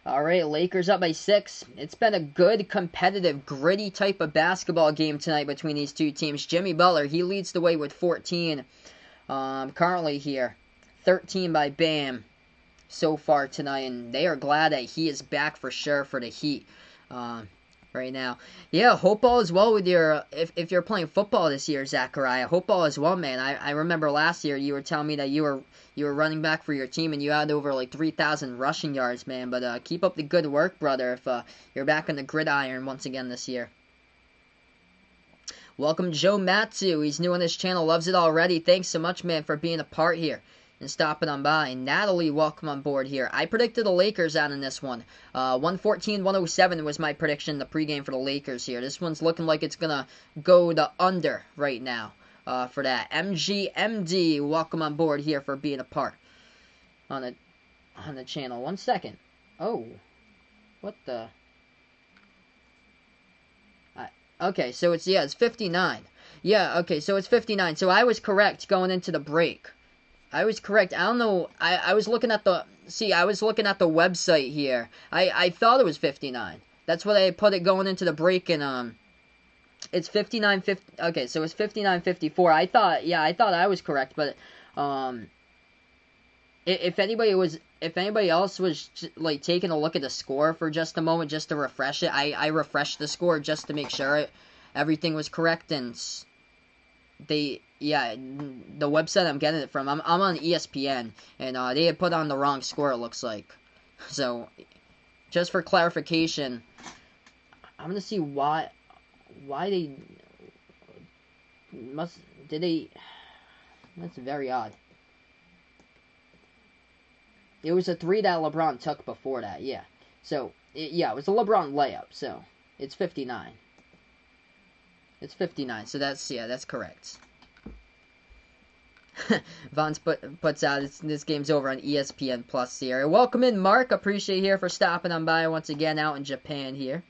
Alright, Lakers up by 6. It's been a good, competitive, gritty type of basketball game tonight between these two teams. Jimmy Butler, he leads the way with 14 currently here. 13 by Bam so far tonight, and they are glad that he is back for sure for the Heat right now. Yeah, hope all is well with your, if you're playing football this year, Zachariah. Hope all is well, man. I remember last year you were telling me that you were running back for your team and you had over like 3,000 rushing yards, man. But keep up the good work, brother, if you're back on the gridiron once again this year. Welcome Joe Matsu. He's new on this channel, loves it already. Thanks so much, man, for being a part here and stopping on by. Natalie, welcome on board here. I predicted the Lakers out in this one. 114-107 was my prediction in the pregame for the Lakers here. This one's looking like it's going to go the under right now for that. MGMD, welcome on board here for being a part on the channel. 1 second. Oh, what the? Okay, so it's 59. Yeah, okay, so it's 59. So I was correct going into the break. I was correct. I don't know. I was looking at the website here. I thought it was 59. That's what I put it going into the break, and it's 59.50. Okay, so it's 59.54. I thought I was correct, but if anybody else was like taking a look at the score for just a moment just to refresh it, I refreshed the score just to make sure everything was correct, and the website I'm getting it from, I'm on ESPN, and they had put on the wrong score, it looks like. So, just for clarification, I'm gonna see why they that's very odd. It was a 3 that LeBron took before that, yeah. So, it was a LeBron layup, so it's 59. It's 59, so that's correct. Vance puts out this game's over on ESPN Plus here. Welcome in, Mark. Appreciate you here for stopping on by once again out in Japan here.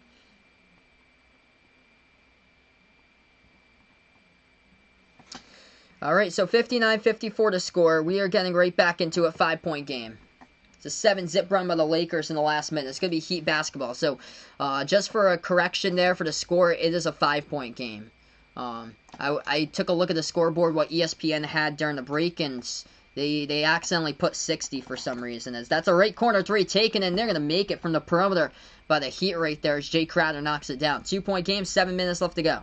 Alright, so 59-54 to score. We are getting right back into a 5-point game. It's a 7-zip run by the Lakers in the last minute. It's going to be Heat basketball. So, just for a correction there for the score, it is a 5-point game. I took a look at the scoreboard, what ESPN had during the break, and they accidentally put 60 for some reason. As that's a right corner 3 taken, and they're going to make it from the perimeter by the Heat right there as Jay Crowder knocks it down. 2-point game, 7 minutes left to go.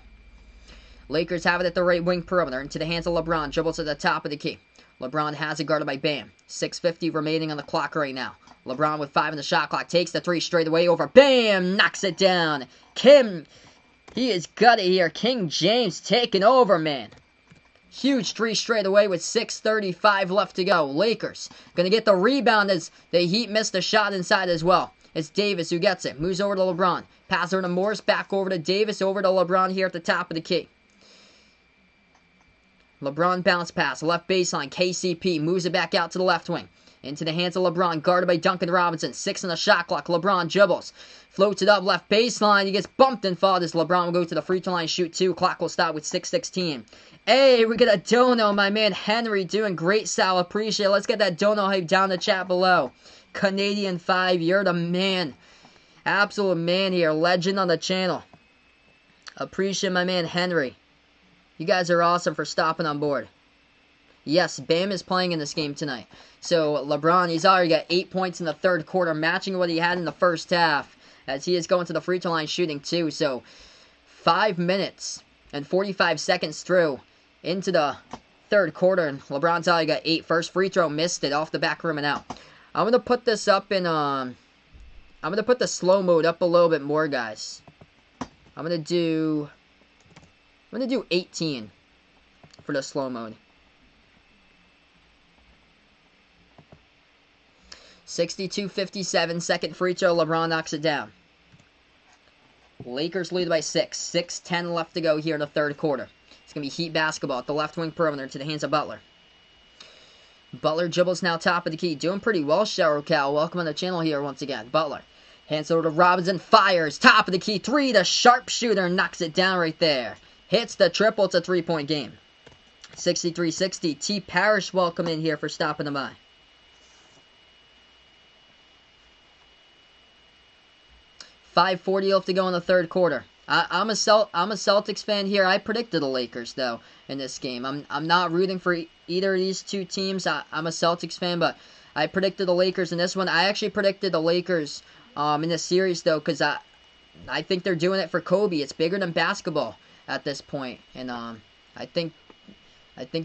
Lakers have it at the right wing perimeter, into the hands of LeBron, dribbles to the top of the key. LeBron has it guarded by Bam. 6:50 remaining on the clock right now. LeBron with 5 in the shot clock, takes the 3 straight away over. Bam! Knocks it down. Kim, he has got it here. King James taking over, man. Huge 3 straight away with 6:35 left to go. Lakers going to get the rebound as the Heat missed a shot inside as well. It's Davis who gets it. Moves over to LeBron. Pass over to Morris. Back over to Davis. Over to LeBron here at the top of the key. LeBron bounce pass. Left baseline. KCP moves it back out to the left wing. Into the hands of LeBron, guarded by Duncan Robinson. 6 on the shot clock. LeBron dribbles. Floats it up left baseline. He gets bumped and fouled as LeBron will go to the free throw line, shoot 2. Clock will stop with 6:16. Hey, we get a dono. My man Henry doing great, Sal. Appreciate it. Let's get that dono hype down in the chat below. Canadian 5, you're the man. Absolute man here. Legend on the channel. Appreciate my man Henry. You guys are awesome for stopping on board. Yes, Bam is playing in this game tonight. So, LeBron, he's already got 8 points in the third quarter, matching what he had in the first half, as he is going to the free throw line shooting 2. So, 5 minutes and 45 seconds through into the third quarter, and LeBron's already got 8. First free throw, missed it off the back rim and out. I'm going to put this up in, I'm going to put the slow mode up a little bit more, guys. I'm going to do 18 for the slow mode. 62-57, second free throw, LeBron knocks it down. Lakers lead by 6. 6:10 left to go here in the third quarter. It's going to be Heat basketball at the left wing perimeter to the hands of Butler. Butler dribbles now top of the key. Doing pretty well, Cheryl Cal. Welcome on the channel here once again. Butler hands over to Robinson, fires, top of the key, 3, the sharpshooter knocks it down right there. Hits the triple, it's a 3-point game. 63-60, T. Parrish welcome in here for stopping them by. $5:40 left to go in the third quarter. I'm a Celtics fan here. I predicted the Lakers though in this game. I'm not rooting for either of these two teams. I'm a Celtics fan, but I predicted the Lakers in this one. I actually predicted the Lakers in this series though, because I think they're doing it for Kobe. It's bigger than basketball at this point, and I think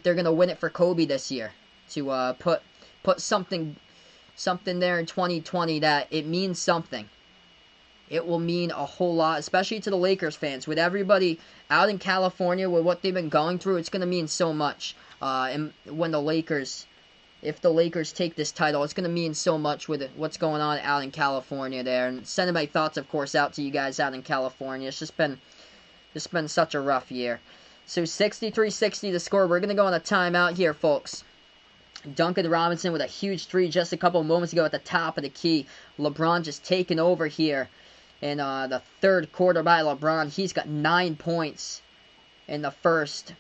they're gonna win it for Kobe this year to put something there in 2020 that it means something. It will mean a whole lot, especially to the Lakers fans. With everybody out in California, with what they've been going through, it's going to mean so much. And when if the Lakers take this title, it's going to mean so much with what's going on out in California there. And sending my thoughts, of course, out to you guys out in California. It's just been such a rough year. So 63-60 the score. We're going to go on a timeout here, folks. Duncan Robinson with a huge 3 just a couple moments ago at the top of the key. LeBron just taking over here. In the third quarter by LeBron, he's got 9 points in the first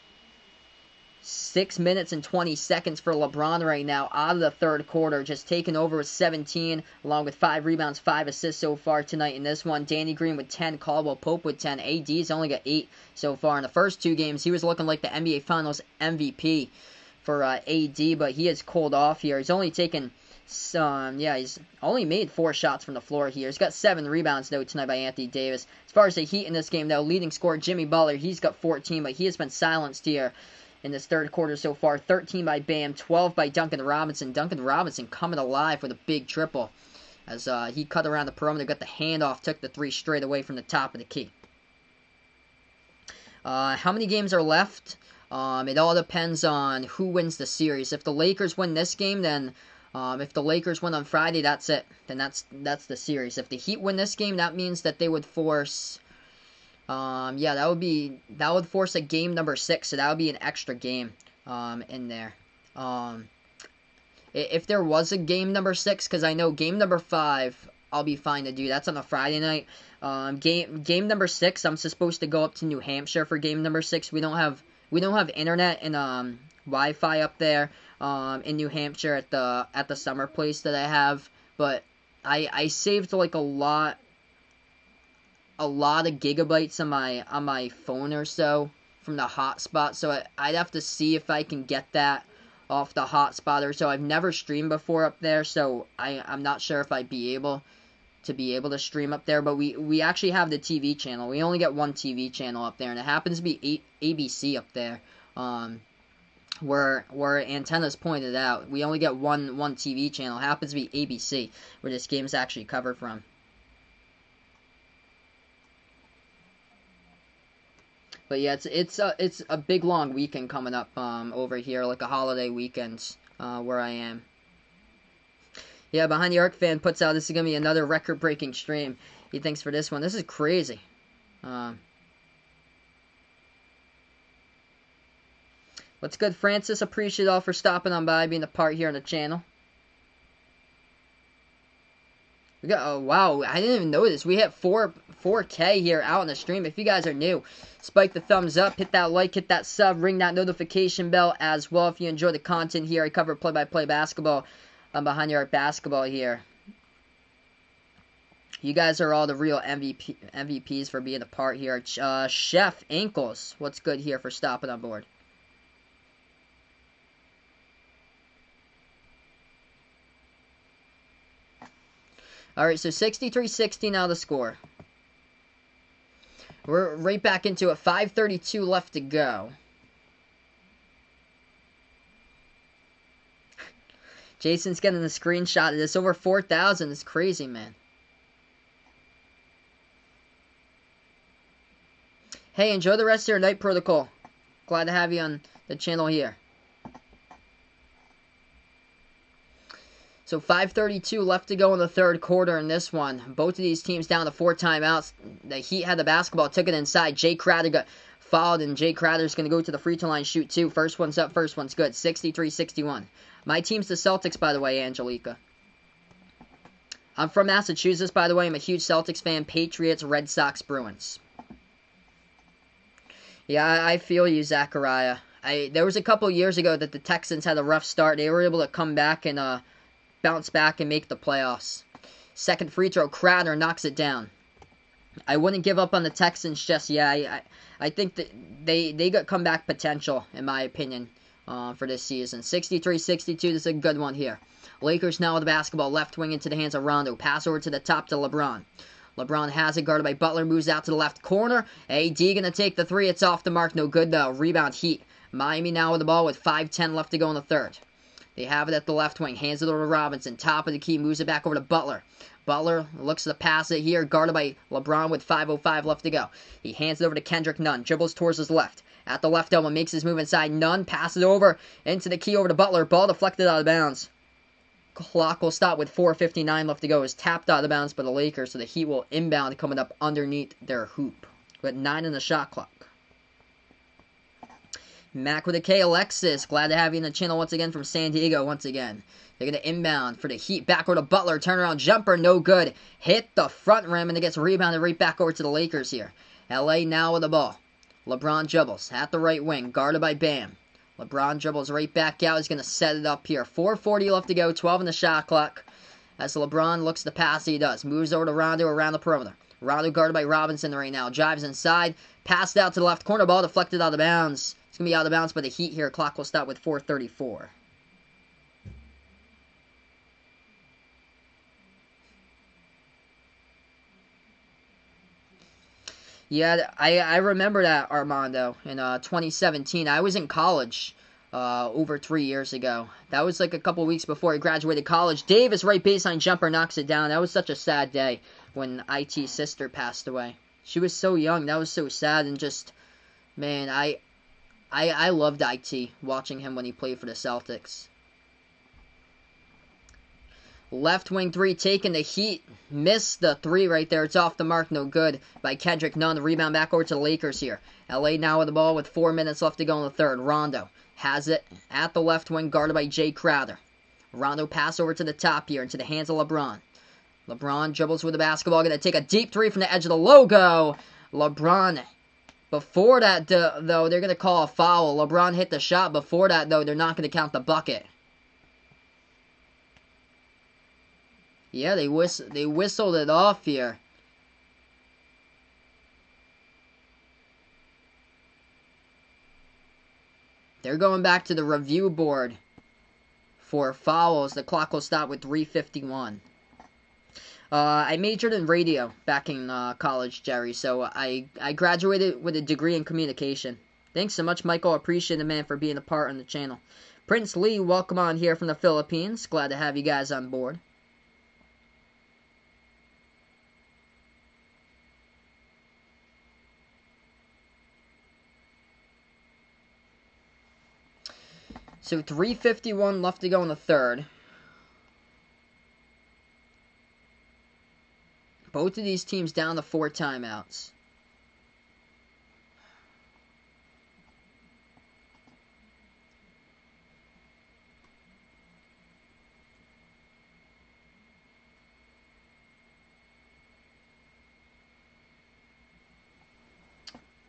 6 minutes and 20 seconds for LeBron right now out of the third quarter, just taking over with 17, along with 5 rebounds, 5 assists so far tonight in this one. Danny Green with 10, Caldwell Pope with 10. AD's only got 8 so far in the first 2 games. He was looking like the NBA Finals MVP for AD, but he has cooled off here. He's only taken... he's only made 4 shots from the floor here. He's got 7 rebounds, though, tonight by Anthony Davis. As far as the Heat in this game, though, leading scorer Jimmy Butler, he's got 14, but he has been silenced here in this third quarter so far. 13 by Bam, 12 by Duncan Robinson. Duncan Robinson coming alive with a big triple as he cut around the perimeter, got the handoff, took the 3 straight away from the top of the key. How many games are left? It all depends on who wins the series. If the Lakers win this game, then... if the Lakers win on Friday, that's it. Then that's the series. If the Heat win this game, that means that they would force... that would force a game number 6, so that would be an extra game in there. If there was a game number 6, because I know game number 5, I'll be fine to do. That's on a Friday night. Game number 6, I'm supposed to go up to New Hampshire for game number 6. We don't have internet and Wi-Fi up there. In New Hampshire at the summer place that I have, but I saved like a lot of gigabytes on my phone or so from the hotspot, so I'd have to see if I can get that off the hotspot or so. I've never streamed before up there, so I'm not sure if I'd be able to stream up there, but we actually have the TV channel. We only get one TV channel up there, and it happens to be ABC up there. Where antennas pointed out, we only get one TV channel. It happens to be ABC, where this game is actually covered from. But yeah, it's a big long weekend coming up over here, like a holiday weekend where I am. Yeah, Behind the Arc fan puts out, this is gonna be another record-breaking stream. He thinks for this one. This is crazy. What's good, Francis? Appreciate all for stopping on by, being a part here on the channel. We got, oh wow, I didn't even notice. We hit 4K here out on the stream. If you guys are new, spike the thumbs up, hit that like, hit that sub, ring that notification bell as well if you enjoy the content here. I cover play-by-play basketball behind your arc basketball here. You guys are all the real MVPs for being a part here. Chef Ankles, what's good here for stopping on board? Alright, so 63-60 now the score. We're right back into it. 5:32 left to go. Jason's getting a screenshot of this. Over 4,000. It's crazy, man. Hey, enjoy the rest of your night, Protocol. Glad to have you on the channel here. So 5:32 left to go in the third quarter in this one. Both of these teams down to 4 timeouts. The Heat had the basketball, took it inside. Jay Crowder got fouled, and Jay Crowder's going to go to the free throw line, shoot 2. First one's up, first one's good. 63-61. My team's the Celtics, by the way, Angelica. I'm from Massachusetts, by the way. I'm a huge Celtics fan. Patriots, Red Sox, Bruins. Yeah, I feel you, Zachariah. There was a couple years ago that the Texans had a rough start. They were able to come back and bounce back and make the playoffs. Second free throw, Crowder knocks it down. I wouldn't give up on the Texans just yet. I think that they got comeback potential, in my opinion, for this season. 63-62, this is a good one here. Lakers now with the basketball, left wing into the hands of Rondo. Pass over to the top to LeBron. LeBron has it, guarded by Butler, moves out to the left corner. AD gonna take the 3, it's off the mark, no good though. Rebound Heat. Miami now with the ball with 5:10 left to go in the third. They have it at the left wing, hands it over to Robinson, top of the key, moves it back over to Butler. Butler looks to pass it here, guarded by LeBron with 5:05 left to go. He hands it over to Kendrick Nunn, dribbles towards his left. At the left elbow, makes his move inside. Nunn passes over into the key over to Butler. Ball deflected out of bounds. Clock will stop with 4:59 left to go. It's tapped out of bounds by the Lakers, so the Heat will inbound coming up underneath their hoop. With 9 in the shot clock. Mac with a K, Alexis. Glad to have you in the channel once again from San Diego once again. They're going to inbound for the Heat. Back over to Butler. Turnaround jumper. No good. Hit the front rim and it gets rebounded right back over to the Lakers here. LA now with the ball. LeBron dribbles at the right wing. Guarded by Bam. LeBron dribbles right back out. He's going to set it up here. 4:40 left to go. 12 in the shot clock. As LeBron looks to pass, he does. Moves over to Rondo around the perimeter. Rondo guarded by Robinson right now. Drives inside. Passed out to the left corner. Ball deflected out of bounds. It's going to be out of bounds by the Heat here. Clock will stop with 4:34. Yeah, I remember that, Armando, in 2017. I was in college over 3 years ago. That was like a couple weeks before I graduated college. Davis, right baseline jumper, knocks it down. That was such a sad day when IT's sister passed away. She was so young. That was so sad. And just, man, I loved IT, watching him when he played for the Celtics. Left wing 3 taking the Heat. Missed the 3 right there. It's off the mark. No good by Kendrick Nunn. The rebound back over to the Lakers here. LA now with the ball with 4 minutes left to go in the third. Rondo has it at the left wing, guarded by Jay Crowder. Rondo pass over to the top here into the hands of LeBron. LeBron dribbles with the basketball. Going to take a deep 3 from the edge of the logo. LeBron. Before that, though, they're going to call a foul. LeBron hit the shot. Before that, though, they're not going to count the bucket. Yeah, they whistled it off here. They're going back to the review board for fouls. The clock will stop with 3:51. I majored in radio back in college, Jerry, so I graduated with a degree in communication. Thanks so much, Michael. Appreciate it, man, for being a part on the channel. Prince Lee, welcome on here from the Philippines. Glad to have you guys on board. So 3:51 left to go in the third. Both of these teams down to 4 timeouts.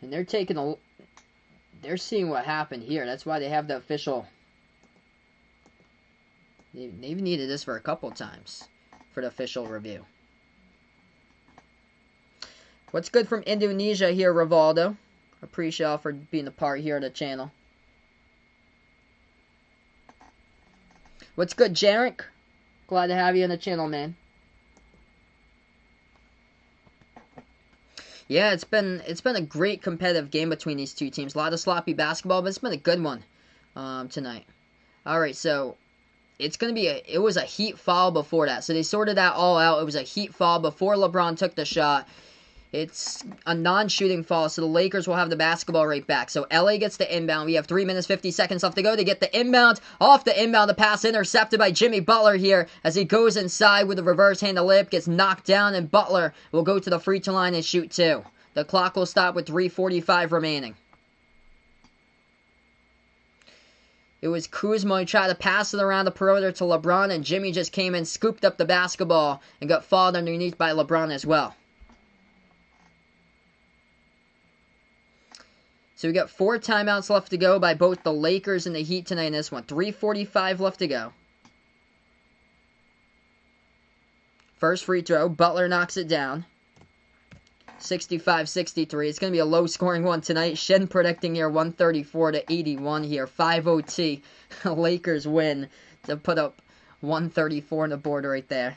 And they're taking a... They're seeing what happened here. That's why they have the official... They've needed this for a couple times for the official review. What's good from Indonesia here, Rivaldo? Appreciate y'all for being a part here of the channel. What's good, Jarek? Glad to have you on the channel, man. Yeah, it's been a great competitive game between these two teams. A lot of sloppy basketball, but it's been a good one tonight. All right, so it's going to be it was a Heat foul before that. So they sorted that all out. It was a Heat foul before LeBron took the shot. It's a non-shooting foul, so the Lakers will have the basketball right back. So LA gets the inbound. We have 3 minutes, 50 seconds left to go. They get the inbound. Off the inbound, the pass intercepted by Jimmy Butler here as he goes inside with a reverse hand to layup, gets knocked down, and Butler will go to the free throw line and shoot two. The clock will stop with 3:45 remaining. It was Kuzma who tried to pass it around the perimeter to LeBron, and Jimmy just came in, scooped up the basketball, and got fouled underneath by LeBron as well. So we got 4 timeouts left to go by both the Lakers and the Heat tonight in this one. 3:45 left to go. First free throw, Butler knocks it down. 65-63. It's going to be a low-scoring one tonight. Shen predicting here 134-81 here. 5 OT. Lakers win to put up 134 on the board right there.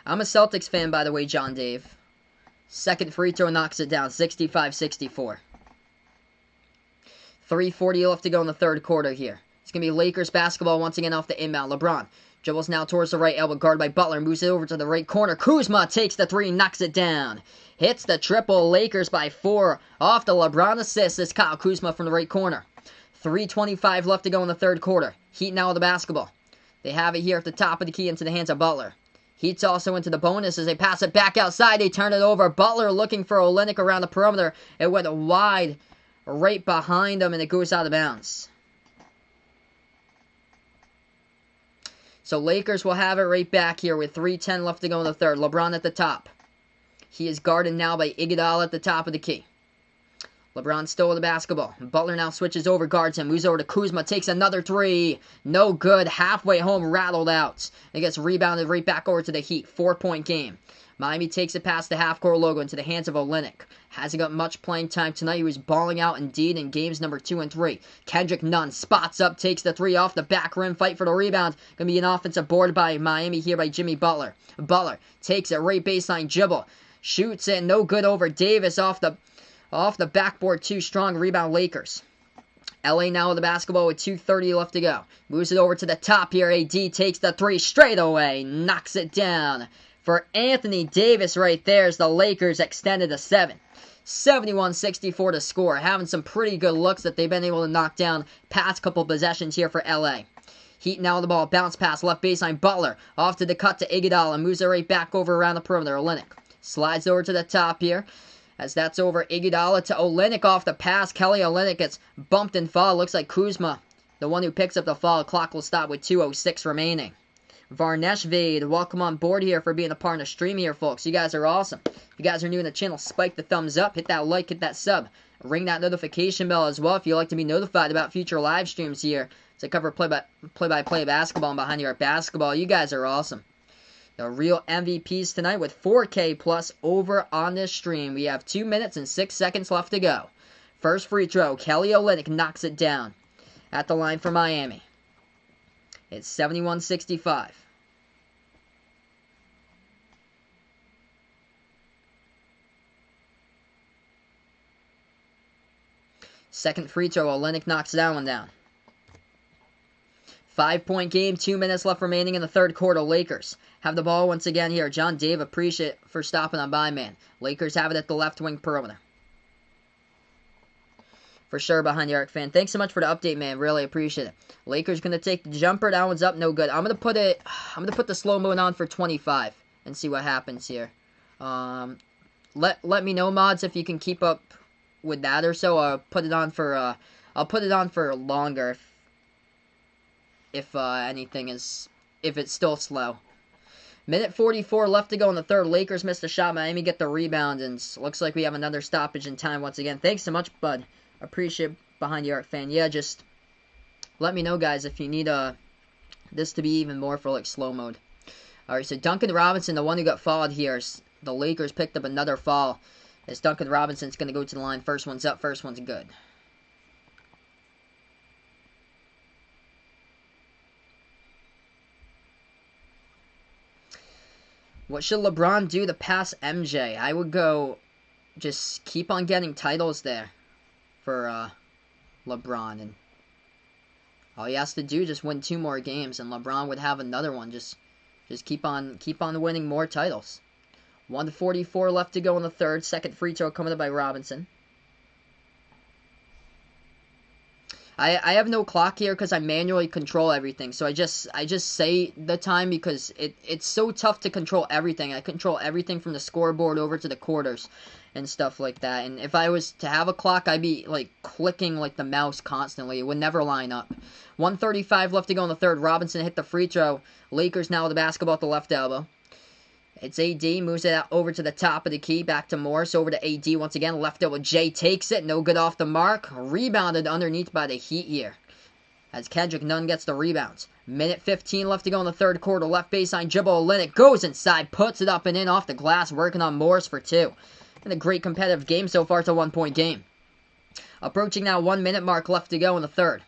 I'm a Celtics fan, by the way, John Dave. Second free throw knocks it down, 65-64. 3:40 left to go in the third quarter here. It's going to be Lakers basketball once again off the inbound. LeBron dribbles now towards the right elbow, guarded by Butler, moves it over to the right corner. Kuzma takes the three, knocks it down. Hits the triple, Lakers by 4. Off the LeBron assist is Kyle Kuzma from the right corner. 3:25 left to go in the third quarter. Heat now with the basketball. They have it here at the top of the key into the hands of Butler. Heat's also into the bonus as they pass it back outside. They turn it over. Butler looking for Olynyk around the perimeter. It went wide right behind him, and it goes out of bounds. So Lakers will have it right back here with 3:10 left to go in the third. LeBron at the top. He is guarded now by Iguodala at the top of the key. LeBron still with the basketball. Butler now switches over, guards him, moves over to Kuzma, takes another three. No good. Halfway home, rattled out. It gets rebounded right back over to the Heat. 4-point game. Miami takes it past the half-court logo into the hands of Olynyk. Hasn't got much playing time tonight. He was balling out indeed in games number 2 and 3. Kendrick Nunn spots up, takes the three off the back rim, fight for the rebound. Going to be an offensive board by Miami here by Jimmy Butler. Butler takes it right baseline, dribble. Shoots it, no good over Davis off the backboard, too strong. Rebound Lakers. LA now with the basketball with 2:30 left to go. Moves it over to the top here. AD takes the three straight away. Knocks it down. For Anthony Davis right there as the Lakers extended to 7. 71-64 to score. Having some pretty good looks that they've been able to knock down past couple possessions here for LA. Heat now with the ball. Bounce pass left baseline. Butler off to the cut to Iguodala. Moves it right back over around the perimeter. Olynyk slides over to the top here. As that's over, Iguodala to Olynyk off the pass. Kelly Olynyk gets bumped and fouled. Looks like Kuzma, the one who picks up the foul. Clock will stop with 2:06 remaining. Varnesh Vade, welcome on board here for being a part of the stream here, folks. You guys are awesome. If you guys are new in the channel, spike the thumbs up, hit that like, hit that sub. Ring that notification bell as well if you'd like to be notified about future live streams here to cover play-by-play basketball and behind your basketball. You guys are awesome. The real MVPs tonight with 4K plus over on this stream. We have 2 minutes and 6 seconds left to go. First free throw, Kelly Olynyk knocks it down at the line for Miami. It's 71-65. Second free throw, Olynyk knocks that one down. 5-point game, 2 minutes left remaining in the third quarter. Lakers have the ball once again here. John Dave, appreciate for stopping on by, man. Lakers have it at the left wing perimeter. For sure, behind the arc fan. Thanks so much for the update, man. Really appreciate it. Lakers gonna take the jumper. That one's up, no good. I'm gonna put the slow mo on for 25 and see what happens here. Let me know, mods, if you can keep up with that or so. I'll put it on for longer if it's still slow. Minute 44 left to go in the third. Lakers missed a shot. Miami get the rebound, and looks like we have another stoppage in time once again. Thanks so much, bud. Appreciate Behind the Arc fan. Yeah, just let me know, guys, if you need this to be even more for like slow mode. Alright, so Duncan Robinson, the one who got fouled here. The Lakers picked up another foul. As Duncan Robinson's going to go to the line. First one's up, first one's good. What should LeBron do to pass MJ? I would go just keep on getting titles there for LeBron. And all he has to do is just win 2 more games, and LeBron would have another one. Just keep on winning more titles. 1:44 left to go in the third. Second free throw coming up by Robinson. I have no clock here because I manually control everything. So I just say the time because it's so tough to control everything. I control everything from the scoreboard over to the quarters and stuff like that. And if I was to have a clock, I'd be like clicking like the mouse constantly. It would never line up. 1:35 left to go in the third. Robinson hit the free throw. Lakers now with the basketball at the left elbow. It's AD, moves it out over to the top of the key, back to Morris, over to AD once again, left elbow, Jay takes it, no good off the mark, rebounded underneath by the Heat here, as Kendrick Nunn gets the rebounds. Minute 15 left to go in the third quarter, left baseline, dribble, Olynyk goes inside, puts it up and in off the glass, working on Morris for 2. And a great competitive game so far, it's a 1-point game. Approaching now 1 minute mark left to go in the third.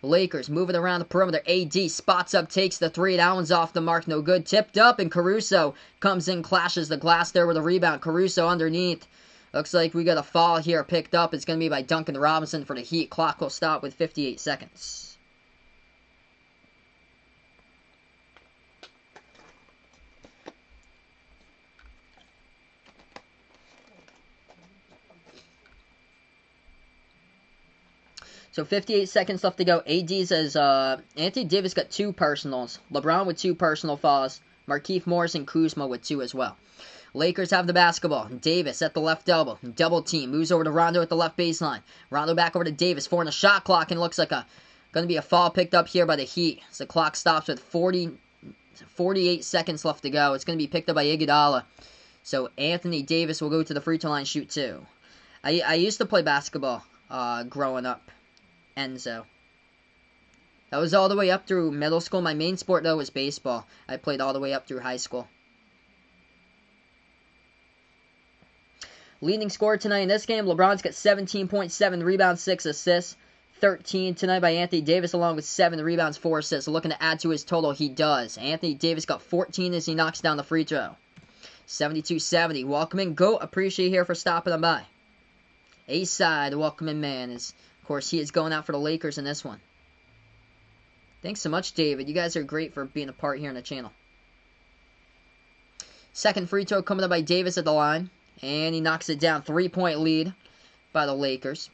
Lakers moving around the perimeter. AD spots up, takes the 3. That one's off the mark, no good. Tipped up, and Caruso comes in, clashes the glass there with a rebound. Caruso underneath. Looks like we got a foul here picked up. It's going to be by Duncan Robinson for the Heat. Clock will stop with 58 seconds. So 58 seconds left to go. AD says Anthony Davis got 2 personals. LeBron with 2 personal fouls. Markieff Morris and Kuzma with 2 as well. Lakers have the basketball. Davis at the left elbow. Double team. Moves over to Rondo at the left baseline. Rondo back over to Davis. 4 on the shot clock, and looks like going to be a foul picked up here by the Heat. So the clock stops with 48 seconds left to go. It's going to be picked up by Iguodala. So Anthony Davis will go to the free throw line, shoot 2. I used to play basketball growing up. Enzo. That was all the way up through middle school. My main sport, though, was baseball. I played all the way up through high school. Leading scorer tonight in this game, LeBron's got 17.7 rebounds, 6 assists. 13 tonight by Anthony Davis, along with 7 rebounds, 4 assists. Looking to add to his total, he does. Anthony Davis got 14 as he knocks down the free throw. 72-70. Welcome in, GOAT. Appreciate you here for stopping on by. A-side, welcome in, man. Of course, he is going out for the Lakers in this one. Thanks so much, David. You guys are great for being a part here on the channel. Second free throw coming up by Davis at the line. And he knocks it down. 3-point lead by the Lakers.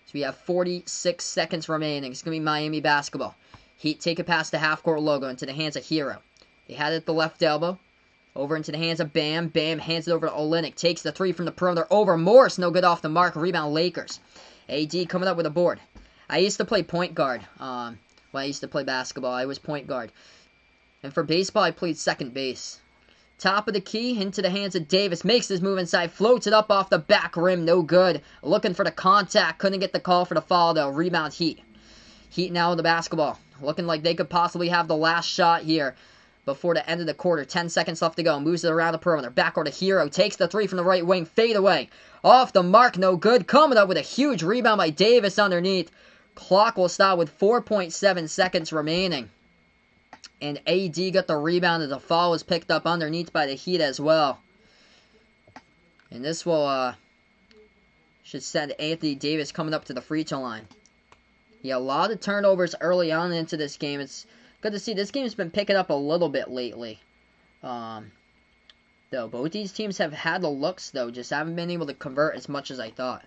So we have 46 seconds remaining. It's going to be Miami basketball. Heat take it past the half-court logo into the hands of Hero. They had it at the left elbow. Over into the hands of Bam. Bam hands it over to Olynyk. Takes the 3 from the perimeter. Over Morris. No good off the mark. Rebound Lakers. AD coming up with a board. I used to play point guard. When I used to play basketball, I was point guard. And for baseball, I played second base. Top of the key, into the hands of Davis. Makes his move inside. Floats it up off the back rim. No good. Looking for the contact. Couldn't get the call for the foul, though. Rebound Heat. Heat now with the basketball. Looking like they could possibly have the last shot here before the end of the quarter. 10 seconds left to go. Moves it around the perimeter. Backcourt to Hero. Takes the 3 from the right wing. Fade away. Off the mark. No good. Coming up with a huge rebound by Davis underneath. Clock will stop with 4.7 seconds remaining. And AD got the rebound as the foul was picked up underneath by the Heat as well. And this will should send Anthony Davis coming up to the free throw line. Yeah, a lot of turnovers early on into this game. It's good to see. This game's been picking up a little bit lately. Though both these teams have had the looks, though, just haven't been able to convert as much as I thought.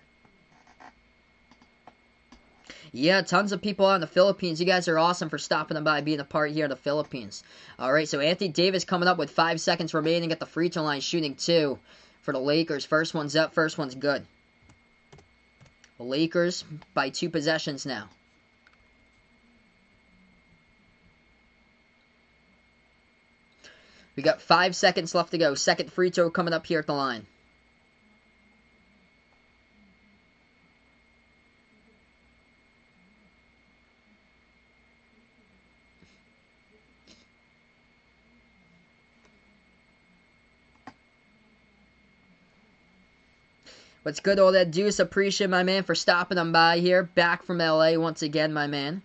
Yeah, tons of people out in the Philippines. You guys are awesome for stopping by, being a part here in the Philippines. Alright, so Anthony Davis coming up with 5 seconds remaining at the free throw line, shooting 2 for the Lakers. First one's up, first one's good. The Lakers by 2 possessions now. We got 5 seconds left to go. Second free throw coming up here at the line. What's good, all that Deuce? Appreciate my man for stopping on by here. Back from LA once again, my man.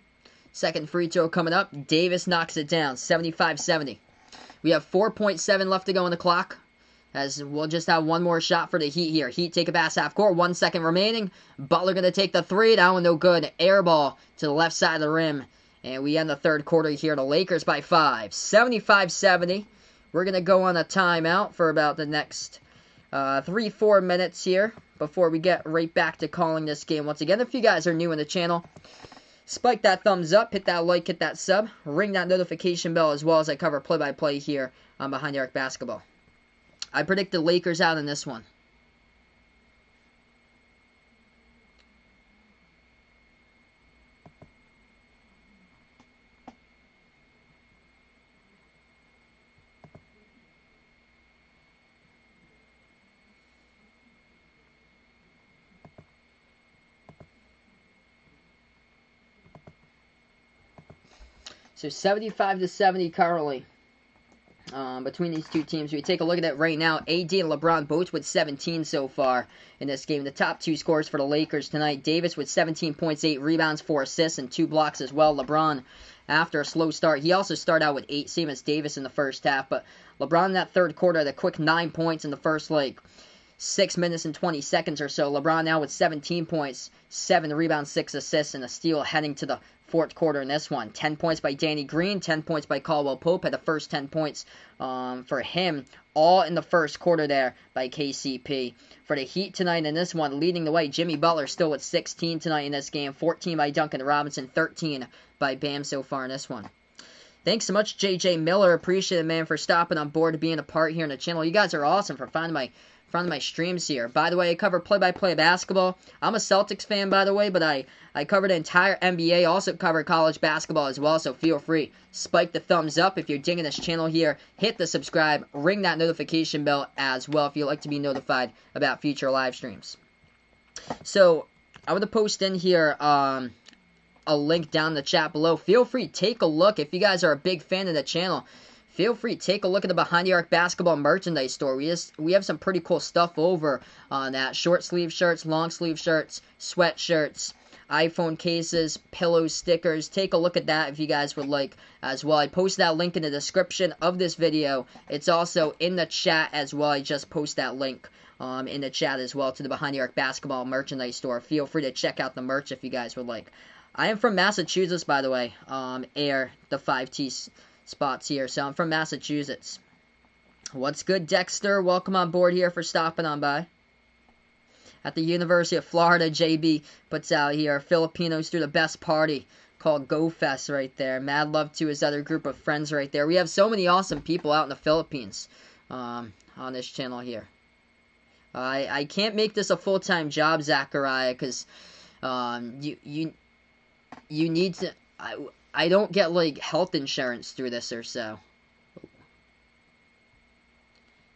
Second free throw coming up. Davis knocks it down. 75-70. We have 4.7 left to go on the clock. As we'll just have one more shot for the Heat here. Heat take a pass half court. 1 second remaining. Butler going to take the three. That one no good. Air ball to the left side of the rim. And we end the third quarter here. The Lakers by 5. 75-70. We're going to go on a timeout for about the next 3-4 minutes here before we get right back to calling this game once again. If you guys are new in the channel, spike that thumbs up, hit that like, hit that sub, ring that notification bell as well as I cover play-by-play here on Behind the Arc Basketball. I predict the Lakers out in this one. So 75-70 currently between these two teams. We take a look at it right now. AD and LeBron both with 17 so far in this game. The top two scores for the Lakers tonight. Davis with 17 points, 8 rebounds, 4 assists, and 2 blocks as well. LeBron, after a slow start, he also started out with 8, same as Davis in the first half. But LeBron in that third quarter had a quick 9 points in the first 6 minutes and 20 seconds or so. LeBron now with 17 points, 7 rebounds, 6 assists, and a steal heading to the fourth quarter in this one. 10 points by Danny Green, 10 points by Caldwell Pope. Had the first 10 points for him, all in the first quarter there by KCP. For the Heat tonight in this one, leading the way, Jimmy Butler still with 16 tonight in this game. 14 by Duncan Robinson, 13 by Bam so far in this one. Thanks so much, JJ Miller. Appreciate it, man, for stopping on board and being a part here in the channel. You guys are awesome for finding my streams here. By the way, I cover play-by-play basketball. I'm a Celtics fan, by the way, but I cover the entire NBA. Also cover college basketball as well, so feel free. Spike the thumbs up if you're digging this channel here. Hit the subscribe. Ring that notification bell as well if you'd like to be notified about future live streams. So, I'm going to post in here a link down in the chat below. Feel free, take a look. If you guys are a big fan of the channel, feel free, take a look at the Behind the Arc Basketball merchandise store. We have some pretty cool stuff over on that. Short sleeve shirts, long sleeve shirts, sweatshirts, iPhone cases, pillows, stickers. Take a look at that if you guys would like as well. I post that link in the description of this video. It's also in the chat as well. I just post that link in the chat as well to the Behind the Arc Basketball merchandise store. Feel free to check out the merch if you guys would like. I am from Massachusetts, by the way. Air the 5T spots here, so I'm from Massachusetts. What's good, Dexter? Welcome on board here for stopping on by. At the University of Florida, JB puts out here, Filipinos do the best party, called Go Fest right there. Mad love to his other group of friends right there. We have so many awesome people out in the Philippines on this channel here. I can't make this a full-time job, Zachariah, because you need to... I don't get, health insurance through this or so.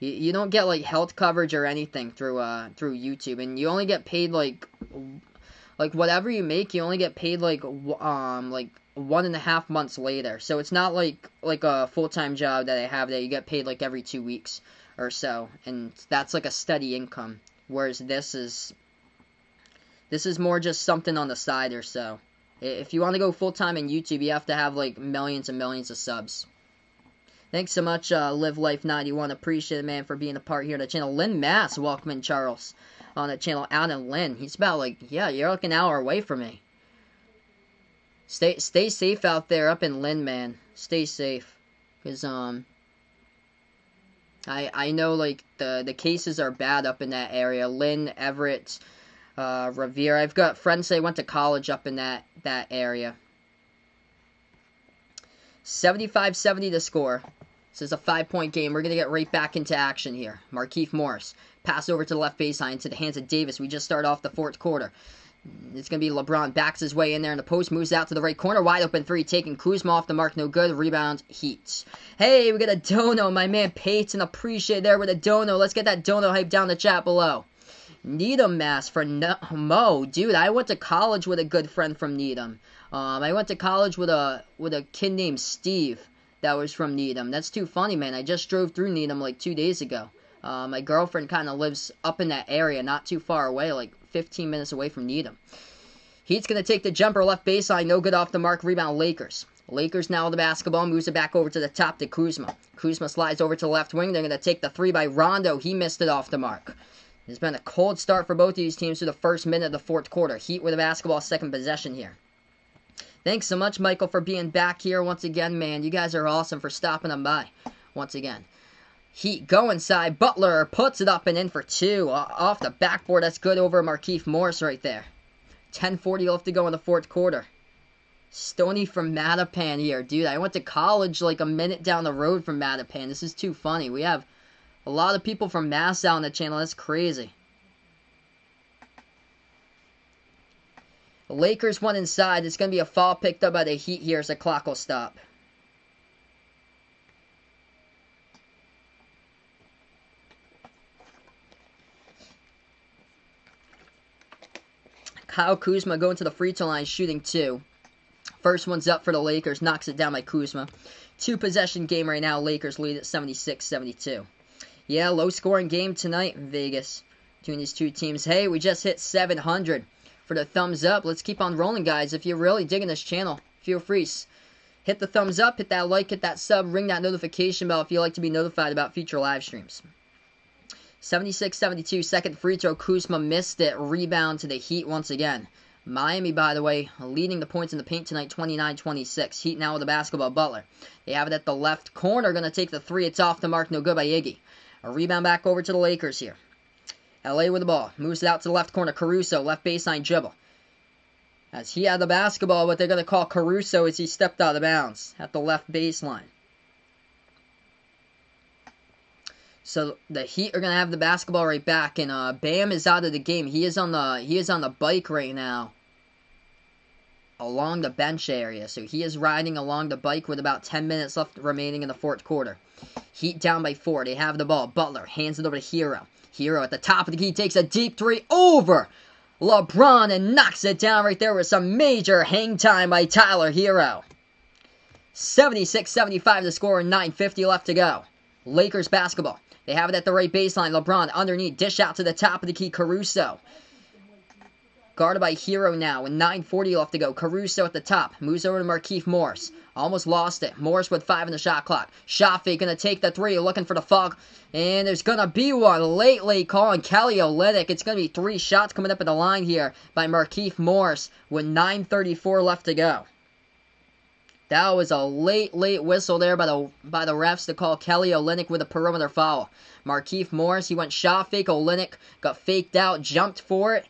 You don't get, health coverage or anything through YouTube. And you only get paid, whatever you make, you only get paid, 1.5 months later. So it's not like a full-time job that I have that you get paid, every 2 weeks or so. And that's, a steady income. Whereas this is more just something on the side or so. If you want to go full-time in YouTube, you have to have, millions and millions of subs. Thanks so much, Live Life 91. Appreciate it, man, for being a part here on the channel. Lynn Mass, welcome in, Charles, on the channel. Out in Lynn. He's about, yeah, you're an hour away from me. Stay safe out there up in Lynn, man. Stay safe. Because, I know, the cases are bad up in that area. Lynn, Everett, Revere. I've got friends that went to college up in that area. 75-70 the score. This is a 5-point game. We're going to get right back into action here. Markieff Morris. Pass over to the left baseline to the hands of Davis. We just start off the fourth quarter. It's going to be LeBron. Backs his way in there in the post. Moves out to the right corner. Wide open three. Taking Kuzma off the mark. No good. Rebound. Heat. Hey, we got a dono. My man Peyton. Appreciate there with a dono. Let's get that dono hype down the chat below. Needham mask for Mo. Dude, I went to college with a good friend from Needham. I went to college with a kid named Steve that was from Needham. That's too funny, man. I just drove through Needham like 2 days ago. My girlfriend kind of lives up in that area, not too far away, like 15 minutes away from Needham. Heat's going to take the jumper left baseline. No good off the mark. Rebound Lakers. Lakers now with the basketball. Moves it back over to the top to Kuzma. Kuzma slides over to the left wing. They're going to take the three by Rondo. He missed it off the mark. It's been a cold start for both of these teams through the first minute of the fourth quarter. Heat with the basketball, second possession here. Thanks so much, Michael, for being back here once again, man. You guys are awesome for stopping them by once again. Heat go inside. Butler puts it up and in for two. Off the backboard. That's good over Markieff Morris right there. 10:40 left to go in the fourth quarter. Stoney from Mattapan here. Dude, I went to college like a minute down the road from Mattapan. This is too funny. We have a lot of people from Mass on the channel. That's crazy. The Lakers went inside. It's going to be a foul picked up by the Heat here as the clock will stop. Kyle Kuzma going to the free throw line, shooting two. First one's up for the Lakers. Knocks it down by Kuzma. Two possession game right now. Lakers lead at 76-72. Yeah, low-scoring game tonight in Vegas between these two teams. Hey, we just hit 700 for the thumbs up. Let's keep on rolling, guys. If you're really digging this channel, feel free. Hit the thumbs up, hit that like, hit that sub, ring that notification bell if you'd like to be notified about future live streams. 76-72, second free throw. Kuzma missed it. Rebound to the Heat once again. Miami, by the way, leading the points in the paint tonight, 29-26. Heat now with the basketball. Butler. They have it at the left corner. Going to take the three. It's off the mark. No good by Iggy. A rebound back over to the Lakers here. LA with the ball. Moves it out to the left corner. Caruso, left baseline dribble. As he had the basketball, but they're going to call Caruso as he stepped out of bounds at the left baseline. So the Heat are going to have the basketball right back, and Bam is out of the game. He is on the bike right now along the bench area. So he is riding along the bike with about 10 minutes left remaining in the fourth quarter. Heat down by 4. They have the ball. Butler hands it over to Hero. Hero at the top of the key takes a deep three over LeBron and knocks it down right there with some major hang time by Tyler Hero. 76-75 the score, 9:50 left to go. Lakers basketball. They have it at the right baseline. LeBron underneath. Dish out to the top of the key. Caruso. Guarded by Hero now with 9:40 left to go. Caruso at the top. Moves over to Markieff Morris. Almost lost it. Morris with 5 in the shot clock. Shot fake. Going to take the three. Looking for the fog. And there's going to be one. Late call on Kelly Olynyk. It's going to be 3 shots coming up at the line here by Markieff Morris with 9:34 left to go. That was a late whistle there by the refs to call Kelly Olynyk with a perimeter foul. Markieff Morris, he went shot fake. Olynyk got faked out, jumped for it.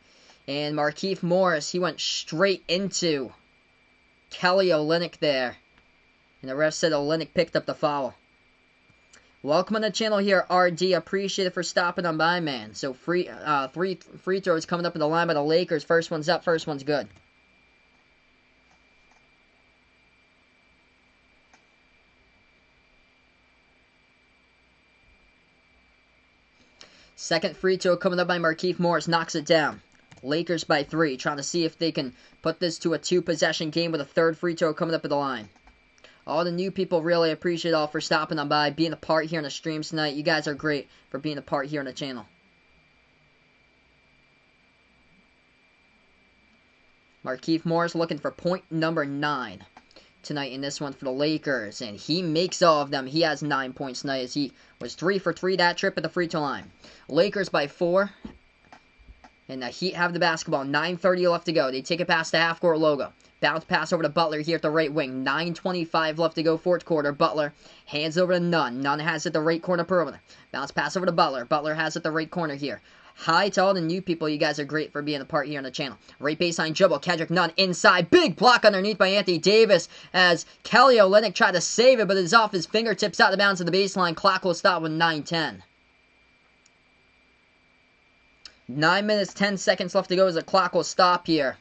And Markieff Morris, he went straight into Kelly Olynyk there. And the ref said Olynyk picked up the foul. Welcome on the channel here, RD. Appreciate it for stopping on by, man. So three free throws coming up in the line by the Lakers. First one's up, first one's good. Second free throw coming up by Markieff Morris. Knocks it down. Lakers by 3. Trying to see if they can put this to a 2-possession game with a third free throw coming up at the line. All the new people, really appreciate all for stopping on by, being a part here in the streams tonight. You guys are great for being a part here on the channel. Markieff Morris looking for point number 9 tonight in this one for the Lakers, and he makes all of them. He has 9 points tonight as he was 3 for 3 that trip at the free throw line. Lakers by 4, and the Heat have the basketball. 9:30 left to go. They take it past the half-court logo. Bounce pass over to Butler here at the right wing. 9:25 left to go, fourth quarter. Butler hands over to Nunn. Nunn has it the right corner perimeter. Bounce pass over to Butler. Butler has it the right corner here. Hi to all the new people. You guys are great for being a part here on the channel. Right baseline dribble. Kendrick Nunn inside. Big block underneath by Anthony Davis as Kelly Olynyk tried to save it, but it's off his fingertips out of bounds to the baseline. Clock will stop with 9:10. 9 minutes, 10 seconds left to go as the clock will stop here.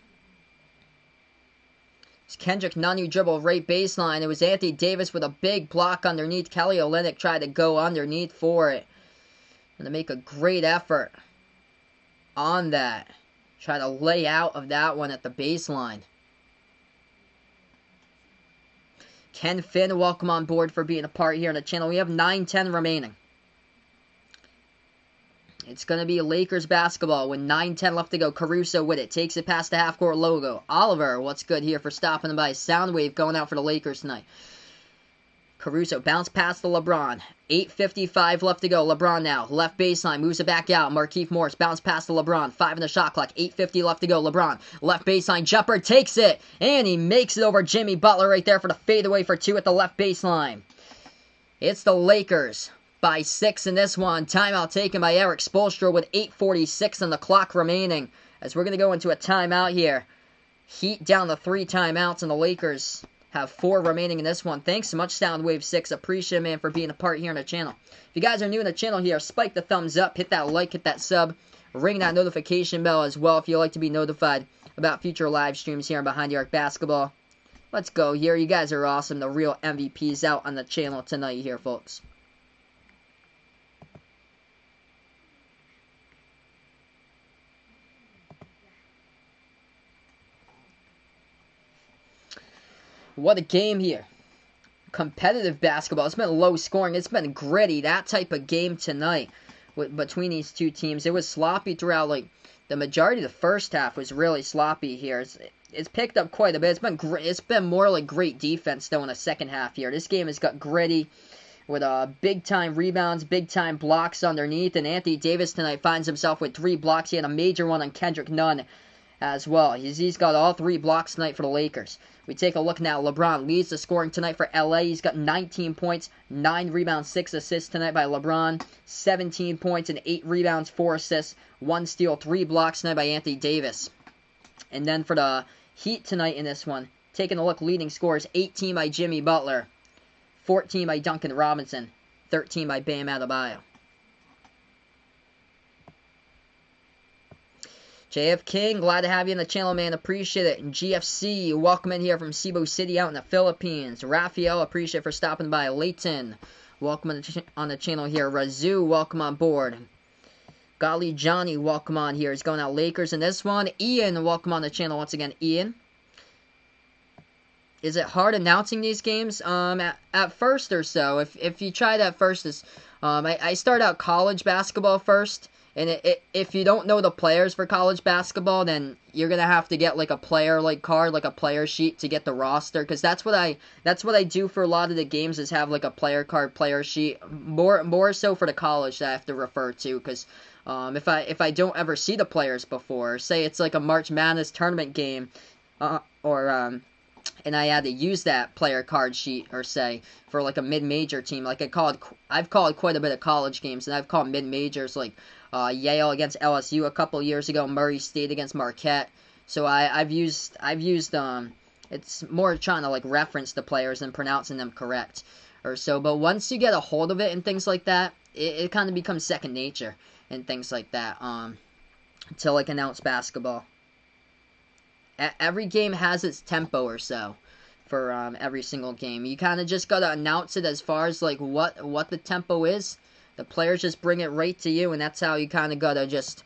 It's Kendrick Nunn who dribbled right baseline. It was Anthony Davis with a big block underneath. Kelly Olynyk tried to go underneath for it. And to make a great effort on that. Try to lay out of that one at the baseline. Ken Finn, welcome on board for being a part here on the channel. We have 9:10 remaining. It's going to be Lakers basketball with 9:10 left to go. Caruso with it. Takes it past the half-court logo. Oliver, what's good here for stopping by? Soundwave going out for the Lakers tonight. Caruso bounce past the LeBron. 8:55 left to go. LeBron now. Left baseline. Moves it back out. Markieff Morris bounce past the LeBron. 5 in the shot clock. 8:50 left to go. LeBron. Left baseline. Jumper takes it. And he makes it over Jimmy Butler right there for the fadeaway for 2 at the left baseline. It's the Lakers by 6 in this one. Timeout taken by Eric Spoelstra with 8:46 on the clock remaining. As we're going to go into a timeout here. Heat down to 3 timeouts and the Lakers have 4 remaining in this one. Thanks so much, Soundwave 6. Appreciate it, man, for being a part here on the channel. If you guys are new in the channel here, spike the thumbs up, hit that like, hit that sub, ring that notification bell as well if you like to be notified about future live streams here on Behind the Arc Basketball. Let's go here. You guys are awesome. The real MVPs out on the channel tonight here, folks. What a game here. Competitive basketball. It's been low scoring. It's been gritty. That type of game tonight between these two teams. It was sloppy throughout. Like the majority of the first half was really sloppy here. It's picked up quite a bit. It's been more like great defense though in the second half here. This game has got gritty with big time rebounds, big time blocks underneath. And Anthony Davis tonight finds himself with 3 blocks. He had a major one on Kendrick Nunn as well. He's got all 3 blocks tonight for the Lakers. We take a look now. LeBron leads the scoring tonight for LA. He's got 19 points, 9 rebounds, 6 assists tonight by LeBron. 17 points and 8 rebounds, 4 assists, 1 steal, 3 blocks tonight by Anthony Davis. And then for the Heat tonight in this one, taking a look, leading scores, 18 by Jimmy Butler, 14 by Duncan Robinson, 13 by Bam Adebayo. JF King, glad to have you on the channel, man. Appreciate it. And GFC, welcome in here from Cebu City out in the Philippines. Raphael, appreciate it for stopping by. Leighton, welcome on the channel here. Razoo, welcome on board. Golly Johnny, welcome on here. He's going out Lakers in this one. Ian, welcome on the channel once again. Ian. Is it hard announcing these games? At first or so. If you tried at first, I started out college basketball first. And if you don't know the players for college basketball, then you're gonna have to get like a player card, like a player sheet to get the roster. Because that's what I do for a lot of the games is have like a player card, player sheet. More so for the college that I have to refer to. Because if I don't ever see the players before, say it's like a March Madness tournament game, and I had to use that player card sheet, or say, for like a mid-major team. Like I've called quite a bit of college games, and I've called mid-majors like Yale against LSU a couple years ago, Murray State against Marquette. So I've used it's more trying to like reference the players and pronouncing them correct or so. But once you get a hold of it and things like that, it kind of becomes second nature and things like that. To like announce basketball. Every game has its tempo or so for every single game. You kind of just got to announce it as far as like what the tempo is. The players just bring it right to you, and that's how you kind of got to just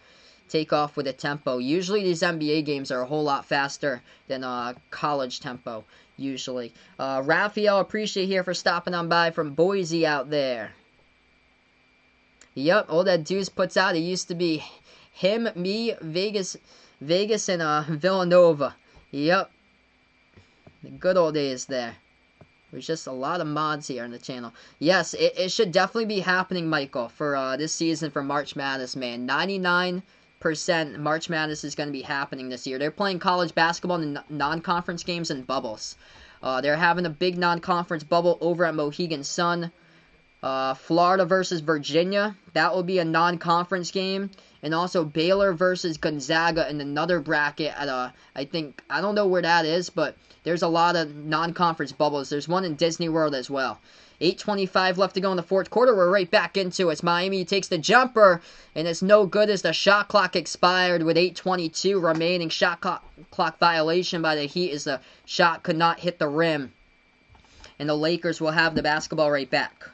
take off with the tempo. Usually these NBA games are a whole lot faster than college tempo, usually. Raphael, appreciate here for stopping on by from Boise out there. Yep, all that Deuce puts out, it used to be him, me, Vegas, and Villanova. Yep. The good old days there. There's just a lot of mods here on the channel. Yes, it should definitely be happening, Michael, for this season for March Madness, man. 99% March Madness is going to be happening this year. They're playing college basketball in non-conference games and bubbles. They're having a big non-conference bubble over at Mohegan Sun. Florida versus Virginia. That will be a non-conference game. And also Baylor versus Gonzaga in another bracket at I don't know where that is, but there's a lot of non-conference bubbles. There's one in Disney World as well. 8:25 left to go in the fourth quarter. We're right back into it. Miami takes the jumper, and it's no good as the shot clock expired with 8:22 remaining. Shot clock violation by the Heat as the shot could not hit the rim. And the Lakers will have the basketball right back.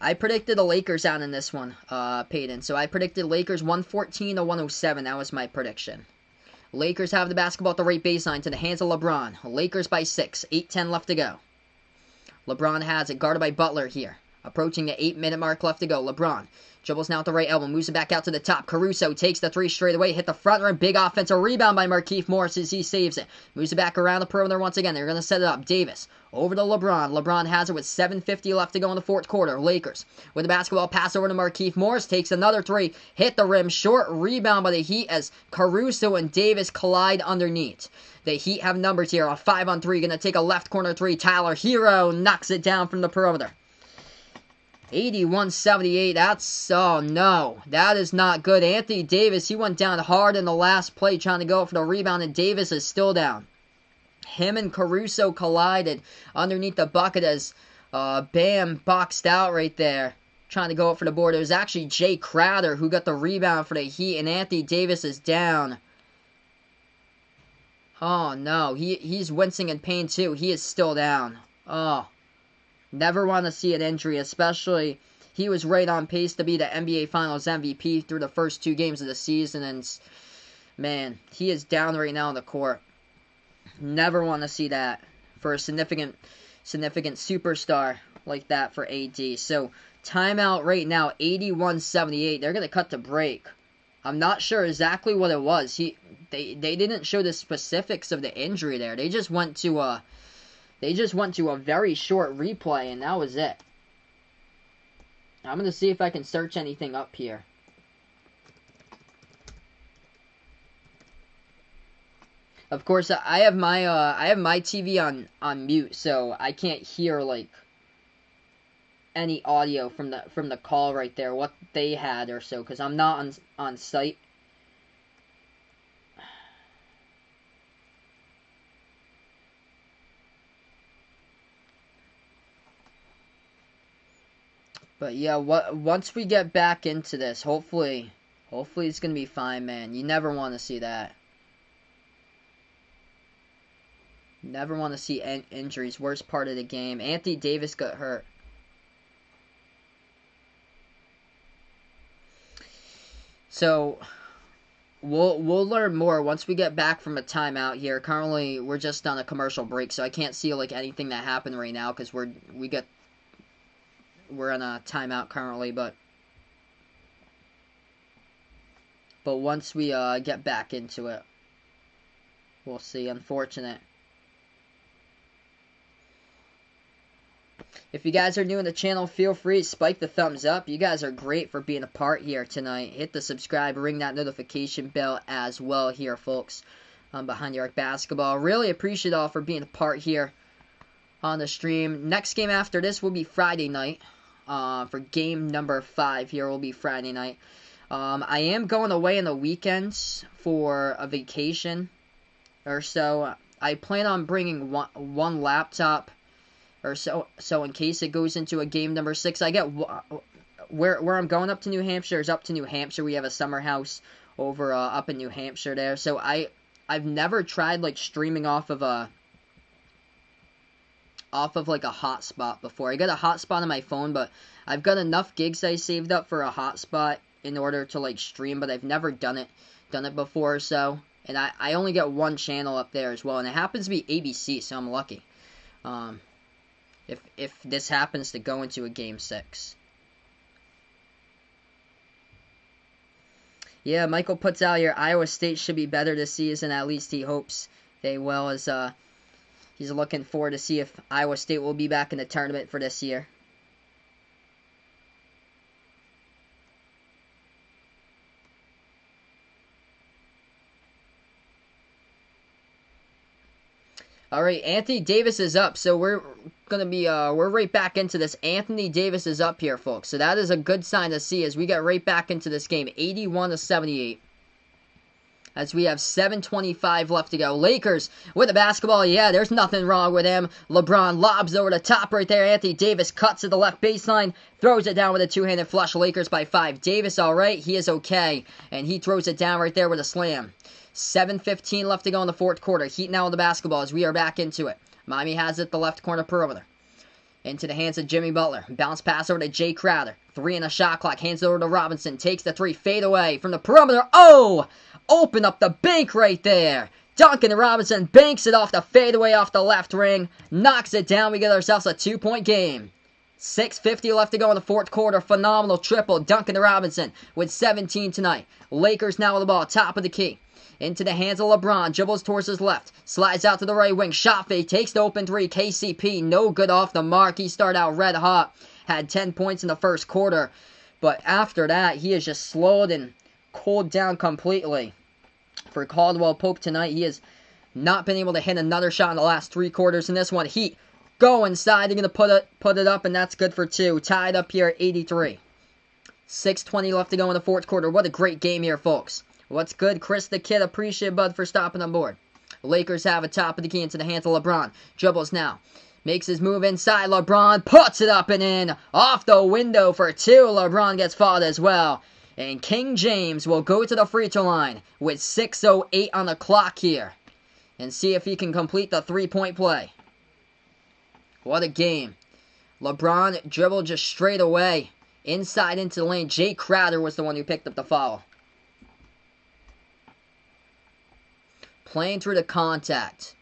I predicted the Lakers out in this one, Peyton. So I predicted Lakers 114 to 107. That was my prediction. Lakers have the basketball at the right baseline to the hands of LeBron. Lakers by 6. 8:10 left to go. LeBron has it guarded by Butler here. Approaching the 8-minute mark left to go. LeBron dribbles now at the right elbow. Moves it back out to the top. Caruso takes the three straight away. Hit the front rim. Big offensive rebound by Markieff Morris as he saves it. Moves it back around the perimeter once again. They're going to set it up. Davis over to LeBron. LeBron has it with 7:50 left to go in the fourth quarter. Lakers with the basketball pass over to Markieff Morris. Takes another three. Hit the rim. Short rebound by the Heat as Caruso and Davis collide underneath. The Heat have numbers here. A 5-on-3. Going to take a left corner three. Tyler Hero knocks it down from the perimeter. 81-78. Oh no. That is not good. Anthony Davis, he went down hard in the last play trying to go for the rebound, and Davis is still down. Him and Caruso collided underneath the bucket as Bam boxed out right there, trying to go up for the board. It was actually Jay Crowder who got the rebound for the Heat, and Anthony Davis is down. Oh no. He's wincing in pain too. He is still down. Oh. Never want to see an injury, especially he was right on pace to be the NBA Finals MVP through the first 2 games of the season, and man, he is down right now on the court. Never want to see that for a significant superstar like that for AD. So, timeout right now, 81-78. They're going to cut to break. I'm not sure exactly what it was. They didn't show the specifics of the injury there. They just went to a very short replay, and that was it. I'm going to see if I can search anything up here. Of course, I have my TV on mute, so I can't hear like any audio from the call right there, what they had or so, because I'm not on site. But yeah, once we get back into this, hopefully it's gonna be fine, man. You never want to see that. Never want to see injuries. Worst part of the game. Anthony Davis got hurt. So we'll learn more once we get back from a timeout here. Currently, we're just on a commercial break, so I can't see like anything that happened right now because we're on a timeout currently, but once we get back into it, we'll see. Unfortunate. If you guys are new to the channel, feel free to spike the thumbs up. You guys are great for being a part here tonight. Hit the subscribe, ring that notification bell as well here, folks, on Behind the Arc Basketball. Really appreciate all for being a part here on the stream. Next game after this will be Friday night. For game number 5 here will be Friday night. I am going away on the weekends for a vacation or so. I plan on bringing one laptop or so in case it goes into a game number 6. I get where I'm going up to New Hampshire is up to New Hampshire. We have a summer house over up in New Hampshire there. So I've never tried like streaming off of like a hotspot before. I got a hotspot on my phone, but I've got enough gigs I saved up for a hotspot in order to like stream, but I've never done it before. So, and I only get one channel up there as well, and it happens to be ABC, so I'm lucky. If this happens to go into a game 6. Yeah, Michael puts out here, Iowa State should be better this season. At least he hopes they will, as he's looking forward to see if Iowa State will be back in the tournament for this year. All right, Anthony Davis is up, so we're going to be, we're right back into this. Anthony Davis is up here, folks. So that is a good sign to see as we get right back into this game. 81-78. As we have 7:25 left to go. Lakers with the basketball. Yeah, there's nothing wrong with him. LeBron lobs over the top right there. Anthony Davis cuts to the left baseline. Throws it down with a two-handed flush. Lakers by 5. Davis all right. He is okay. And he throws it down right there with a slam. 7:15 left to go in the fourth quarter. Heat now with the basketball as we are back into it. Miami has it the left corner perimeter. Into the hands of Jimmy Butler. Bounce pass over to Jay Crowder. 3 in the shot clock. Hands it over to Robinson. Takes the 3. Fade away from the perimeter. Oh! Open up the bank right there. Duncan Robinson banks it off the fadeaway off the left ring. Knocks it down. We get ourselves a 2-point game. 6:50 left to go in the fourth quarter. Phenomenal triple. Duncan Robinson with 17 tonight. Lakers now with the ball. Top of the key. Into the hands of LeBron. Dribbles towards his left. Slides out to the right wing. Shot fake. Takes the open 3. KCP no good off the mark. He started out red hot. Had 10 points in the first quarter. But after that, he has just slowed and cooled down completely. For Caldwell Pope tonight, he has not been able to hit another shot in the last 3 quarters. In this one, Heat go inside. They're going to put it up, and that's good for 2. Tied up here at 83. 6:20 left to go in the fourth quarter. What a great game here, folks. What's good? Chris the Kid, appreciate Bud for stopping on board. Lakers have a top of the key into the hands of LeBron. Dribbles now. Makes his move inside. LeBron puts it up and in. Off the window for 2. LeBron gets fouled as well. And King James will go to the free throw line with 6:08 on the clock here. And see if he can complete the 3-point play. What a game. LeBron dribbled just straight away. Inside into the lane. Jay Crowder was the one who picked up the foul. Playing through the contact.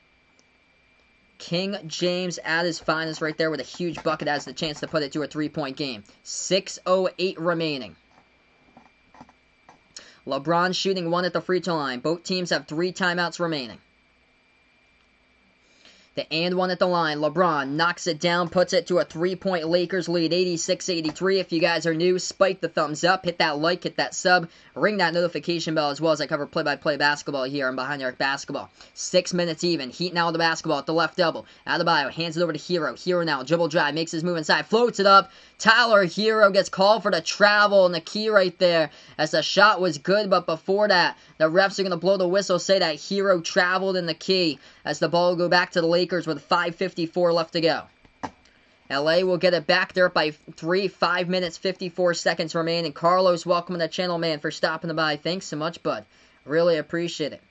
King James at his finest right there with a huge bucket. Has the chance to put it to a 3-point game. 6:08 remaining. LeBron shooting 1 at the free throw line. Both teams have 3 timeouts remaining. The and 1 at the line. LeBron knocks it down, puts it to a 3-point Lakers lead, 86-83. If you guys are new, spike the thumbs up, hit that like, hit that sub, ring that notification bell as well as I cover play-by-play basketball here on Behind the Arc Basketball. 6 minutes even. Heat now with the basketball at the left double. Adebayo hands it over to Hero. Hero now, dribble drive, makes his move inside, floats it up. Tyler Hero gets called for the travel and the key right there as the shot was good, but before that, the refs are going to blow the whistle, say that Hero traveled in the key as the ball will go back to the Lakers with 5:54 left to go. LA will get it back there by 3, 5 minutes, 54 seconds remaining. Carlos, welcome to the channel, man, for stopping by. Thanks so much, bud. Really appreciate it.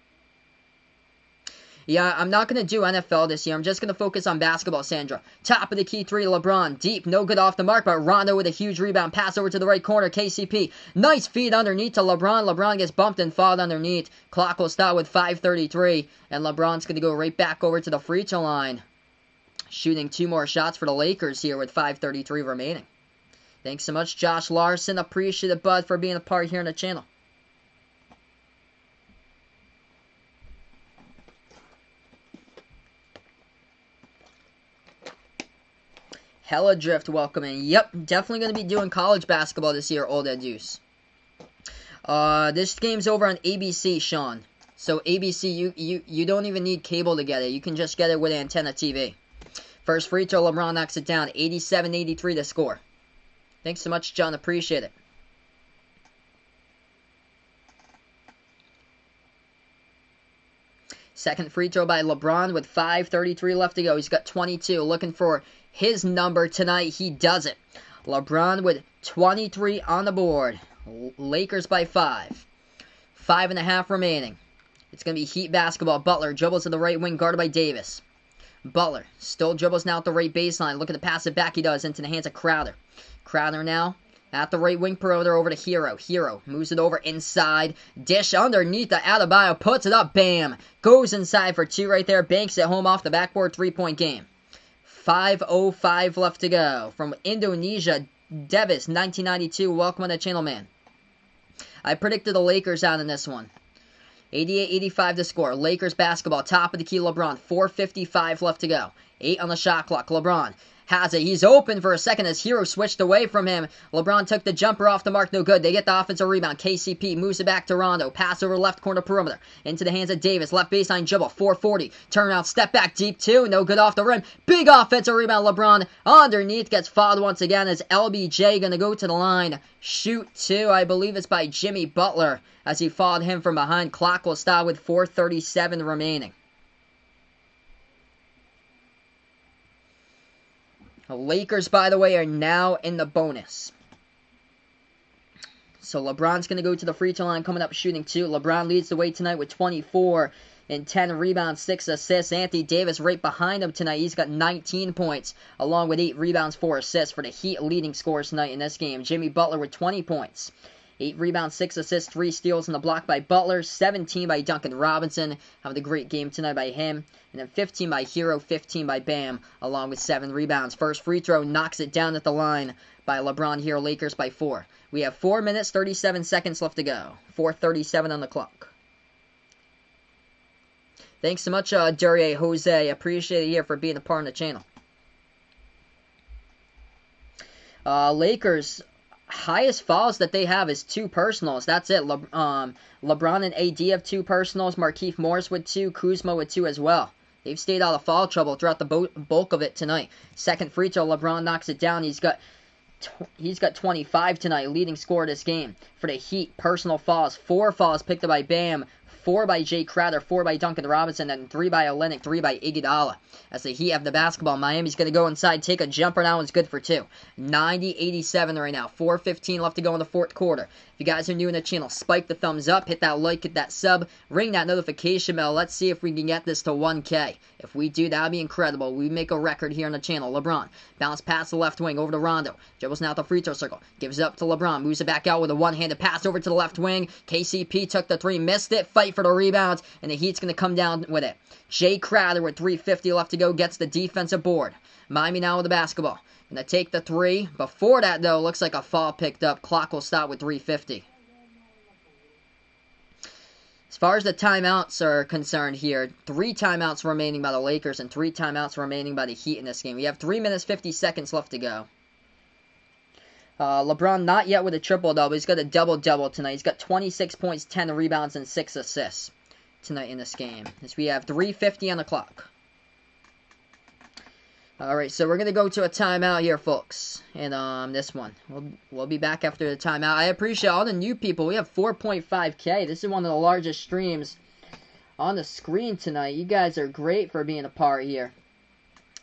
Yeah, I'm not going to do NFL this year. I'm just going to focus on basketball, Sandra. Top of the key 3, LeBron. Deep, no good off the mark, but Rondo with a huge rebound. Pass over to the right corner, KCP. Nice feed underneath to LeBron. LeBron gets bumped and fouled underneath. Clock will stop with 5:33, and LeBron's going to go right back over to the free throw line. Shooting 2 more shots for the Lakers here with 5:33 remaining. Thanks so much, Josh Larson. Appreciate it, bud, for being a part here on the channel. Hella Drift, welcome in. Yep, definitely going to be doing college basketball this year, Old Ed Deuce. This game's over on ABC, Sean. So ABC, you don't even need cable to get it. You can just get it with antenna TV. First free throw, LeBron knocks it down. 87-83 to score. Thanks so much, John. Appreciate it. Second free throw by LeBron with 5:33 left to go. He's got 22. Looking for his number tonight. He does it. LeBron with 23 on the board. Lakers by 5. 5.5 remaining. It's going to be Heat basketball. Butler dribbles to the right wing, guarded by Davis. Butler still dribbles now at the right baseline. Looking to pass it back. He does into the hands of Crowder. Crowder now at the right wing perimeter over to Hero. Hero moves it over inside. Dish underneath the Adebayo. Puts it up. Bam. Goes inside for 2 right there. Banks it home off the backboard. 3-point game. 5:05 left to go. From Indonesia, Devis, 1992. Welcome on the channel, man. I predicted the Lakers out in this one. 88-85 to score. Lakers basketball. Top of the key, LeBron. 4:55 left to go. 8 on the shot clock. LeBron has it. He's open for a second as Hero switched away from him. LeBron took the jumper off the mark. No good. They get the offensive rebound. KCP moves it back to Rondo. Pass over left corner perimeter. Into the hands of Davis. Left baseline dribble. 440. Turnaround. Step back deep 2. No good off the rim. Big offensive rebound. LeBron underneath. Gets fouled once again as LBJ going to go to the line. Shoot 2. I believe it's by Jimmy Butler as he fouled him from behind. Clock will stop with 4:37 remaining. The Lakers, by the way, are now in the bonus. So LeBron's going to go to the free throw line coming up shooting 2. LeBron leads the way tonight with 24 and 10 rebounds, 6 assists. Anthony Davis right behind him tonight. He's got 19 points along with 8 rebounds, 4 assists for the Heat leading scorers tonight in this game. Jimmy Butler with 20 points. 8 rebounds, 6 assists, 3 steals in the block by Butler, 17 by Duncan Robinson, having a great game tonight by him, and then 15 by Hero, 15 by Bam, along with 7 rebounds. First free throw knocks it down at the line by LeBron here, Lakers by 4. We have 4 minutes, 37 seconds left to go. 4:37 on the clock. Thanks so much, Duryea Jose. Appreciate it here for being a part of the channel. Lakers, highest fouls that they have is 2 personals. That's it. LeBron and AD have 2 personals. Markieff Morris with 2. Kuzma with 2 as well. They've stayed out of foul trouble throughout the bulk of it tonight. Second free throw, LeBron knocks it down. He's got 25 tonight, leading scorer this game. For the Heat, personal fouls. 4 fouls picked up by Bam. 4 by Jay Crowder, 4 by Duncan Robinson, and 3 by Olynyk, 3 by Iguodala. As the Heat have the basketball, Miami's going to go inside, take a jumper. That one's good for 2. 90-87 right now. 4:15 left to go in the fourth quarter. If you guys are new in the channel, spike the thumbs up, hit that like, hit that sub, ring that notification bell. Let's see if we can get this to 1K. If we do, that would be incredible. We make a record here on the channel. LeBron, bounce past the left wing over to Rondo. Dribbles now at the free throw circle. Gives it up to LeBron. Moves it back out with a one-handed pass over to the left wing. KCP took the 3, missed it. Fight for the rebound, and the Heat's going to come down with it. Jay Crowder with 3:50 left to go gets the defensive board. Miami now with the basketball. Going to take the 3. Before that, though, looks like a foul picked up. Clock will stop with 3:50. As far as the timeouts are concerned here, 3 timeouts remaining by the Lakers and 3 timeouts remaining by the Heat in this game. We have 3 minutes, 50 seconds left to go. LeBron not yet with a triple-double. He's got a double-double tonight. He's got 26 points, 10 rebounds, and 6 assists tonight in this game. As we have 3:50 on the clock. Alright, so we're going to go to a timeout here, folks. And this one. We'll be back after the timeout. I appreciate all the new people. We have 4.5K. This is one of the largest streams on the screen tonight. You guys are great for being a part here.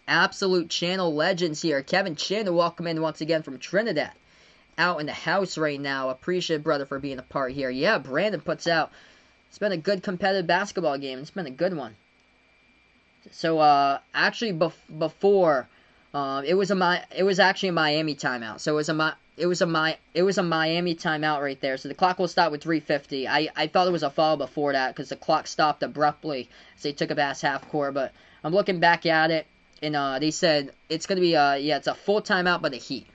Absolute channel legends here. Kevin Chin, welcome in once again from Trinidad. Out in the house right now. Appreciate brother for being a part here. Yeah, Brandon puts out. It's been a good competitive basketball game. It's been a good one. So actually before it was actually a Miami timeout. So it was a Miami timeout right there. So the clock will stop with 3:50. I thought it was a foul before that because the clock stopped abruptly as they took a pass half court. But I'm looking back at it and they said it's gonna be it's a full timeout by the Heat.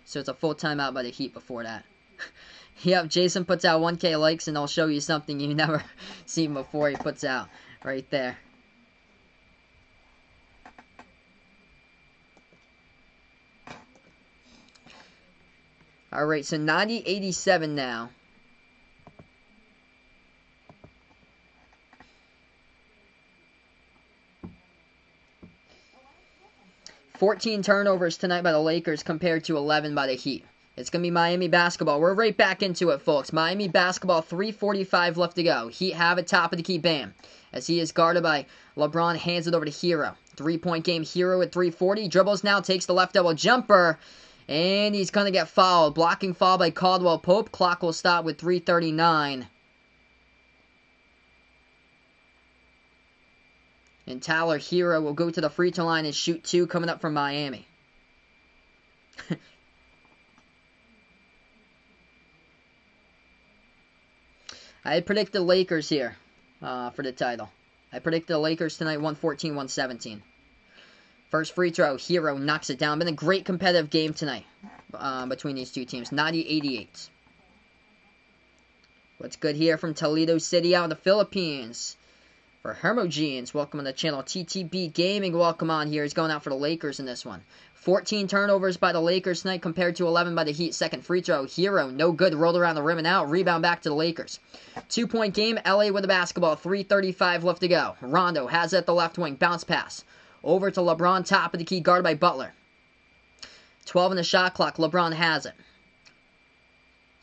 So it's a full timeout by the Heat before that. Yep, Jason puts out 1K likes and I'll show you something you never seen before. He puts out right there. Alright, so 90-87 now. $14 turnovers tonight by the Lakers compared to 11 by the Heat. It's going to be Miami basketball. We're right back into it, folks. Miami basketball, 3:45 left to go. Heat have it top of the key, Bam. As he is guarded by LeBron, hands it over to Hero. 3-point game, Hero at 3:40. Dribbles now, takes the left double jumper. And he's going to get fouled. Blocking foul by Caldwell Pope. Clock will stop with 3:39. And Tyler Hero will go to the free throw line and shoot 2 coming up from Miami. I predict the Lakers here for the title. I predict the Lakers tonight 114-117. First free throw, Hero knocks it down. Been a great competitive game tonight between these two teams. 90-88. What's good here from Toledo City out in the Philippines? For Hermogenes, welcome on the channel. TTB Gaming, welcome on here. He's going out for the Lakers in this one. 14 turnovers by the Lakers tonight compared to 11 by the Heat. Second free throw, Hero, no good. Rolled around the rim and out. Rebound back to the Lakers. 2-point game, LA with the basketball. 3:35 left to go. Rondo has it at the left wing. Bounce pass. Over to LeBron, top of the key, guarded by Butler. 12 in the shot clock. LeBron has it.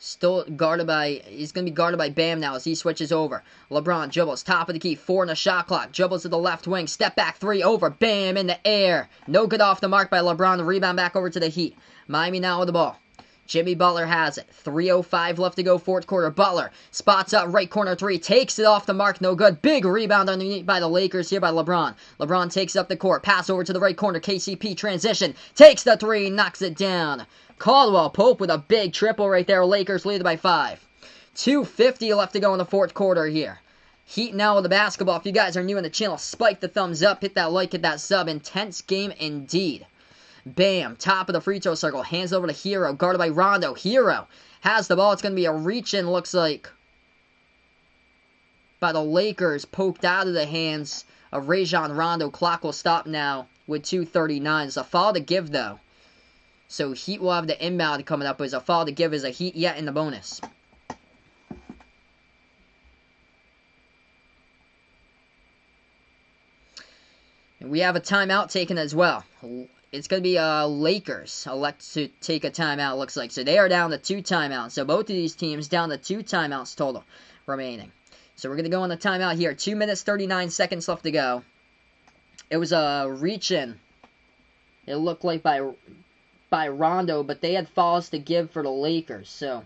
Still guarded by, he's going to be guarded by Bam now as he switches over. LeBron dribbles, top of the key, 4 in the shot clock. Dribbles to the left wing, step back 3 over. Bam in the air. No good off the mark by LeBron. The rebound back over to the Heat. Miami now with the ball. Jimmy Butler has it. 3:05 left to go, fourth quarter. Butler spots up, right corner 3. Takes it off the mark, no good. Big rebound underneath by the Lakers here by LeBron. LeBron takes up the court. Pass over to the right corner. KCP transition. Takes the 3, knocks it down. Caldwell Pope with a big triple right there. Lakers lead by 5. 2:50 left to go in the fourth quarter here. Heat now with the basketball. If you guys are new on the channel, spike the thumbs up. Hit that like, hit that sub. Intense game indeed. Bam. Top of the free throw circle. Hands over to Hero. Guarded by Rondo. Hero has the ball. It's going to be a reach-in, looks like, by the Lakers. Poked out of the hands of Rajon Rondo. Clock will stop now with 2:39. It's a foul to give, though. So Heat will have the inbound coming up. As a foul to give is a Heat yet in the bonus. And we have a timeout taken as well. It's going to be Lakers elect to take a timeout, looks like. So they are down to 2 timeouts. So both of these teams down to 2 timeouts total remaining. So we're going to go on the timeout here. 2 minutes, 39 seconds left to go. It was a reach-in. It looked like by Rondo, but they had fouls to give for the Lakers, so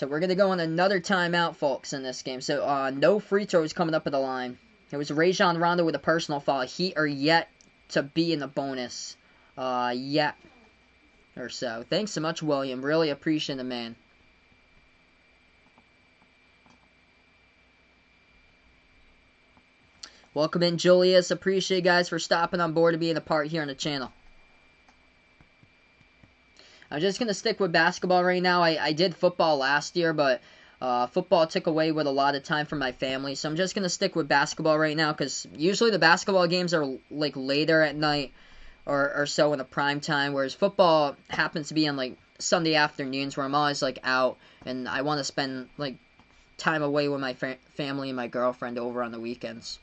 we're going to go on another timeout, folks, in this game. So no free throws coming up at the line. It was Rajon Rondo with a personal foul. Heat are yet to be in the bonus yet or so. Thanks so much, William. Really appreciate it, man. Welcome in, Julius. Appreciate you guys for stopping on board and being a part here on the channel. I'm just going to stick with basketball right now. I did football last year, but football took away with a lot of time from my family. So I'm just going to stick with basketball right now because usually the basketball games are like later at night or so in the prime time, whereas football happens to be on like Sunday afternoons where I'm always like out and I want to spend like time away with my family and my girlfriend over on the weekends.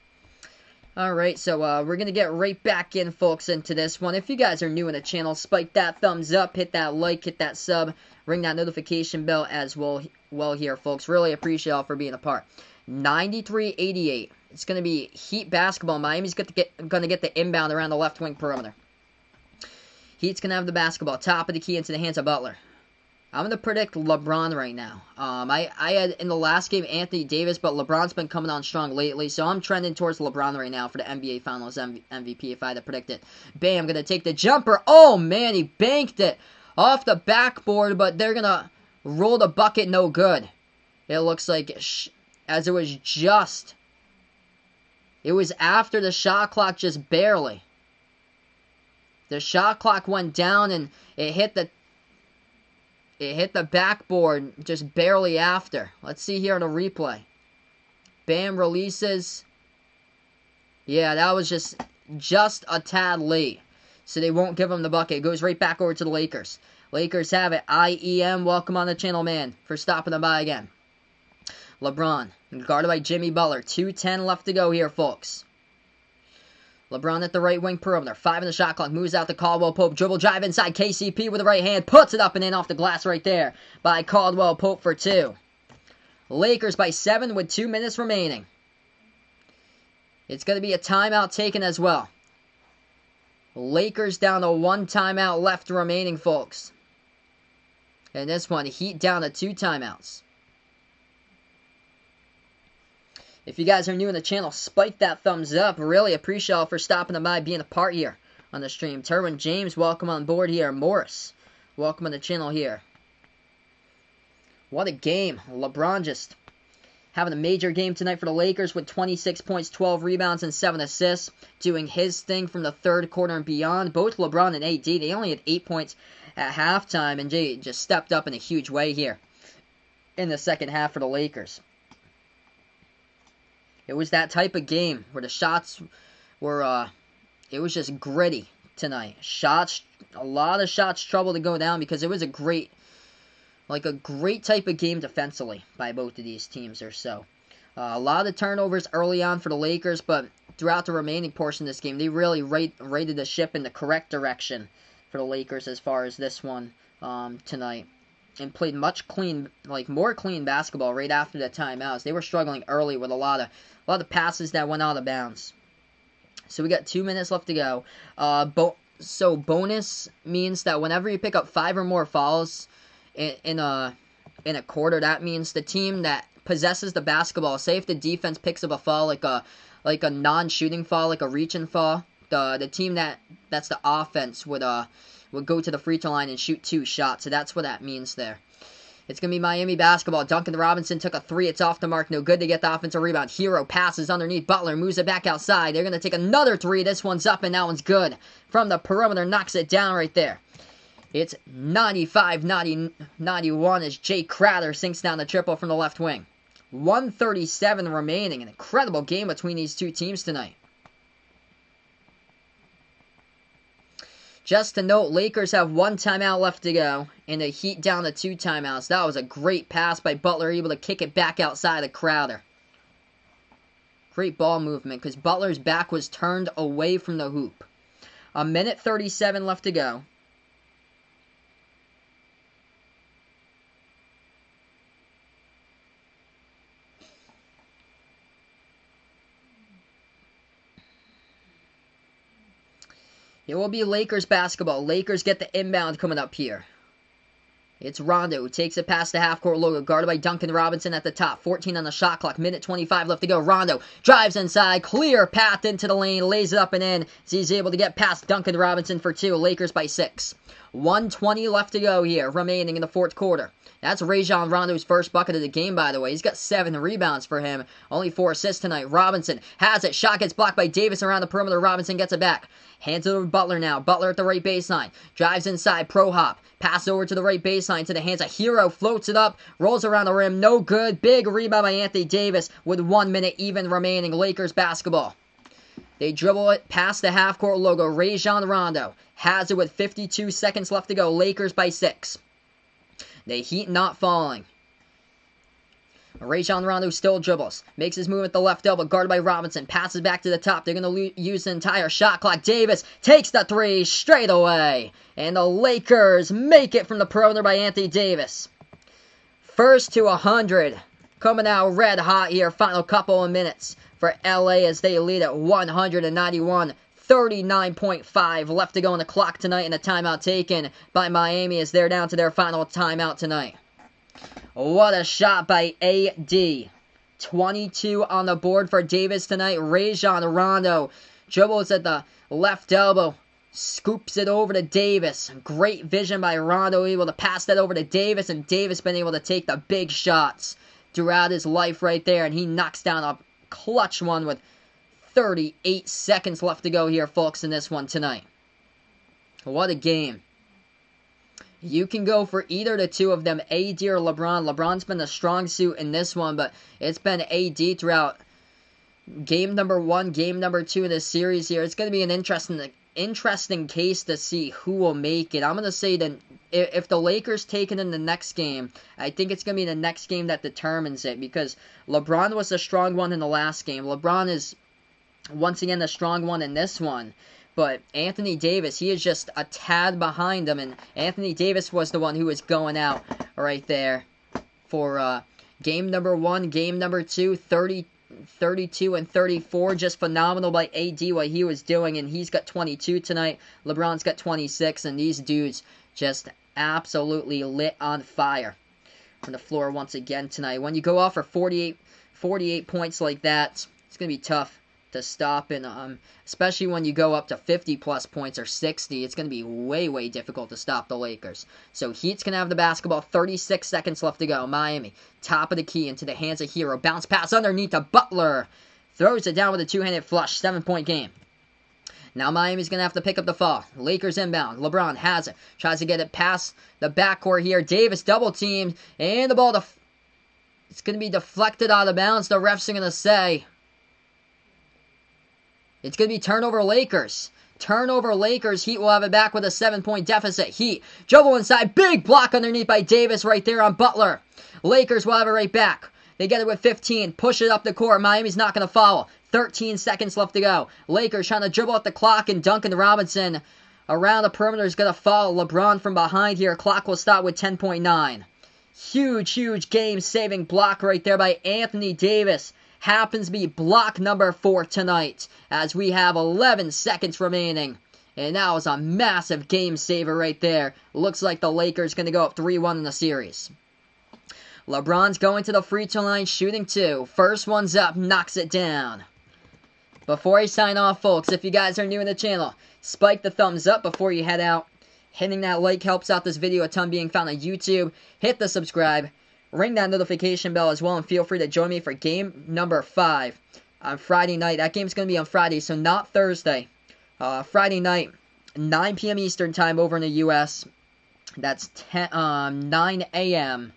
Alright, so we're going to get right back in, folks, into this one. If you guys are new in the channel, spike that thumbs up, hit that like, hit that sub, ring that notification bell as well here, folks. Really appreciate y'all for being a part. 93-88. It's going to be Heat basketball. Miami's going to get the inbound around the left wing perimeter. Heat's going to have the basketball. Top of the key into the hands of Butler. I'm going to predict LeBron right now. I had in the last game Anthony Davis, but LeBron's been coming on strong lately, so I'm trending towards LeBron right now for the NBA Finals MVP if I had to predict it. Bam, going to take the jumper. Oh, man, he banked it off the backboard, but they're going to roll the bucket no good. It looks like as it was just, it was after the shot clock just barely. The shot clock went down and it hit the backboard just barely after. Let's see here on the replay. Bam releases. Yeah, that was just a tad late. So they won't give him the bucket. It goes right back over to the Lakers. Lakers have it. IEM, welcome on the channel, man, for stopping them by again. LeBron, guarded by Jimmy Butler. 2:10 left to go here, folks. LeBron at the right wing perimeter. 5 in the shot clock. Moves out to Caldwell Pope. Dribble drive inside. KCP with the right hand. Puts it up and in off the glass right there by Caldwell Pope for 2. Lakers by 7 with 2 minutes remaining. It's going to be a timeout taken as well. Lakers down to 1 timeout left remaining, folks. And this one, Heat down to 2 timeouts. If you guys are new in the channel, spike that thumbs up. Really appreciate y'all for stopping by, being a part here on the stream. Terwin James, welcome on board here. Morris, welcome on the channel here. What a game. LeBron just having a major game tonight for the Lakers with 26 points, 12 rebounds, and 7 assists, doing his thing from the third quarter and beyond. Both LeBron and AD, they only had 8 points at halftime, and Jay just stepped up in a huge way here in the second half for the Lakers. It was that type of game where the shots were, it was just gritty tonight. A lot of shots trouble to go down because it was a great type of game defensively by both of these teams or so. A lot of turnovers early on for the Lakers, but throughout the remaining portion of this game, they really rated the ship in the correct direction for the Lakers as far as this one tonight. And played more clean basketball right after the timeouts. They were struggling early with a lot of passes that went out of bounds. So we got 2 minutes left to go. So bonus means that whenever you pick up 5 or more fouls in a quarter, that means the team that possesses the basketball, say if the defense picks up a foul like a non-shooting foul, like a reach-in foul, the team that's the offense would go to the free throw line and shoot 2 shots. So that's what that means there. It's going to be Miami basketball. Duncan Robinson took a 3. It's off the mark. No good to get the offensive rebound. Hero passes underneath Butler. Moves it back outside. They're going to take another 3. This one's up and that one's good. From the perimeter. Knocks it down right there. It's 95-91 as Jay Crowder sinks down the triple from the left wing. 1:37 remaining. An incredible game between these two teams tonight. Just to note, Lakers have 1 timeout left to go, and the Heat down to 2 timeouts. That was a great pass by Butler, able to kick it back outside of Crowder. Great ball movement, because Butler's back was turned away from the hoop. 1:37 left to go. It will be Lakers basketball. Lakers get the inbound coming up here. It's Rondo who takes it past the half-court logo, guarded by Duncan Robinson at the top. 14 on the shot clock, 1:25 left to go. Rondo drives inside, clear path into the lane, lays it up and in. So he's able to get past Duncan Robinson for 2. Lakers by 6. 1:20 left to go here, remaining in the fourth quarter. That's Rajon Rondo's first bucket of the game, by the way. He's got 7 rebounds for him. Only 4 assists tonight. Robinson has it. Shot gets blocked by Davis around the perimeter. Robinson gets it back. Hands it over to Butler now. Butler at the right baseline. Drives inside. Pro hop. Pass over to the right baseline to the hands of Hero. Floats it up. Rolls around the rim. No good. Big rebound by Anthony Davis with 1 minute even remaining. Lakers basketball. They dribble it past the half-court logo. Rajon Rondo has it with 52 seconds left to go. Lakers by 6. The Heat not falling. Rajon Rondo still dribbles. Makes his move at the left elbow. Guarded by Robinson. Passes back to the top. They're going to use the entire shot clock. Davis takes the 3 straight away. And the Lakers make it from the perimeter by Anthony Davis. First to 100. Coming out red hot here. Final couple of minutes for LA as they lead at 191. 39.5 left to go on the clock tonight, and a timeout taken by Miami as they're down to their final timeout tonight. What a shot by AD. 22 on the board for Davis tonight. Rajon Rondo dribbles at the left elbow. Scoops it over to Davis. Great vision by Rondo, able to pass that over to Davis, and Davis been able to take the big shots throughout his life right there, and he knocks down a clutch one with 38 seconds left to go here, folks, in this one tonight. What a game. You can go for either the two of them, AD or LeBron. LeBron's been the strong suit in this one, but it's been AD throughout game number 1, game number 2 in this series here. It's going to be an interesting case to see who will make it. I'm going to say that if the Lakers take it in the next game, I think it's going to be the next game that determines it, because LeBron was the strong one in the last game. LeBron is once again the strong one in this one. But Anthony Davis, he is just a tad behind him. And Anthony Davis was the one who was going out right there for game number 1, game number 2, 32 and 34. Just phenomenal by AD what he was doing. And he's got 22 tonight. LeBron's got 26. And these dudes just absolutely lit on fire from the floor once again tonight. When you go off for 48 points like that, it's going to be tough to stop, and especially when you go up to 50-plus points or 60, it's going to be way, way difficult to stop the Lakers. So Heat's going to have the basketball, 36 seconds left to go. Miami, top of the key, into the hands of Hero. Bounce pass underneath to Butler. Throws it down with a two-handed flush. 7-point game. Now Miami's going to have to pick up the fall. Lakers inbound. LeBron has it. Tries to get it past the backcourt here. Davis double teamed. And the ball, it's going to be deflected out of bounds. The refs are going to say it's going to be turnover Lakers. Turnover Lakers. Heat will have it back with a 7-point deficit. Heat. Dribble inside. Big block underneath by Davis right there on Butler. Lakers will have it right back. They get it with 15. Push it up the court. Miami's not going to foul. 13 seconds left to go. Lakers trying to dribble at the clock, and Duncan Robinson around the perimeter is going to foul LeBron from behind here. Clock will stop with 10.9. Huge, huge game-saving block right there by Anthony Davis. Happens to be block number 4 tonight, as we have 11 seconds remaining. And that was a massive game-saver right there. Looks like the Lakers going to go up 3-1 in the series. LeBron's going to the free throw line, shooting 2. First one's up, knocks it down. Before I sign off, folks, if you guys are new in the channel, spike the thumbs up before you head out. Hitting that like helps out this video a ton, being found on YouTube. Hit the subscribe. Ring that notification bell as well, and feel free to join me for game number 5 on Friday night. That game's going to be on Friday, so not Thursday. Friday night, 9 p.m. Eastern time over in the U.S. That's 9 a.m.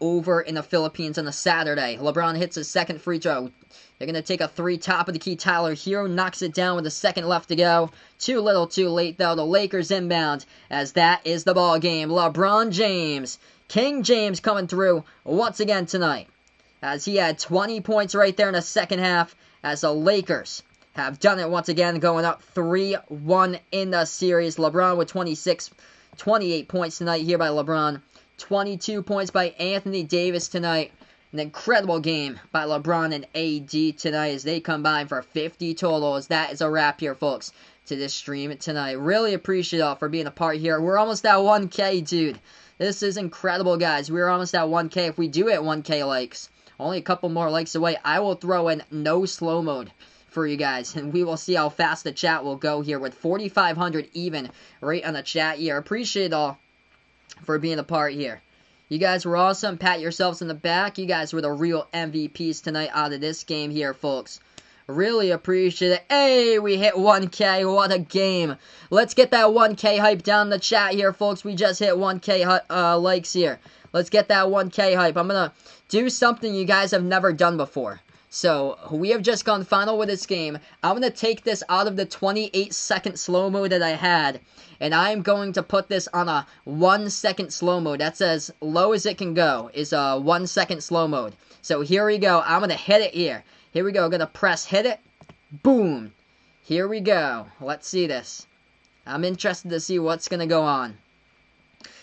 over in the Philippines on a Saturday. LeBron hits his second free throw. They're going to take a 3, top of the key. Tyler Hero knocks it down with a second left to go. Too little, too late, though. The Lakers inbound, as that is the ball game. LeBron James, King James, coming through once again tonight, as he had 20 points right there in the second half, as the Lakers have done it once again, going up 3-1 in the series. LeBron with 28 points tonight here by LeBron. 22 points by Anthony Davis tonight. An incredible game by LeBron and AD tonight, as they combine for 50 totals. That is a wrap here, folks, to this stream tonight. Really appreciate y'all for being a part here. We're almost at 1K, dude. This is incredible, guys. We're almost at 1K. If we do hit 1K likes, only a couple more likes away, I will throw in no slow mode for you guys, and we will see how fast the chat will go here with 4,500 even right on the chat here. Appreciate all for being a part here. You guys were awesome. Pat yourselves in the back. You guys were the real MVPs tonight out of this game here, folks. Really appreciate it. Hey, we hit 1K. What a game. Let's get that 1K hype down in the chat here, folks. We just hit 1K likes here. Let's get that 1K hype. I'm going to do something you guys have never done before. So, we have just gone final with this game. I'm going to take this out of the 28-second slow-mo that I had, and I'm going to put this on a 1-second slow-mo. That's as low as it can go, is a 1-second slow mode. So, here we go. I'm going to hit it here. Here we go. I'm going to press hit it. Boom. Here we go. Let's see this. I'm interested to see what's going to go on.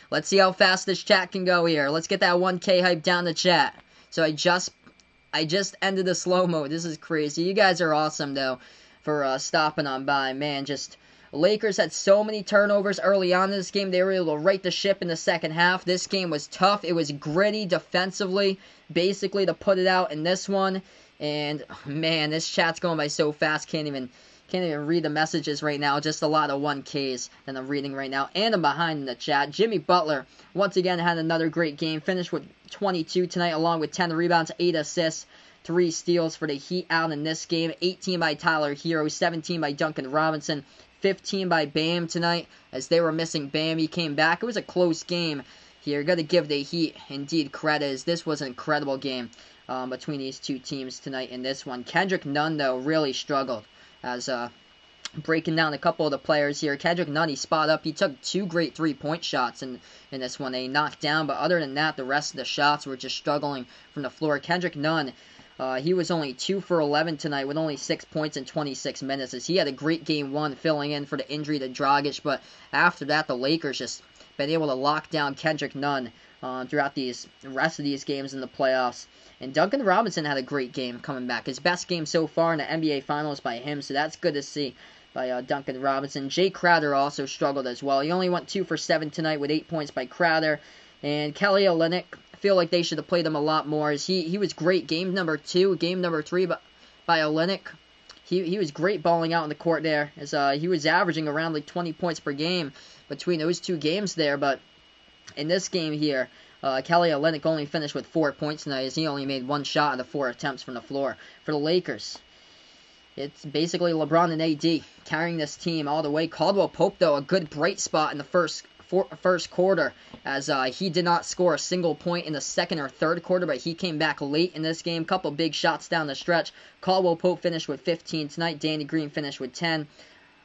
Let's see how fast this chat can go here. Let's get that 1K hype down the chat. So, I just ended the slow-mo. This is crazy. You guys are awesome, though, for stopping on by. Man, just Lakers had so many turnovers early on in this game. They were able to right the ship in the second half. This game was tough. It was gritty defensively, basically, to put it out in this one. And, man, this chat's going by so fast. Can't even read the messages right now. Just a lot of 1Ks that I'm reading right now. And I'm behind in the chat. Jimmy Butler, once again, had another great game. Finished with 22 tonight, along with 10 rebounds, 8 assists, 3 steals for the Heat out in this game. 18 by Tyler Hero, 17 by Duncan Robinson, 15 by Bam tonight, as they were missing Bam. He came back. It was a close game here. Got to give the Heat, indeed, credit, as this was an incredible game between these two teams tonight in this one. Kendrick Nunn, though, really struggled, as breaking down a couple of the players here. Kendrick Nunn, he spot up. He took 2 great 3-point shots in this one. They knocked down, but other than that, the rest of the shots were just struggling from the floor. Kendrick Nunn, he was only 2 for 11 tonight with only 6 points in 26 minutes, as he had a great game 1 filling in for the injury to Dragic, but after that, the Lakers just been able to lock down Kendrick Nunn throughout the rest of these games in the playoffs. And Duncan Robinson had a great game coming back. His best game so far in the NBA Finals by him, so that's good to see by Duncan Robinson. Jay Crowder also struggled as well. He only went 2 for 7 tonight with 8 points by Crowder. And Kelly Olynyk, I feel like they should have played him a lot more, as he was great game number 2, game number 3, but by Olynyk. He was great balling out in the court there, as he was averaging around like 20 points per game between those two games there. But in this game here, Kelly Olynyk only finished with 4 points tonight, as he only made 1 shot out of 4 attempts from the floor. For the Lakers, it's basically LeBron and AD carrying this team all the way. Caldwell Pope, though, a good bright spot in the first quarter, as he did not score a single point in the second or third quarter, but he came back late in this game. Couple big shots down the stretch. Caldwell Pope finished with 15 tonight. Danny Green finished with 10.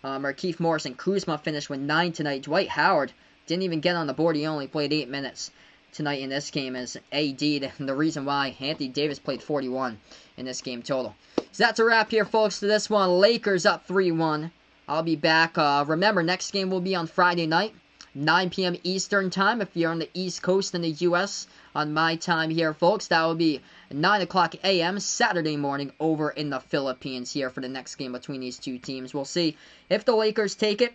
Markieff Morris and Kuzma finished with 9 tonight. Dwight Howard didn't even get on the board. He only played 8 minutes tonight in this game as AD, the reason why Anthony Davis played 41 in this game total. So that's a wrap here, folks, to this one. Lakers up 3-1. I'll be back. Remember, next game will be on Friday night, 9 p.m. Eastern Time. If you're on the East Coast in the U.S., on my time here, folks, that will be 9 o'clock a.m. Saturday morning over in the Philippines here for the next game between these two teams. We'll see if the Lakers take it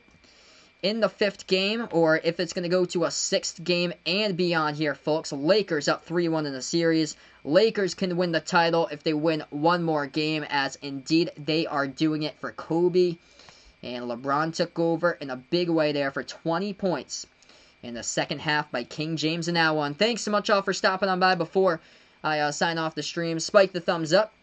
in the 5th game, or if it's going to go to a 6th game and beyond here, folks. Lakers up 3-1 in the series. Lakers can win the title if they win one more game, as indeed they are doing it for Kobe. And LeBron took over in a big way there for 20 points in the second half by King James in that one. Thanks so much all for stopping on by. Before I sign off the stream, spike the thumbs up.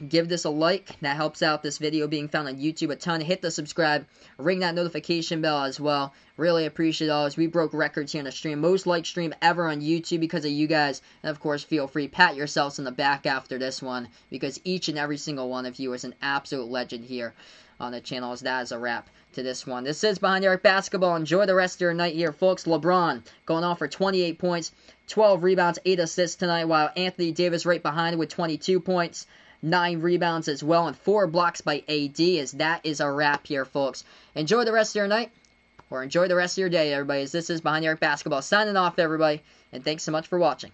Give this a like. That helps out this video being found on YouTube a ton. Hit the subscribe. Ring that notification bell as well. Really appreciate it all, as we broke records here in the stream. Most liked stream ever on YouTube because of you guys. And of course, feel free, pat yourselves in the back after this one, because each and every single one of you is an absolute legend here on the channel. As that is a wrap to this one. This is Behind the Arc Basketball. Enjoy the rest of your night here, folks. LeBron going off for 28 points, 12 rebounds, 8 assists tonight, while Anthony Davis right behind with 22 points. 9 rebounds as well, and 4 blocks by AD, as that is a wrap here, folks. Enjoy the rest of your night, or enjoy the rest of your day, everybody, as this is Behind the Arc Basketball. Signing off, everybody, and thanks so much for watching.